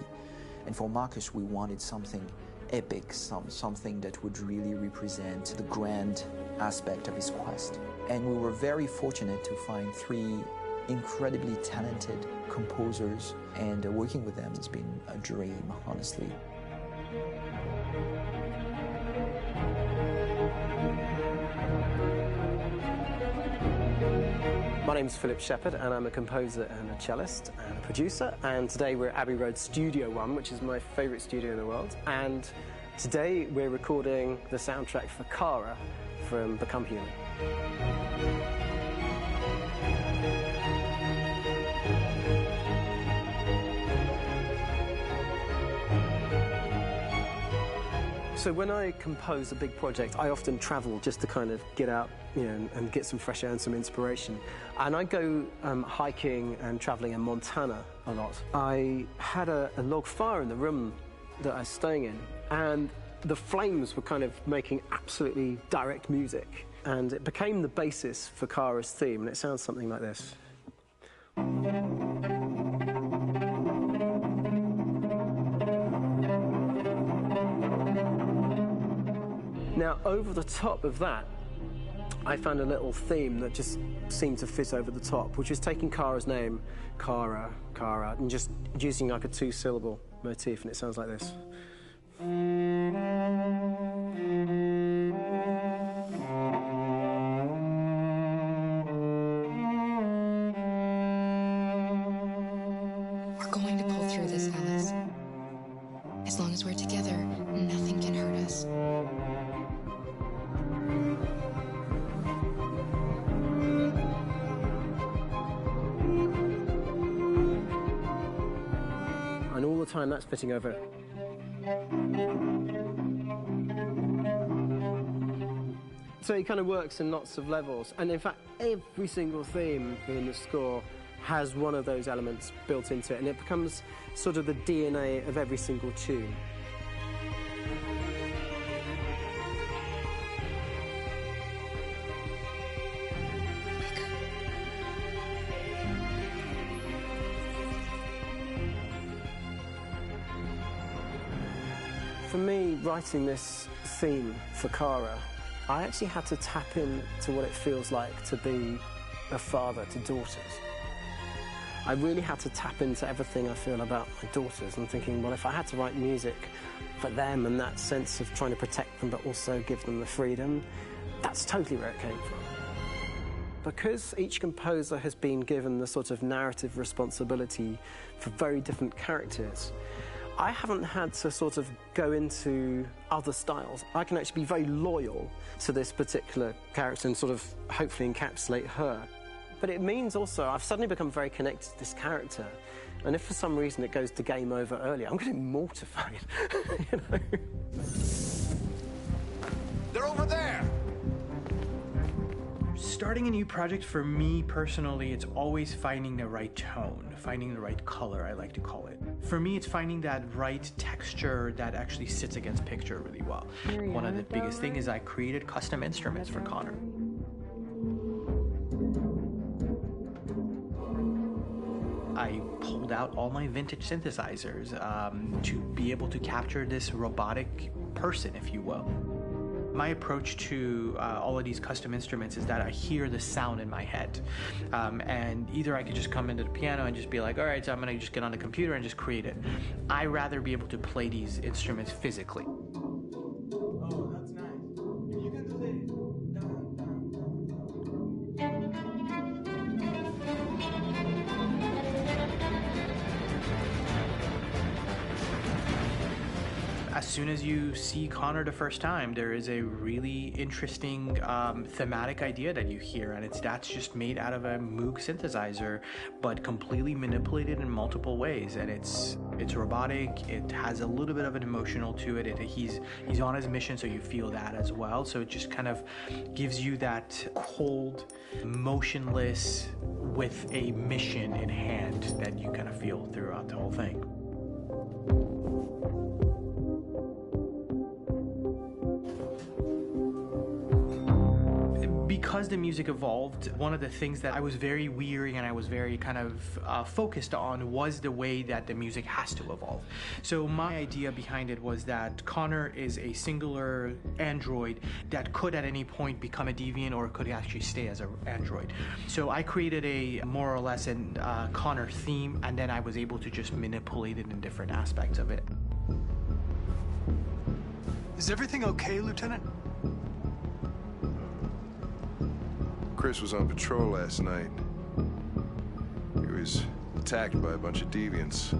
And for Marcus, we wanted something epic, something that would really represent the grand aspect of his quest. And we were very fortunate to find three incredibly talented composers, and working with them has been a dream, honestly. My name's Philip Shepherd, and I'm a composer and a cellist and a producer, and today we're at Abbey Road Studio One, which is my favourite studio in the world, and today we're recording the soundtrack for Kara from Become Human. So when I compose a big project, I often travel just to kind of get out, and get some fresh air and some inspiration. And I go hiking and traveling in Montana a lot. I had a log fire in the room that I was staying in, and the flames were kind of making absolutely direct music. And it became the basis for Kara's theme, and it sounds something like this. Now, over the top of that, I found a little theme that just seemed to fit over the top, which is taking Kara's name, Kara, and just using like a two-syllable motif, and it sounds like this. We're going to pull through this, Alice. As long as we're together, nothing can hurt us. And all the time that's fitting over. So it kind of works in lots of levels. And in fact, every single theme in the score has one of those elements built into it, and it becomes sort of the DNA of every single tune. For me, writing this theme for Kara, I actually had to tap into what it feels like to be a father to daughters. I really had to tap into everything I feel about my daughters and thinking, well, if I had to write music for them and that sense of trying to protect them but also give them the freedom, that's totally where it came from. Because each composer has been given the sort of narrative responsibility for very different characters, I haven't had to sort of go into other styles. I can actually be very loyal to this particular character and sort of hopefully encapsulate her. But it means also I've suddenly become very connected to this character. And if for some reason it goes to game over early, I'm going to be mortified, you know? They're over there! Starting a new project, for me personally, it's always finding the right tone, finding the right color, I like to call it. For me, it's finding that right texture that actually sits against picture really well. One of the biggest things is I created custom instruments for Connor. I pulled out all my vintage synthesizers to be able to capture this robotic person, if you will. My approach to all of these custom instruments is that I hear the sound in my head. And either I could just come into the piano and just be like, all right, so I'm gonna just get on the computer and just create it. I rather be able to play these instruments physically. Oh, that's nice. You can do the As soon as you see Connor the first time, there is a really interesting thematic idea that you hear, and that's just made out of a Moog synthesizer, but completely manipulated in multiple ways. And it's robotic. It has a little bit of an emotional to it. He's on his mission, so you feel that as well. So it just kind of gives you that cold, motionless, with a mission in hand that you kind of feel throughout the whole thing. Because the music evolved, one of the things that I was very weary and I was very kind of focused on was the way that the music has to evolve. So my idea behind it was that Connor is a singular android that could at any point become a deviant or could actually stay as an android. So I created a more or less an Connor theme, and then I was able to just manipulate it in different aspects of it. Is everything okay, Lieutenant? Chris was on patrol last night. He was attacked by a bunch of deviants.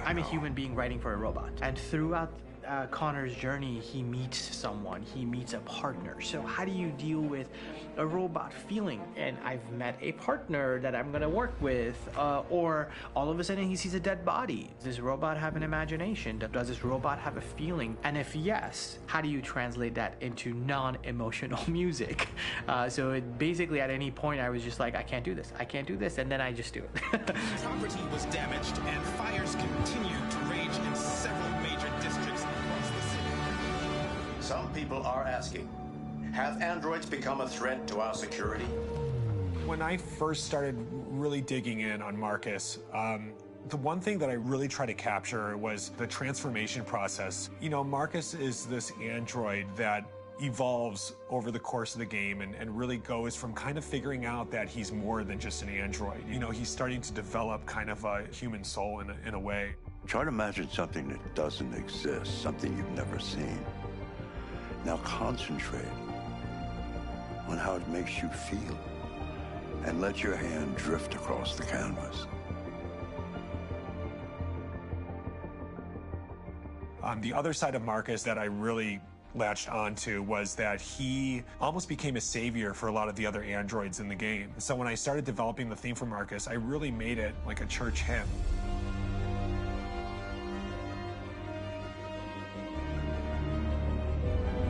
I'm a human being writing for a robot, and throughout Connor's journey, he meets someone, he meets a partner. So how do you deal with a robot feeling? And I've met a partner that I'm gonna work with, or all of a sudden he sees a dead body. Does this robot have an imagination? Does this robot have a feeling? And if yes, how do you translate that into non-emotional music? So it basically at any point I was just like, I can't do this, and then I just do it. Property was damaged and fires continue to rage in several major districts across the city. Some people are asking, have androids become a threat to our security? When I first started really digging in on Marcus, the one thing that I really tried to capture was the transformation process. You know, Marcus is this android that evolves over the course of the game and really goes from kind of figuring out that he's more than just an android. You know, he's starting to develop kind of a human soul in a way. Try to imagine something that doesn't exist, something you've never seen. Now concentrate on how it makes you feel and let your hand drift across the canvas. The other side of Marcus that I really latched onto was that he almost became a savior for a lot of the other androids in the game. So when I started developing the theme for Marcus, I really made it like a church hymn.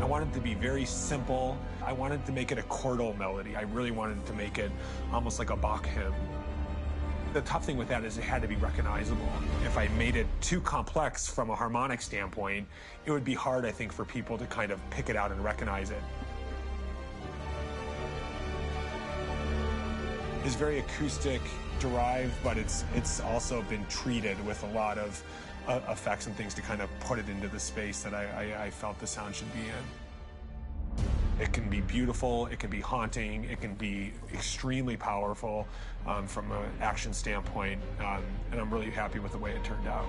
I wanted it to be very simple. I wanted to make it a chordal melody. I really wanted to make it almost like a Bach hymn. The tough thing with that is it had to be recognizable. If I made it too complex from a harmonic standpoint, it would be hard, I think, for people to kind of pick it out and recognize it. It's very acoustic derived, but it's also been treated with a lot of effects and things to kind of put it into the space that I felt the sound should be in. It can be beautiful, it can be haunting, it can be extremely powerful from an action standpoint, and I'm really happy with the way it turned out.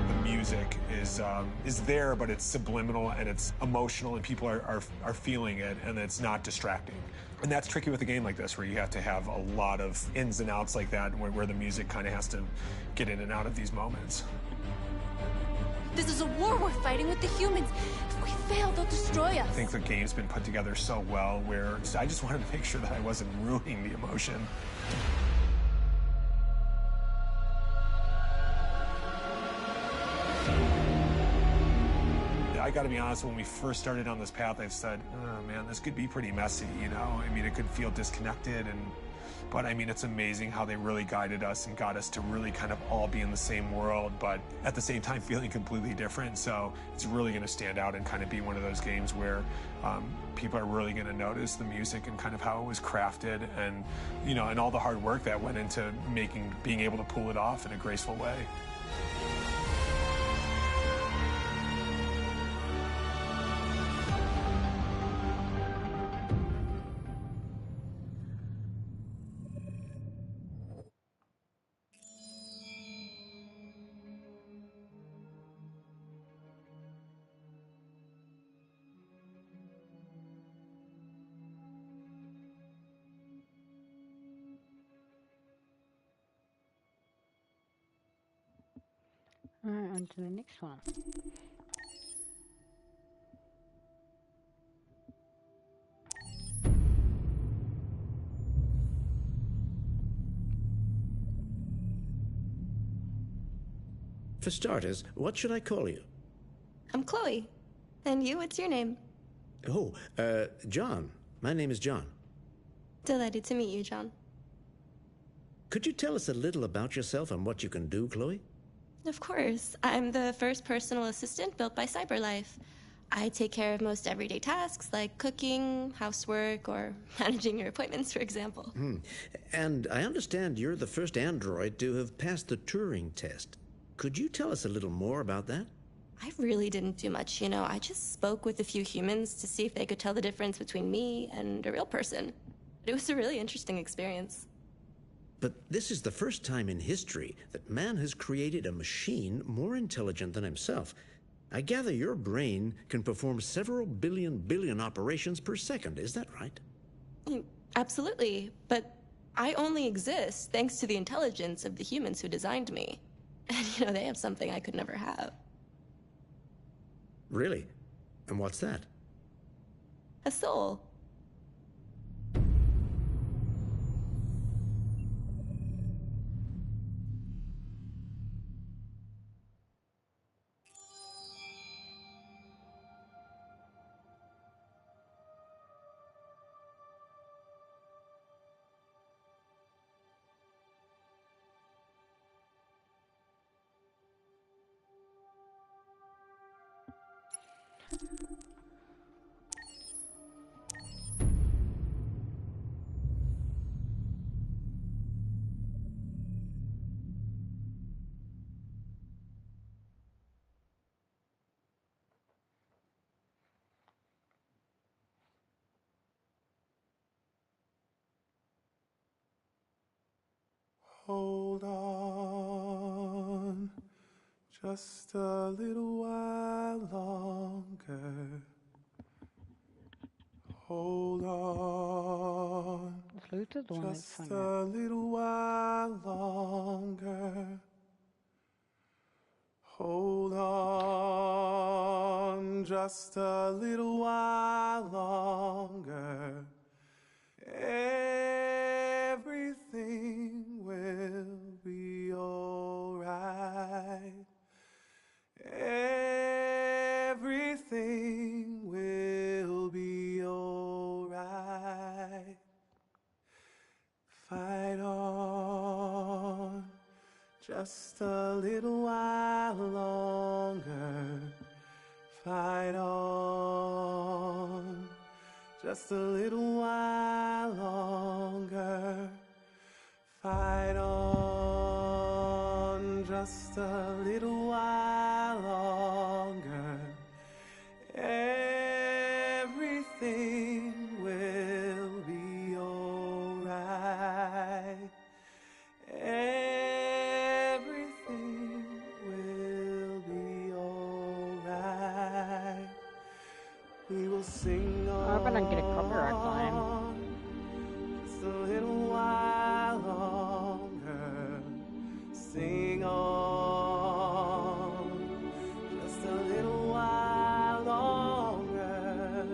The music is there, but it's subliminal and it's emotional, and people are feeling it, and it's not distracting. And that's tricky with a game like this, where you have to have a lot of ins and outs like that, where the music kind of has to get in and out of these moments. This is a war we're fighting with the humans. If we fail, they'll destroy us. I think the game's been put together so well where I just wanted to make sure that I wasn't ruining the emotion. I gotta be honest, when we first started on this path, I said, oh man, this could be pretty messy, you know? I mean, it could feel disconnected, and But I mean, it's amazing how they really guided us and got us to really kind of all be in the same world, but at the same time feeling completely different. So it's really going to stand out and kind of be one of those games where people are really going to notice the music and kind of how it was crafted, and you know, and all the hard work that went into being able to pull it off in a graceful way. Alright, on to the next one. For starters, what should I call you? I'm Chloe. And you, what's your name? Oh, John. My name is John. Delighted to meet you, John. Could you tell us a little about yourself and what you can do, Chloe? Of course. I'm the first personal assistant built by CyberLife. I take care of most everyday tasks like cooking, housework, or managing your appointments, for example. And I understand you're the first android to have passed the Turing test. Could you tell us a little more about that? I really didn't do much, you know. I just spoke with a few humans to see if they could tell the difference between me and a real person. It was a really interesting experience. But this is the first time in history that man has created a machine more intelligent than himself. I gather your brain can perform several billion operations per second, is that right? Absolutely, but I only exist thanks to the intelligence of the humans who designed me. And, you know, they have something I could never have. Really? And what's that? A soul. Hold on, just a little while longer. Hold on, just a little while longer. Hold on, just a little while longer. Everything will be alright. Everything will be alright. Fight on, just a little while longer. Fight on, just a little while longer. Fight on, just a little while longer. Everything will be alright. Everything will be alright. We will sing on. I hope I don't get a copyright claim. Just a little while longer. Sing on. Just a little while longer.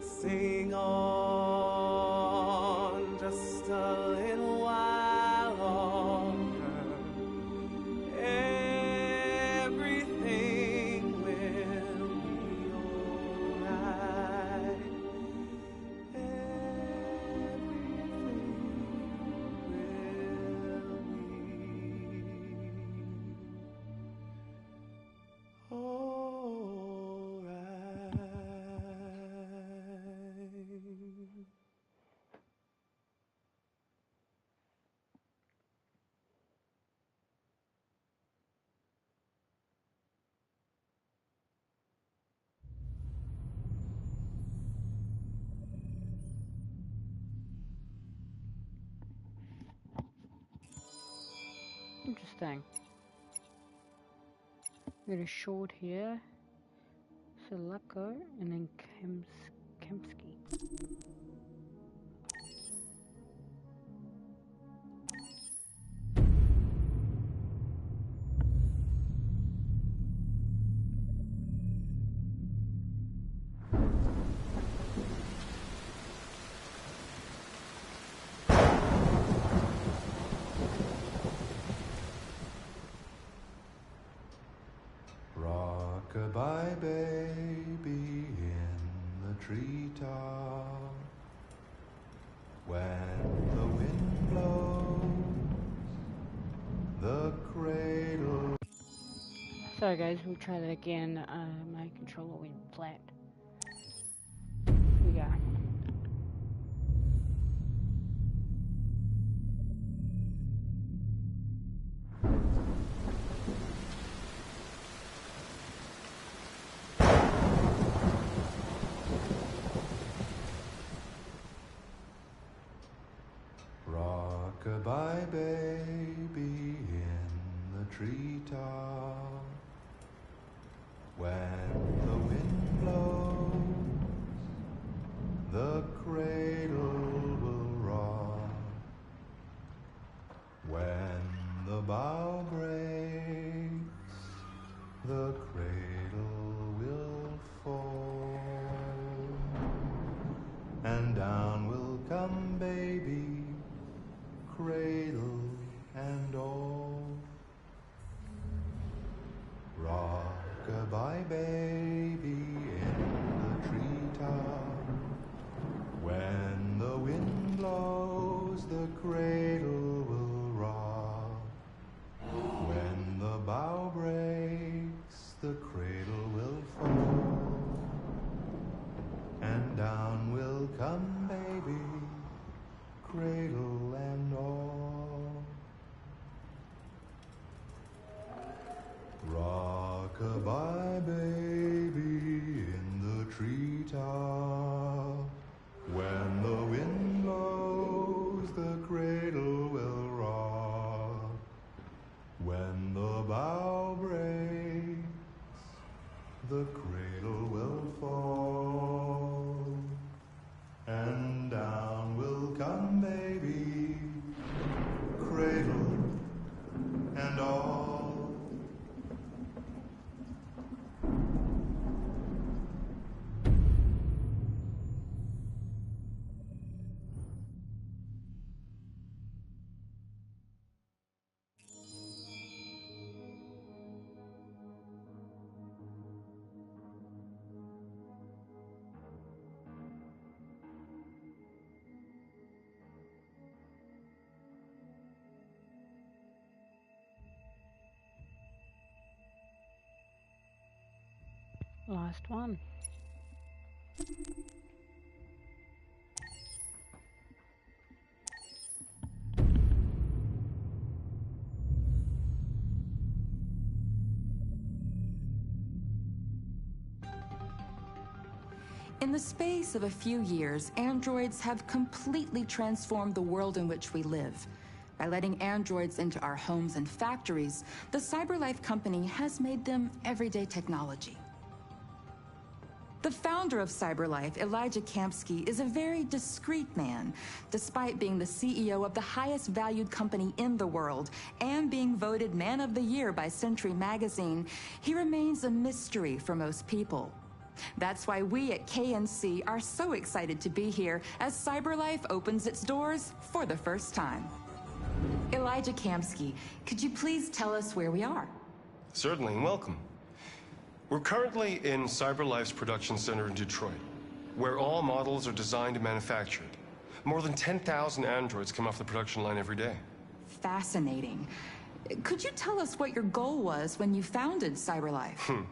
Sing on. Just a little while longer. Everything will be alright. Everything Interesting. We got a short here, Salako, and then Kemsky. Rock-a-bye baby in the treetop, when the wind blows the cradle. Sorry guys, we'll try that again. My controller went flat. Here we go. Rock-a-bye baby in the treetop, when the wind blows the cradle will rock, when the bough breaks the cradle will fall, and down will come baby, cradle and all. Rock-a-bye baby in the treetop, when the wind blows the cradle will rock, when the bough breaks the cradle will fall, and down will come baby, cradle and all. Rock-a-bye baby in the treetop, when the wind blows the cradle will rock, when the bough breaks the cradle will fall, and down will come baby, cradle and all. Last one. In the space of a few years, androids have completely transformed the world in which we live. By letting androids into our homes and factories, the CyberLife company has made them everyday technology. The founder of CyberLife, Elijah Kamsky, is a very discreet man. Despite being the CEO of the highest valued company in the world and being voted Man of the Year by Century Magazine, he remains a mystery for most people. That's why we at KNC are so excited to be here as CyberLife opens its doors for the first time. Elijah Kamsky, could you please tell us where we are? Certainly, and welcome. We're currently in CyberLife's production center in Detroit, where all models are designed and manufactured. More than 10,000 androids come off the production line every day. Fascinating. Could you tell us what your goal was when you founded CyberLife?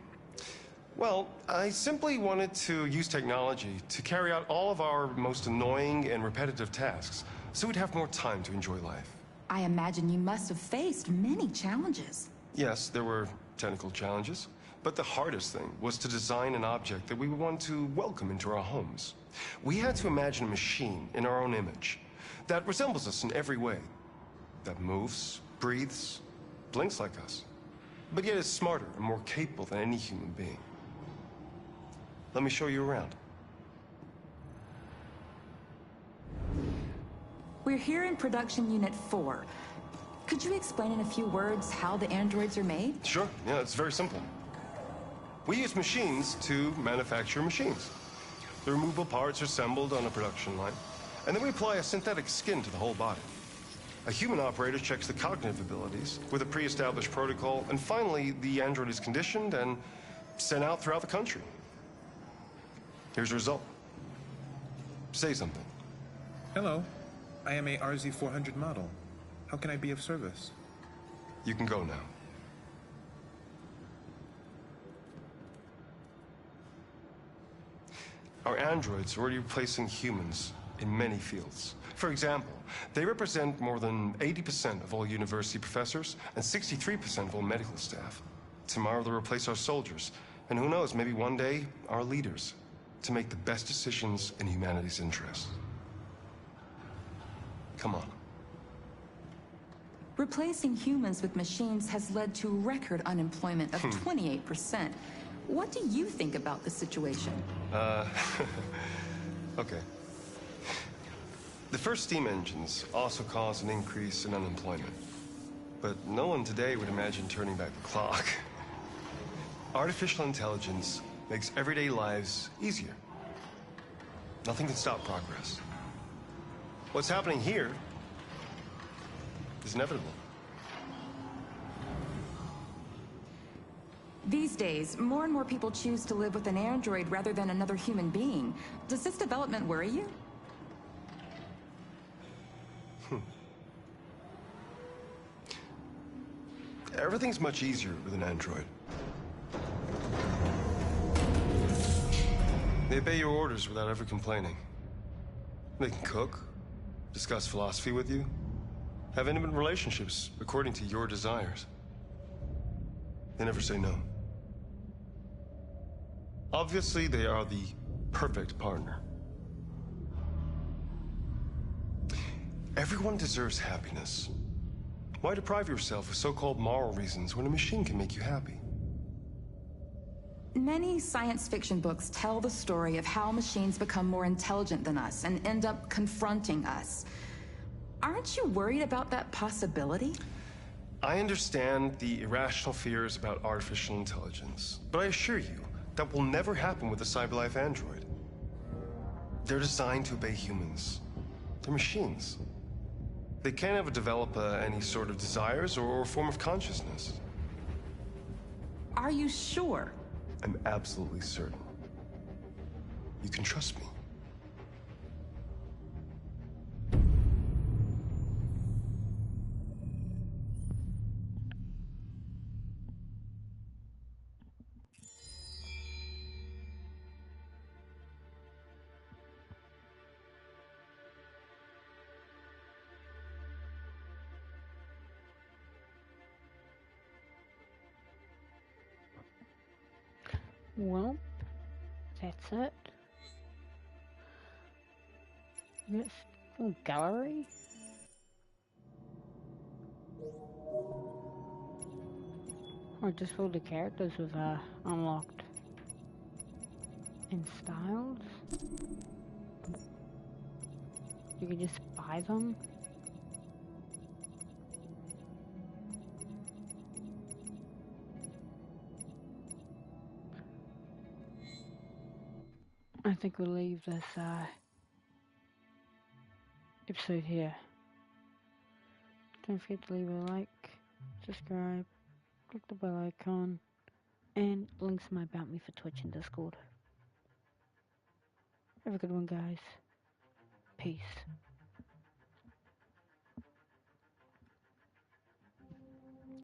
Well, I simply wanted to use technology to carry out all of our most annoying and repetitive tasks, so we'd have more time to enjoy life. I imagine you must have faced many challenges. Yes, there were technical challenges, but the hardest thing was to design an object that we would want to welcome into our homes. We had to imagine a machine in our own image that resembles us in every way, that moves, breathes, blinks like us, but yet is smarter and more capable than any human being. Let me show you around. We're here in production unit 4. Could you explain in a few words how the androids are made? Sure, yeah, it's very simple. We use machines to manufacture machines. The removable parts are assembled on a production line, and then we apply a synthetic skin to the whole body. A human operator checks the cognitive abilities with a pre-established protocol, and finally, the android is conditioned and sent out throughout the country. Here's the result. Say something. Hello. I am a RZ400 model. How can I be of service? You can go now. Our androids are already replacing humans in many fields. For example, they represent more than 80% of all university professors and 63% of all medical staff. Tomorrow they'll replace our soldiers, and who knows, maybe one day, our leaders, to make the best decisions in humanity's interest. Come on. Replacing humans with machines has led to record unemployment of 28%. What do you think about the situation? Okay. The first steam engines also caused an increase in unemployment. But no one today would imagine turning back the clock. Artificial intelligence makes everyday lives easier. Nothing can stop progress. What's happening here is inevitable. These days, more and more people choose to live with an android rather than another human being. Does this development worry you? Everything's much easier with an android. They obey your orders without ever complaining. They can cook, discuss philosophy with you, have intimate relationships according to your desires. They never say no. Obviously, they are the perfect partner. Everyone deserves happiness. Why deprive yourself of so-called moral reasons when a machine can make you happy? Many science fiction books tell the story of how machines become more intelligent than us and end up confronting us. Aren't you worried about that possibility? I understand the irrational fears about artificial intelligence, but I assure you that will never happen with a CyberLife android. They're designed to obey humans. They're machines. They can't ever develop any sort of desires or form of consciousness. Are you sure? I'm absolutely certain. You can trust me. Well, that's it. Yes, gallery. Or just all the characters with unlocked in styles. You can just buy them. I think we'll leave this episode here. Don't forget to leave a like, subscribe, click the bell icon, and links to my About Me for Twitch and Discord. Have a good one, guys. Peace.